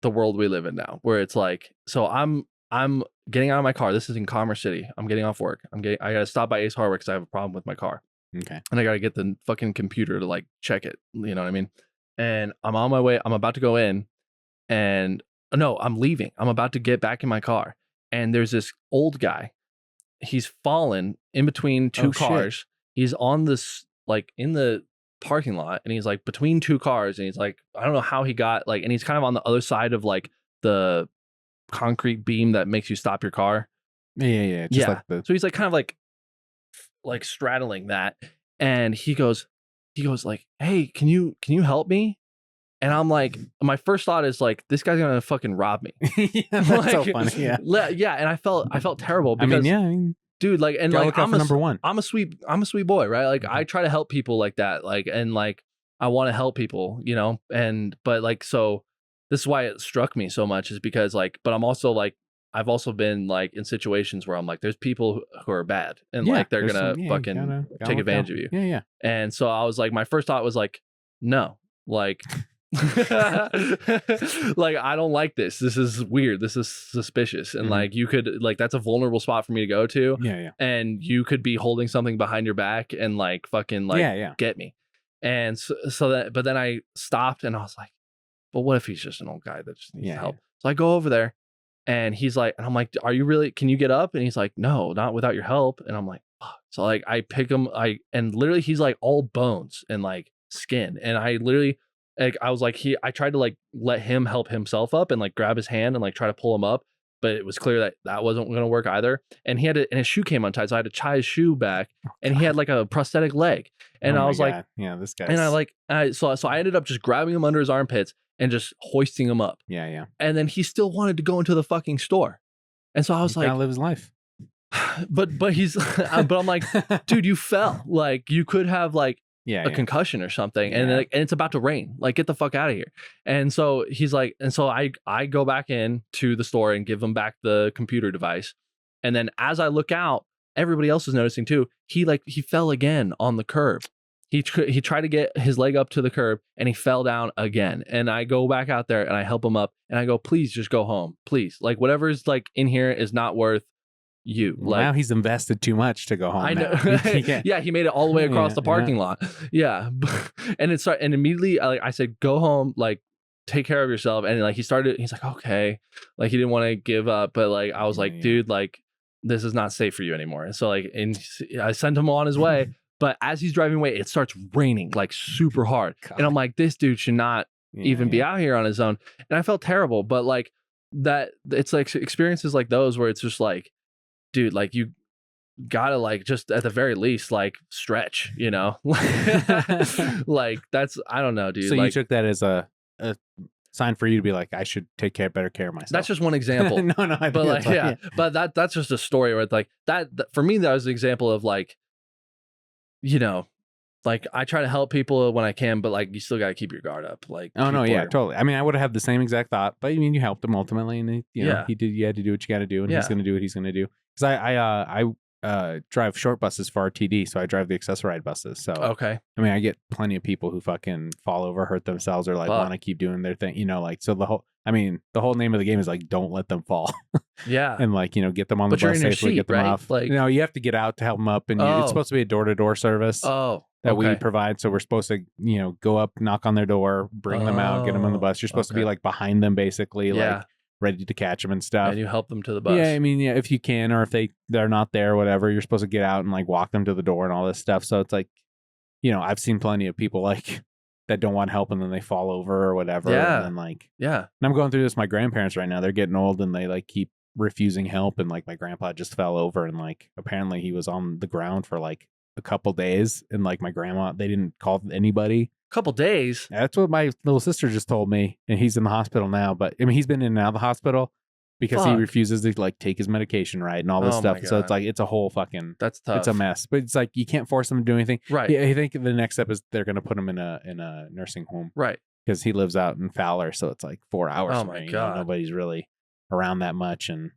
B: the world we live in now where it's like, so I'm getting out of my car. This is in Commerce City. I'm getting off work. I got to stop by Ace Hardware because I have a problem with my car.
A: Okay.
B: And I got to get the fucking computer to like check it. You know what I mean? And I'm on my way. I'm about to go in and no, I'm leaving. I'm about to get back in my car. And there's this old guy. He's fallen in between two cars. Shit. He's on this, like in the parking lot. And he's like between two cars. And he's like, I don't know how he got like, and he's kind of on the other side of like the concrete beam that makes you stop your car.
A: Yeah.
B: Like so he's like kind of like straddling that. And he goes like, hey, can you help me? And I'm like, my first thought is like, this guy's gonna fucking rob me.
A: Yeah, that's like, so funny.
B: Yeah. And I felt terrible because,
A: I mean,
B: dude, like, and like,
A: I'm number one.
B: I'm a sweet boy, right? Like, I try to help people like that, like, and like, I want to help people, you know. But like, so this is why it struck me so much is because like, but I'm also like, I've also been like in situations where I'm like, there's people who are bad and like they're gonna fucking gotta take advantage of you.
A: Yeah.
B: And so I was like, my first thought was like, no, like. Like I don't like this. This is weird. This is suspicious. And like you could like that's a vulnerable spot for me to go to.
A: Yeah.
B: And you could be holding something behind your back and like fucking like get me. And but then I stopped and I was like, but what if he's just an old guy that just needs help? So I go over there and he's like, and I'm like, are you really? Can you get up? And he's like, no, not without your help. And I'm like, fuck. So like I pick him. And literally he's like all bones and like skin. And I literally. Like I was like I tried to like let him help himself up and like grab his hand and like try to pull him up, but it was clear that wasn't going to work either. And he had and his shoe came untied, so I had to tie his shoe back, and he had like a prosthetic leg. And I was like,
A: yeah, this guy.
B: And so I ended up just grabbing him under his armpits and just hoisting him up.
A: Yeah. And
B: then he still wanted to go into the fucking store, and so I was like,
A: gotta live his life.
B: But he's, but I'm like, dude, you fell. Like you could have like. A concussion or something, and it's about to rain. Like, get the fuck out of here. And so he's like, and so I go back in to the store and give him back the computer device. And then as I look out, everybody else is noticing too. He fell again on the curb. He tried to get his leg up to the curb and he fell down again. And I go back out there and I help him up and I go, please just go home, please. Like whatever's like in here is not worth. Like
A: now he's invested too much to go home.
B: I know. Yeah, he made it all the way across the parking lot. Yeah, and and immediately I said, "Go home, like take care of yourself." And like he's like, "Okay," like he didn't want to give up, but like I was like, "Dude, like this is not safe for you anymore." And so like, and I sent him on his way. But as he's driving away, it starts raining like super hard, and I'm like, "This dude should not even be out here on his own." And I felt terrible, but like that, it's like experiences like those where it's just like. Dude, like you gotta like just at the very least like stretch, you know. Like that's I don't know, dude.
A: So
B: like,
A: you took that as a sign for you to be like, I should take better care of myself.
B: That's just one example.
A: No,
B: but like but that's just a story where it's like that for me that was an example of like, you know, like I try to help people when I can, but like you still got to keep your guard up. Like,
A: oh no,
B: people
A: yeah,
B: are-
A: totally. I mean, I would have had the same exact thought, but I mean, you helped him ultimately, and you know,
B: Yeah.
A: he did. You had to do what you got to do, and he's
B: Yeah.
A: going to do what he's going to do. Because I drive short buses for RTD, so I drive the Accessoride buses. So
B: Okay.
A: I mean, I get plenty of people who fucking fall over, hurt themselves, or like
B: Fuck.
A: want to keep doing their thing. You know, like so the whole name of the game is like don't let them fall,
B: Yeah.
A: and like you know get them on
B: But
A: the
B: you're
A: bus
B: in your
A: safely,
B: seat,
A: get them
B: right?
A: off.
B: Like-
A: You know, you have to get out to help them up, and
B: Oh.
A: it's supposed to be a door-to-door service
B: Oh.
A: that we
B: okay.
A: provide. So we're supposed to, you know, go up, knock on their door, bring them out, get them on the
B: Oh,
A: bus. You're supposed to be
B: okay.
A: like behind them, basically,
B: Yeah.
A: like ready to catch them and stuff.
B: And you help them to the bus.
A: Yeah, I mean, yeah, if you can, or if they're not there, or whatever, you're supposed to get out and like walk them to the door and all this stuff. So it's like, you know, I've seen plenty of people like that don't want help and then they fall over or whatever.
B: Yeah.
A: And then like,
B: Yeah.
A: and I'm going through this with my grandparents right now. They're getting old and they like keep refusing help. And like my grandpa just fell over and like apparently he was on the ground for like a couple days. And like my grandma, they didn't call anybody.
B: Couple days.
A: That's what my little sister just told me. And he's in the hospital now. But I mean, he's been in and out of the hospital because he
B: Fuck.
A: refuses to like take his medication right and all this
B: Oh
A: stuff.
B: my
A: So it's
B: God.
A: like, it's a whole fucking,
B: That's tough.
A: it's a mess. But it's like, you can't force him to do anything.
B: Right.
A: Yeah, I think the next step is they're going to put him in a nursing home
B: Right.
A: because he lives out in Fowler. So it's like 4 hours
B: Oh
A: from
B: my
A: me.
B: God.
A: Nobody's really around that much. And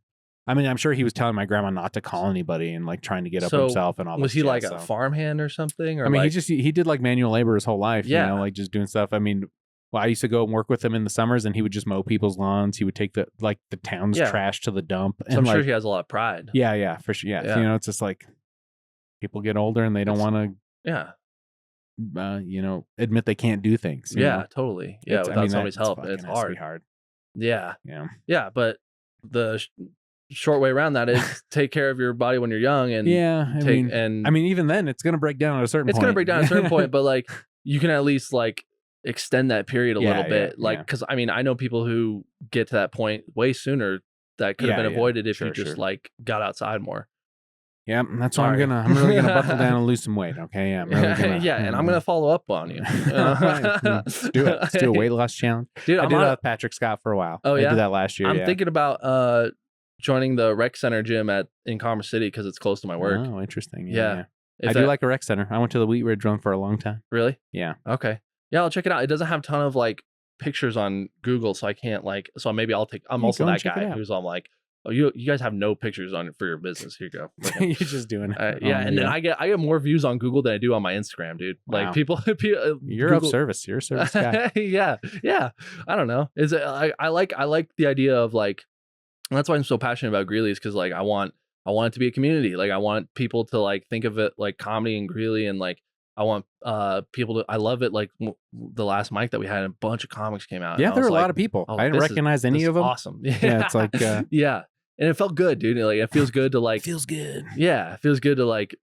A: I mean, I'm sure he was telling my grandma not to call anybody and like trying to get up
B: So,
A: himself and all
B: Was
A: this
B: he like
A: jazz,
B: a
A: so.
B: farmhand or something? Or
A: I mean,
B: like,
A: he did like manual labor his whole life,
B: Yeah.
A: you know, like just doing stuff. I mean, well, I used to go and work with him in the summers and he would just mow people's lawns. He would take the town's
B: Yeah.
A: trash to the dump.
B: so I'm
A: and
B: sure
A: like,
B: he has a lot of pride.
A: yeah, for sure. Yeah.
B: Yeah.
A: You know, it's just like people get older and they don't
B: It's-
A: want
B: Yeah.
A: to, you know, admit they can't do things. you
B: Yeah.
A: know?
B: Totally. Yeah.
A: It's- I
B: Without
A: mean,
B: somebody's help,
A: fucking
B: it's
A: has to be
B: hard.
A: hard.
B: Yeah.
A: Yeah.
B: Yeah. But the short way around that is take care of your body when you're young and
A: Yeah. I
B: take
A: mean, even then it's going to break down at a certain
B: it's
A: point.
B: going to break down at a certain point, but like you can at least like extend that period a
A: Yeah,
B: little
A: yeah,
B: bit. Like,
A: yeah.
B: cause I mean, I know people who get to that point way sooner that could have
A: Yeah,
B: been
A: yeah.
B: avoided if
A: Sure,
B: you just
A: sure.
B: like got outside more.
A: Yeah. That's why
B: Sorry.
A: I'm really going to buckle down and lose some weight. Okay. Yeah. I'm really gonna,
B: Yeah. And I'm going to follow up on you.
A: Let's do it. Let's do a weight loss challenge.
B: Dude,
A: I
B: I'm
A: did
B: on-
A: that with Patrick Scott for a while.
B: Oh,
A: I
B: yeah?
A: did that last year.
B: I'm
A: yeah.
B: thinking about joining the rec center gym in Commerce City because it's close to my work.
A: Oh, interesting.
B: Yeah.
A: Yeah.
B: If
A: I do
B: that-
A: like a rec center. I went to the Wheat Ridge one for a long time.
B: Really?
A: Yeah.
B: Okay. Yeah, I'll check it out. It doesn't have a ton of like pictures on Google, so I can't like. So maybe I'm
A: Yeah,
B: also
A: go and
B: that
A: check it
B: guy
A: out.
B: who's all like, oh, you guys have no pictures on it for your business. Here you go. Okay.
A: You're just doing it.
B: Yeah, and then I get more views on Google than I do on my Instagram, dude. Like
A: Wow.
B: people,
A: You're
B: Google,
A: of service. You're a service guy.
B: yeah. I don't know. I like the idea of like, and that's why I'm so passionate about Greeley is because like I want it to be a community. Like I want people to like think of it like comedy and Greeley, and like I want people to. I love it. Like the last mic that we had, a bunch of comics came out.
A: Yeah,
B: and I
A: there
B: was
A: were a lot
B: like,
A: of people.
B: oh,
A: I didn't
B: this is-
A: recognize any
B: this
A: of
B: is
A: them.
B: Awesome.
A: Yeah, it's like
B: yeah, and it felt good, dude. Like it feels good to like.
A: feels good.
B: Yeah, it feels good to like,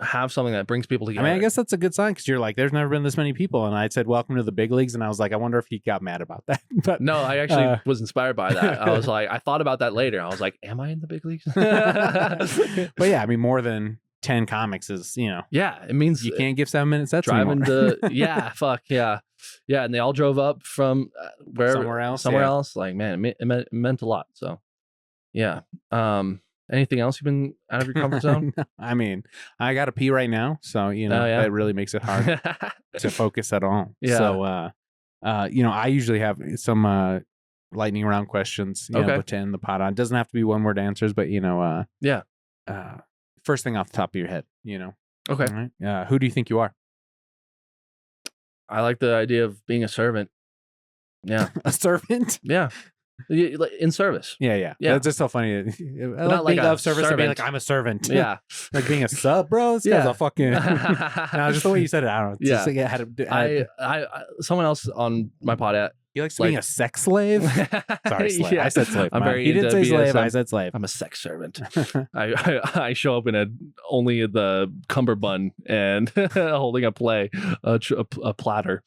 B: have something that brings people
A: I
B: together.
A: mean, I guess that's a good sign because you're like, there's never been this many people, and I said, "Welcome to the big leagues," and I was like, I wonder if he got mad about that. But
B: No, I actually was inspired by that. I was like, I thought about that later. I was like, am I in the big leagues?
A: but yeah, I mean, more than 10 comics is, you know,
B: Yeah, it means
A: you can't give 7 minute sets
B: driving
A: anymore.
B: to yeah, fuck yeah, and they all drove up from
A: Somewhere else,
B: somewhere
A: yeah.
B: else. Like man, it meant a lot. So yeah. Anything else you've been out of your comfort zone?
A: I mean, I got to pee right now, so you know
B: Oh, yeah?
A: that really makes it hard to focus at all.
B: Yeah.
A: So, you know, I usually have some lightning round questions. You
B: Okay.
A: know, to end the pot on. It doesn't have to be one word answers, but you know,
B: Yeah.
A: First thing off the top of your head, you know.
B: Okay.
A: All right. Who do you think you are?
B: I like the idea of being a servant. Yeah.
A: A servant?
B: Yeah. Like, in service.
A: Yeah.
B: Yeah.
A: That's just so funny. I
B: not
A: like
B: like
A: being
B: a
A: of service. I'd be
B: servant.
A: like, I'm a servant.
B: Yeah.
A: Like being a sub, bro. This guy's
B: Yeah.
A: a fucking. No, just the way you said it. I don't know. It's just
B: Yeah.
A: like, how to,
B: I someone else on my pod
A: he likes
B: like-
A: being a sex slave. Sorry, slave.
B: Yeah.
A: I said slave.
B: I'm
A: man.
B: very
A: He didn't say
B: into
A: slave. I
B: BDSM.
A: said slave.
B: I'm a sex servant. I show up in only the cummerbund and holding a platter.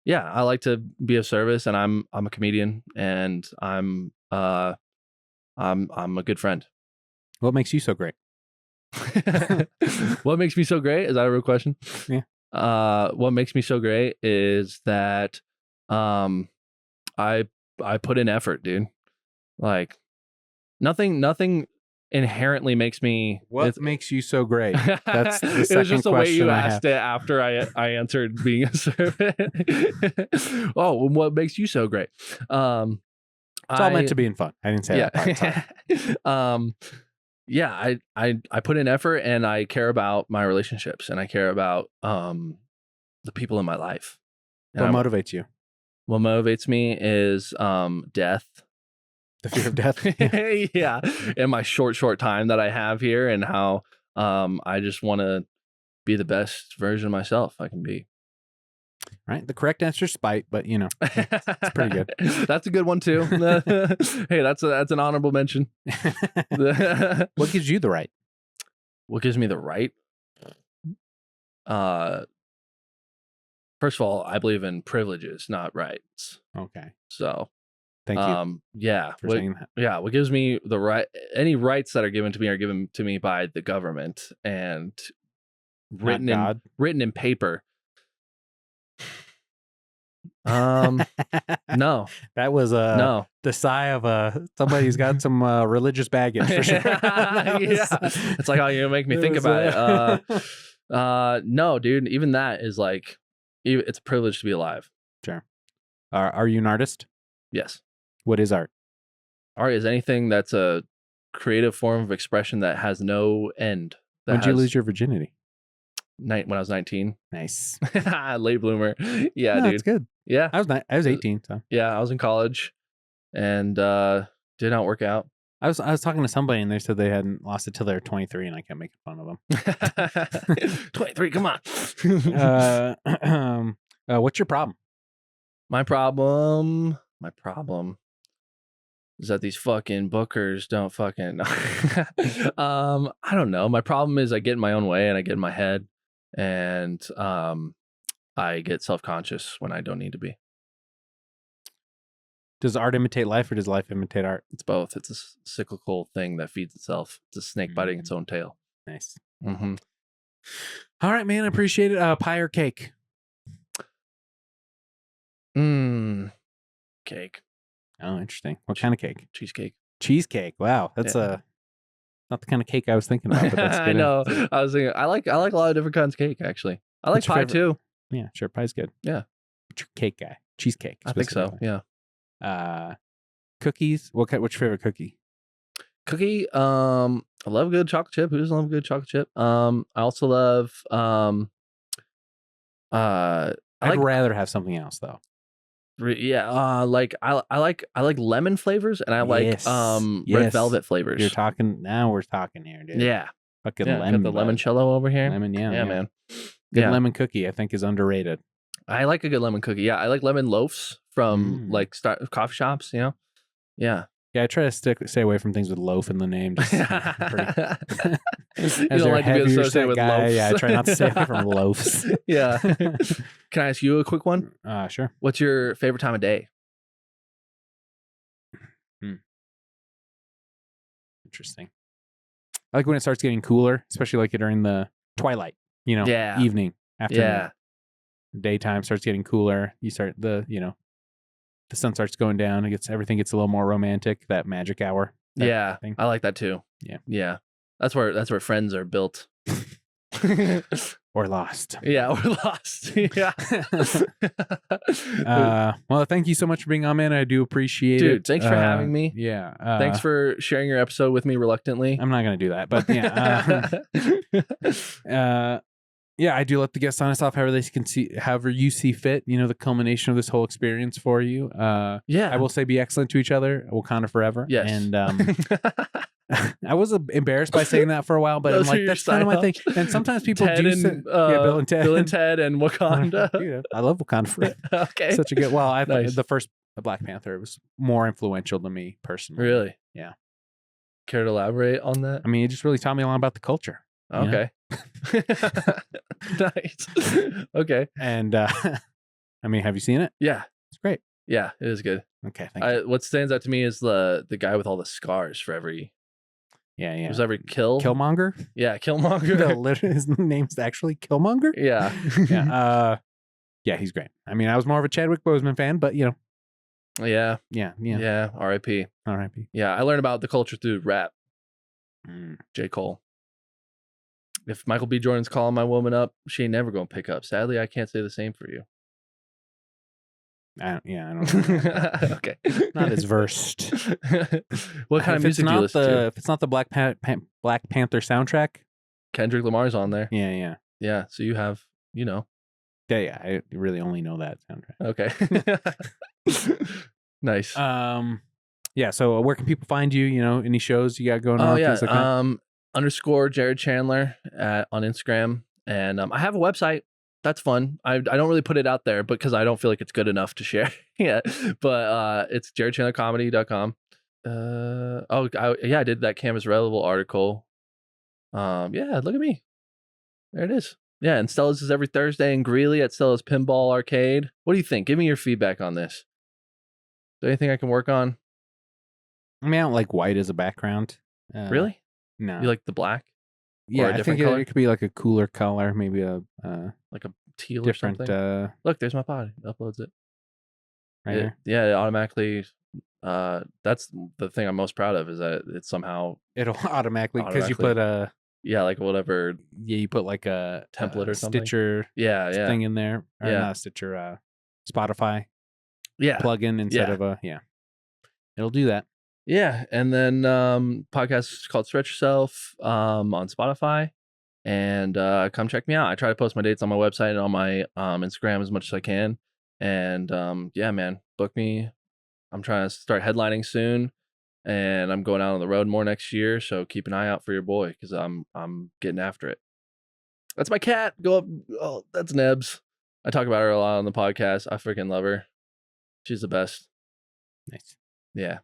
B: Yeah, I like to be of service, and I'm a comedian, and I'm a good friend.
A: What makes you so great?
B: What makes me so great? Is that a real question?
A: Yeah.
B: What makes me so great is that I put in effort, dude. Like nothing inherently makes me.
A: What makes you so great? That's the
B: It was
A: second
B: just the way you
A: question I
B: asked
A: have.
B: it after I answered being a servant. Oh, well, what makes you so great?
A: It's all meant to be in fun. I didn't say that part. Sorry.
B: Yeah, I put in effort, and I care about my relationships, and I care about the people in my life. And
A: What motivates you?
B: what motivates me is death.
A: The fear of death?
B: Yeah. In my short time that I have here, and how I just want to be the best version of myself I can be.
A: Right. The correct answer is spite, but you know, it's pretty good.
B: That's a good one too. Hey, that's an honorable mention.
A: What gives you the right?
B: What gives me the right? First of all, I believe in privileges, not rights.
A: Okay.
B: So
A: Thank you
B: yeah.
A: for saying that.
B: Yeah, what gives me the right? Any rights that are given to me by the government and written in paper. No.
A: That was
B: No.
A: the sigh of somebody who's got some religious baggage for sure.
B: Yeah. It's like, oh, you make me think about it. No, dude, even that is like, it's a privilege to be alive.
A: Sure. Are you an artist?
B: Yes.
A: What is art?
B: Art is anything that's a creative form of expression that has no end.
A: When did you lose your virginity?
B: When I was 19.
A: Nice.
B: Late bloomer. Yeah,
A: no,
B: dude.
A: That's good.
B: Yeah.
A: I was 18, so.
B: Yeah, I was in college and did not work out.
A: I was talking to somebody and they said they hadn't lost it till they were 23, and I kept making fun of them.
B: 23, come on.
A: What's your problem?
B: My problem is that these fucking bookers don't fucking I don't know. My problem is I get in my own way and I get in my head, and I get self-conscious when I don't need to be.
A: Does art imitate life, or does life imitate art?
B: It's both. It's a cyclical thing that feeds itself. It's a snake biting its own tail.
A: Nice.
B: Mm-hmm.
A: All right, man. I appreciate it. Pie or cake?
B: Cake.
A: Oh, interesting. What kind of cake?
B: Cheesecake.
A: Cheesecake. Wow, that's not the kind of cake I was thinking about. But that's good.
B: I know. I was thinking. I like a lot of different kinds of cake. Actually, I like pie too.
A: Yeah, sure. Pie's good.
B: Yeah.
A: What's your cake guy? Cheesecake.
B: I think so. Yeah.
A: Cookies. What's your favorite cookie?
B: Cookie. I love a good chocolate chip. Who doesn't love a good chocolate chip? I also love.
A: I'd rather have something else though.
B: Yeah. Like I like lemon flavors, and I like red velvet flavors.
A: We're talking here, dude.
B: Yeah.
A: Fucking
B: lemon. Got the limoncello over here.
A: Lemon, yeah,
B: man.
A: Good lemon cookie, I think, is underrated.
B: I like a good lemon cookie. Yeah, I like lemon loaves from like coffee shops. You know. Yeah.
A: Yeah, I try to stay away from things with loaf in the name. Just,
B: you don't like to be associated with loaves.
A: Yeah, I try not to stay away from loaves.
B: Yeah. Can I ask you a quick one?
A: Sure.
B: What's your favorite time of day?
A: Interesting. I like when it starts getting cooler, especially like during the twilight, evening, afternoon.
B: Yeah.
A: Daytime starts getting cooler. You start the sun starts going down. Everything gets a little more romantic. That magic hour.
B: Yeah, I like that too. Yeah. That's where friends are built.
A: Or lost.
B: Yeah, or lost. Yeah.
A: Well, thank you so much for being on, man. I do appreciate it.
B: Dude, thanks for having me.
A: Yeah.
B: Thanks for sharing your episode with me reluctantly.
A: I'm not going to do that, but yeah. Yeah, I do let the guests sign us off however you see fit, the culmination of this whole experience for you.
B: Yeah.
A: I will say be excellent to each other. Wakanda forever.
B: Yes.
A: And I was embarrassed by saying that for a while, but I'm like, that's kind of my thing. And sometimes people
B: Ted
A: do say, Bill and Ted.
B: Bill and Ted and Wakanda.
A: Dude, I love Wakanda forever.
B: Okay.
A: Such a good, I thought
B: Nice.
A: the first Black Panther was more influential to me personally.
B: Really?
A: Yeah.
B: Care to elaborate on that?
A: I mean, it just really taught me a lot about the culture.
B: Okay. Nice. Okay.
A: And I mean, have you seen it?
B: Yeah.
A: It's great.
B: Yeah, it is good.
A: Okay, thank you.
B: What stands out to me is the guy with all the scars for every
A: was
B: every kill.
A: Killmonger?
B: Yeah, Killmonger.
A: His name's actually Killmonger?
B: Yeah.
A: Yeah. Yeah, he's great. I mean, I was more of a Chadwick Boseman fan, but
B: Yeah.
A: Yeah.
B: Yeah. R.I.P.
A: R.I.P.
B: Yeah, I learned about the culture through rap. J. Cole. If Michael B. Jordan's calling my woman up, she ain't never gonna pick up. Sadly, I can't say the same for you.
A: I don't know.
B: Okay.
A: Not as versed.
B: What kind of music do you listen to?
A: If it's not the Black Panther soundtrack,
B: Kendrick Lamar's on there.
A: yeah.
B: Yeah, so you have,
A: Yeah, I really only know that soundtrack.
B: Okay. Nice.
A: Yeah, so where can people find you? You know, any shows you got going on?
B: Oh yeah,
A: things like that?
B: _ Jared Chandler on Instagram, and I have a website. That's fun. I don't really put it out there because I don't feel like it's good enough to share. Yeah, but it's jaredchandlercomedy.com. I did that Canvas Relevable article. Yeah, look at me. There it is. Yeah, and Stella's is every Thursday in Greeley at Stella's Pinball Arcade. What do you think? Give me your feedback on this. Is there anything I can work on?
A: I mean, I don't like white as a background.
B: Really?
A: No.
B: You like the black?
A: Yeah,
B: a
A: I think
B: different
A: it could be like a cooler color, maybe a
B: Like a teal
A: different
B: or something? Look, there's my pod. It uploads it.
A: right here.
B: Yeah, it automatically. That's the thing I'm most proud of is that it somehow.
A: It'll automatically because you put a
B: like whatever.
A: Yeah, you put like a
B: template or something.
A: Stitcher thing in there. Or not Stitcher, Spotify plugin instead of a It'll do that.
B: Yeah, and then podcast is called Stretch Yourself on Spotify, and come check me out. I try to post my dates on my website and on my Instagram as much as I can, and yeah, man, book me. I'm trying to start headlining soon, and I'm going out on the road more next year. So keep an eye out for your boy because I'm getting after it. That's my cat. Go up. Oh, that's Nebs. I talk about her a lot on the podcast. I freaking love her. She's the best.
A: Nice.
B: Yeah.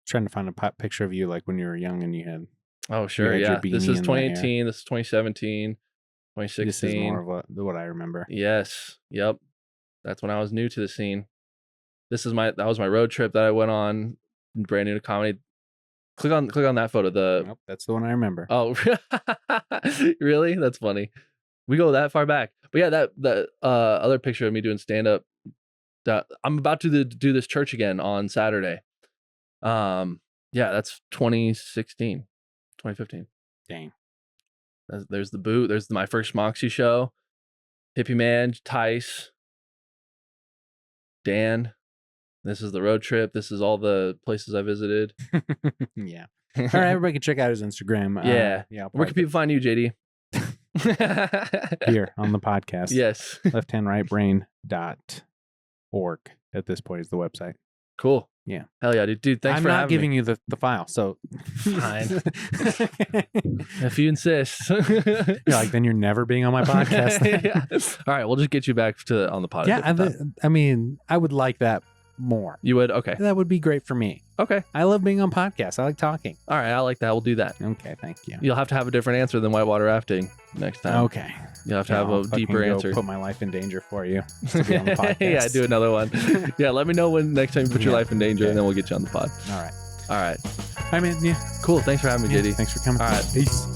A: Trying to find a picture of you like when you were young and you had.
B: Oh sure, yeah. This is 2018. This is 2017, 2016.
A: This is more of what I remember.
B: Yes. Yep. That's when I was new to the scene. That was my road trip that I went on, brand new to comedy. Click on that photo.
A: Nope, that's the one I remember.
B: Oh, really? That's funny. We go that far back. But yeah, that other picture of me doing stand up. I'm about to do this church again on Saturday. Yeah, that's 2016, 2015.
A: Dang.
B: There's the boot. There's my first Moxie show. Hippie Man, Tice, Dan. This is the road trip. This is all the places I visited.
A: Yeah. All right, everybody can check out his Instagram.
B: Yeah. Where can people find you, JD?
A: Here on the podcast.
B: Yes.
A: lefthandrightbrain.org at this point is the website.
B: Cool.
A: Yeah.
B: Hell yeah, dude. Thanks for having me.
A: I'm not giving you the file, so
B: fine. If you insist.
A: You're like, then you're never being on my podcast.
B: Yeah. All right, we'll just get you back on the podcast.
A: Yeah, I mean, I would like that more.
B: You would? Okay.
A: That would be great for me.
B: Okay.
A: I love being on podcasts. I like talking.
B: All right, I like that. We'll do that.
A: Okay, thank you.
B: You'll have to have a different answer than whitewater rafting next time.
A: Okay.
B: You'll have to have a deeper answer.
A: Put my life in danger for you to be on the podcast.
B: Yeah, do another one. Yeah, let me know when next time you put your life in danger, and then we'll get you on the pod.
A: All right.
B: All right.
A: I mean, yeah.
B: Cool. Thanks for having me, JD.
A: Thanks for coming.
B: All right.
A: Peace.